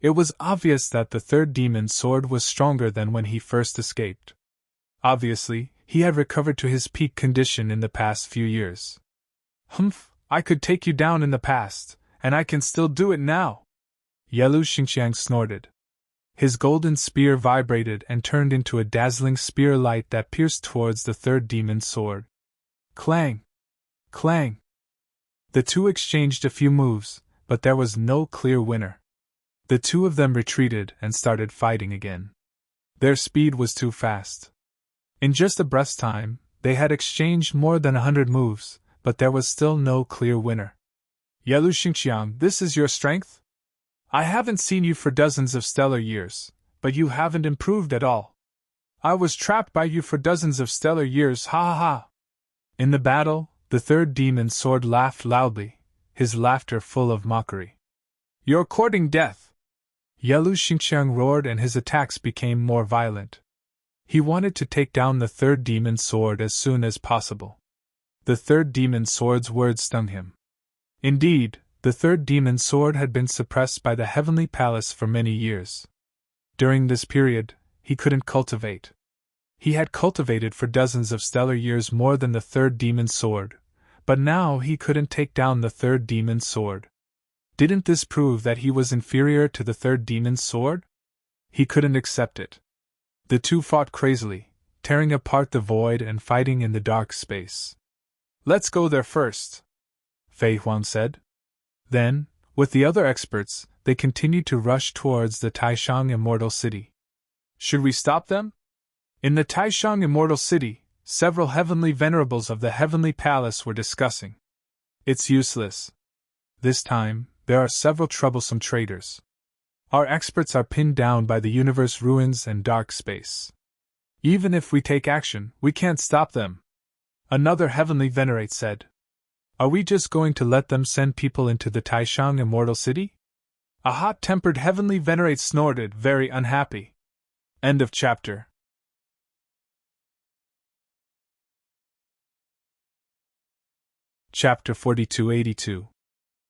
It was obvious that the third demon's sword was stronger than when he first escaped. Obviously, he had recovered to his peak condition in the past few years. Humph, I could take you down in the past, and I can still do it now. Yelu Xingqiang snorted. His golden spear vibrated and turned into a dazzling spear light that pierced towards the third demon's sword. Clang! Clang! The two exchanged a few moves, but there was no clear winner. The two of them retreated and started fighting again. Their speed was too fast. In just a breath's time, they had exchanged more than 100 moves, but there was still no clear winner. Yelu Xingqiang, this is your strength? I haven't seen you for dozens of stellar years, but you haven't improved at all. I was trapped by you for dozens of stellar years, ha ha ha. In the battle, the third demon's sword laughed loudly, his laughter full of mockery. You're courting death. Yelu Xingqiang roared and his attacks became more violent. He wanted to take down the third demon's sword as soon as possible. The third demon's sword's words stung him. Indeed, the third demon's sword had been suppressed by the heavenly palace for many years. During this period, he couldn't cultivate. He had cultivated for dozens of stellar years more than the third demon's sword, but now he couldn't take down the third demon's sword. Didn't this prove that he was inferior to the third demon's sword? He couldn't accept it. The two fought crazily, tearing apart the void and fighting in the dark space. Let's go there first, Fei Huang said. Then, with the other experts, they continued to rush towards the Taishang Immortal City. Should we stop them? In the Taishang Immortal City, several heavenly venerables of the heavenly palace were discussing. It's useless. This time, there are several troublesome traitors. Our experts are pinned down by the universe ruins and dark space. Even if we take action, we can't stop them. Another heavenly venerate said. Are we just going to let them send people into the Taishang Immortal City? A hot-tempered heavenly venerate snorted, very unhappy. End of chapter. Chapter 4282.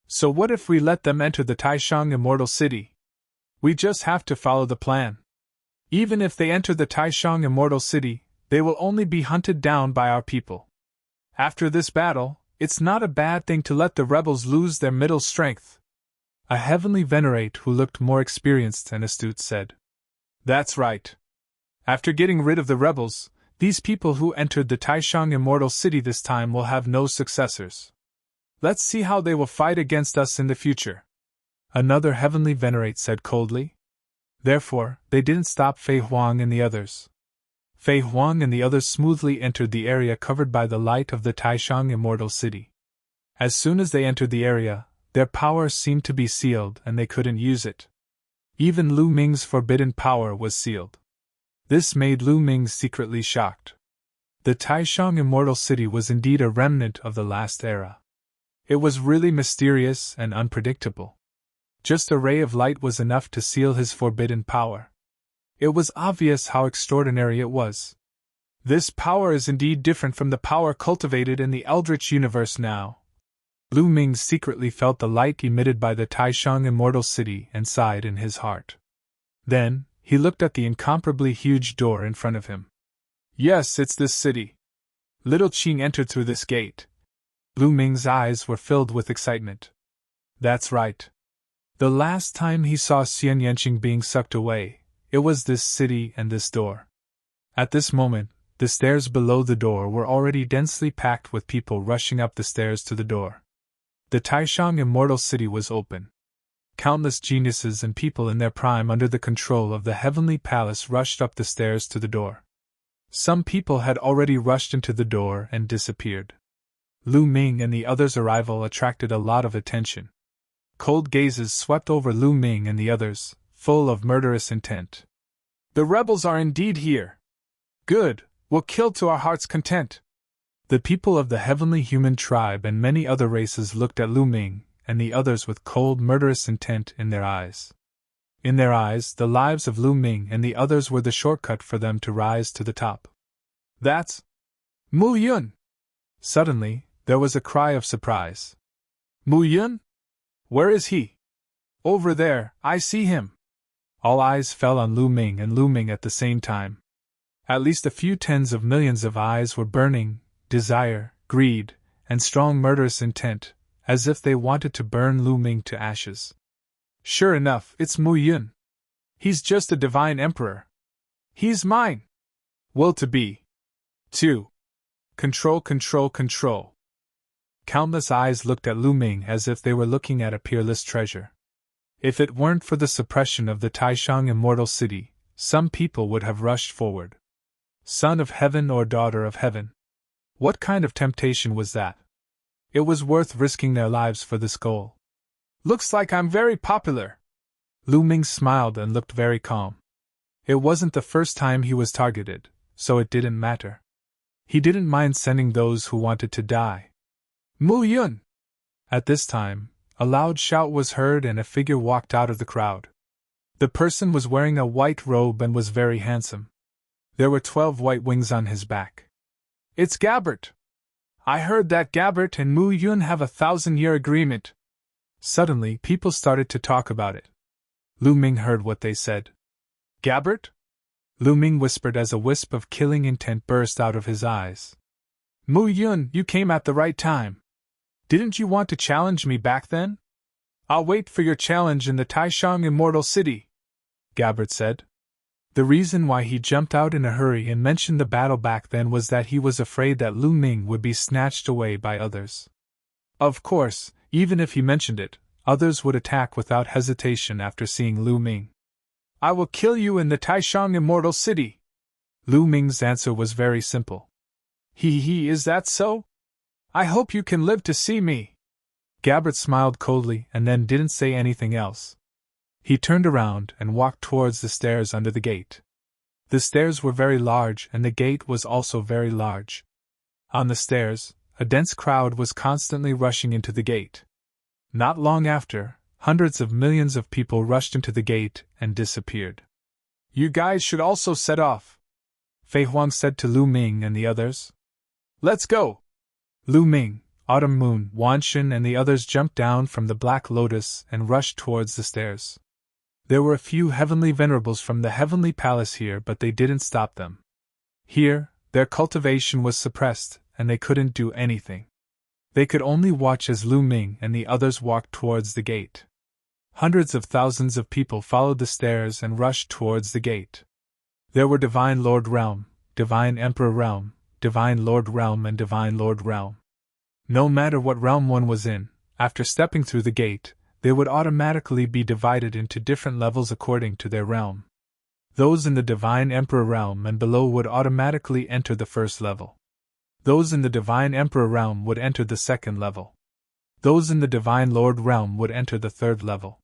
So what if we let them enter the Taishang Immortal City? We just have to follow the plan. Even if they enter the Taishang Immortal City, they will only be hunted down by our people. After this battle, it's not a bad thing to let the rebels lose their middle strength. A heavenly venerate who looked more experienced and astute said. That's right. After getting rid of the rebels, these people who entered the Taishang Immortal City this time will have no successors. Let's see how they will fight against us in the future. Another heavenly venerate said coldly. Therefore, they didn't stop Fei Huang and the others. Fei Huang and the others smoothly entered the area covered by the light of the Taishang Immortal City. As soon as they entered the area, their power seemed to be sealed and they couldn't use it. Even Lu Ming's forbidden power was sealed. This made Lu Ming secretly shocked. The Taishang Immortal City was indeed a remnant of the last era. It was really mysterious and unpredictable. Just a ray of light was enough to seal his forbidden power. It was obvious how extraordinary it was. This power is indeed different from the power cultivated in the Eldritch universe now. Lu Ming secretly felt the light emitted by the Taishang Immortal City and sighed in his heart. Then, he looked at the incomparably huge door in front of him. Yes, it's this city. Little Qing entered through this gate. Lu Ming's eyes were filled with excitement. That's right. The last time he saw Xian Yanqing being sucked away, it was this city and this door. At this moment, the stairs below the door were already densely packed with people rushing up the stairs to the door. The Taishang Immortal City was open. Countless geniuses and people in their prime under the control of the Heavenly Palace rushed up the stairs to the door. Some people had already rushed into the door and disappeared. Lu Ming and the others' arrival attracted a lot of attention. Cold gazes swept over Lu Ming and the others, full of murderous intent. The rebels are indeed here. Good, we'll kill to our heart's content. The people of the heavenly human tribe and many other races looked at Lu Ming and the others with cold, murderous intent in their eyes. In their eyes, the lives of Lu Ming and the others were the shortcut for them to rise to the top. That's Mu Yun! Suddenly, there was a cry of surprise. Mu Yun? Where is he? Over there, I see him. All eyes fell on Lu Ming and Lu Ming at the same time. At least a few tens of millions of eyes were burning, desire, greed, and strong murderous intent, as if they wanted to burn Lu Ming to ashes. Sure enough, it's Mu Yun. He's just a divine emperor. He's mine. Will to be. 2. Control, control, control. Countless eyes looked at Lu Ming as if they were looking at a peerless treasure. If it weren't for the suppression of the Taishang Immortal City, some people would have rushed forward. Son of heaven or daughter of heaven. What kind of temptation was that? It was worth risking their lives for this goal. Looks like I'm very popular. Lu Ming smiled and looked very calm. It wasn't the first time he was targeted, so it didn't matter. He didn't mind sending those who wanted to die. Mu Yun! At this time, a loud shout was heard and a figure walked out of the crowd. The person was wearing a white robe and was very handsome. There were 12 white wings on his back. It's Gabbert! I heard that Gabbert and Mu Yun have a 1,000-year agreement. Suddenly, people started to talk about it. Lu Ming heard what they said. Gabbert? Lu Ming whispered as a wisp of killing intent burst out of his eyes. Mu Yun, you came at the right time. Didn't you want to challenge me back then? I'll wait for your challenge in the Taishang Immortal City, Gabbert said. The reason why he jumped out in a hurry and mentioned the battle back then was that he was afraid that Lu Ming would be snatched away by others. Of course, even if he mentioned it, others would attack without hesitation after seeing Lu Ming. I will kill you in the Taishang Immortal City. Lu Ming's answer was very simple. Is that so? I hope you can live to see me. Gabbert smiled coldly and then didn't say anything else. He turned around and walked towards the stairs under the gate. The stairs were very large and the gate was also very large. On the stairs, a dense crowd was constantly rushing into the gate. Not long after, hundreds of millions of people rushed into the gate and disappeared. You guys should also set off, Fei Huang said to Lu Ming and the others. Let's go! Lu Ming, Autumn Moon, Wan Shen and the others jumped down from the Black Lotus and rushed towards the stairs. There were a few heavenly venerables from the heavenly palace here, but they didn't stop them. Here, their cultivation was suppressed, and they couldn't do anything. They could only watch as Lu Ming and the others walked towards the gate. Hundreds of thousands of people followed the stairs and rushed towards the gate. There were Divine Lord Realm, Divine Emperor Realm, Divine Lord Realm and Divine Lord Realm. No matter what realm one was in, after stepping through the gate, they would automatically be divided into different levels according to their realm. Those in the Divine Emperor Realm and below would automatically enter the first level. Those in the Divine Emperor Realm would enter the second level. Those in the Divine Lord Realm would enter the third level.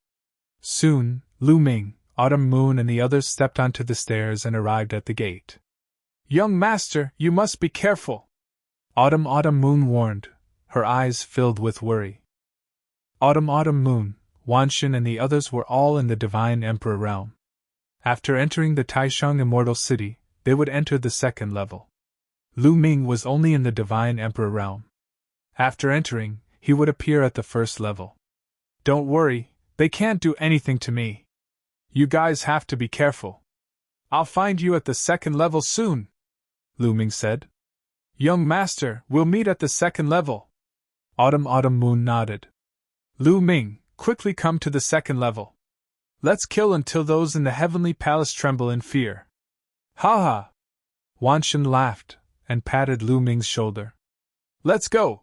Soon, Lu Ming, Autumn Moon and the others stepped onto the stairs and arrived at the gate. Young master, you must be careful, Autumn Moon warned, her eyes filled with worry. Autumn Moon, Wan Shen and the others were all in the Divine Emperor Realm. After entering the Taisheng Immortal City, they would enter the second level. Lu Ming was only in the Divine Emperor Realm. After entering, he would appear at the first level. Don't worry, they can't do anything to me. You guys have to be careful. I'll find you at the second level soon, Lu Ming said. Young master, we'll meet at the second level. Autumn Moon nodded. Lu Ming, quickly come to the second level. Let's kill until those in the heavenly palace tremble in fear. Ha ha! Wan Shen laughed and patted Lu Ming's shoulder. Let's go,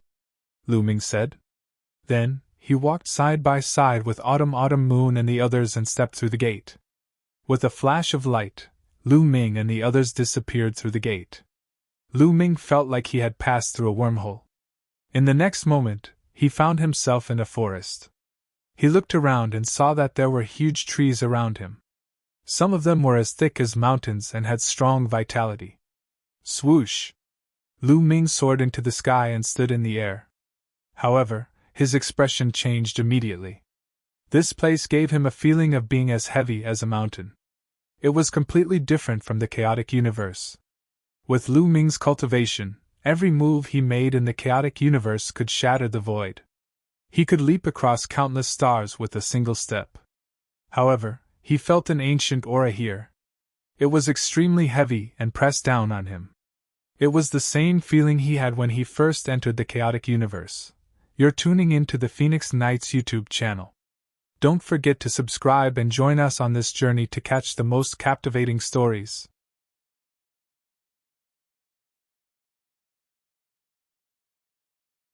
Lu Ming said. Then, he walked side by side with Autumn Moon and the others and stepped through the gate. With a flash of light, Lu Ming and the others disappeared through the gate. Lu Ming felt like he had passed through a wormhole. In the next moment, he found himself in a forest. He looked around and saw that there were huge trees around him. Some of them were as thick as mountains and had strong vitality. Swoosh! Lu Ming soared into the sky and stood in the air. However, his expression changed immediately. This place gave him a feeling of being as heavy as a mountain. It was completely different from the chaotic universe. With Lu Ming's cultivation, every move he made in the chaotic universe could shatter the void. He could leap across countless stars with a single step. However, he felt an ancient aura here. It was extremely heavy and pressed down on him. It was the same feeling he had when he first entered the chaotic universe. You're tuning into the Phoenix Nights YouTube channel. Don't forget to subscribe and join us on this journey to catch the most captivating stories.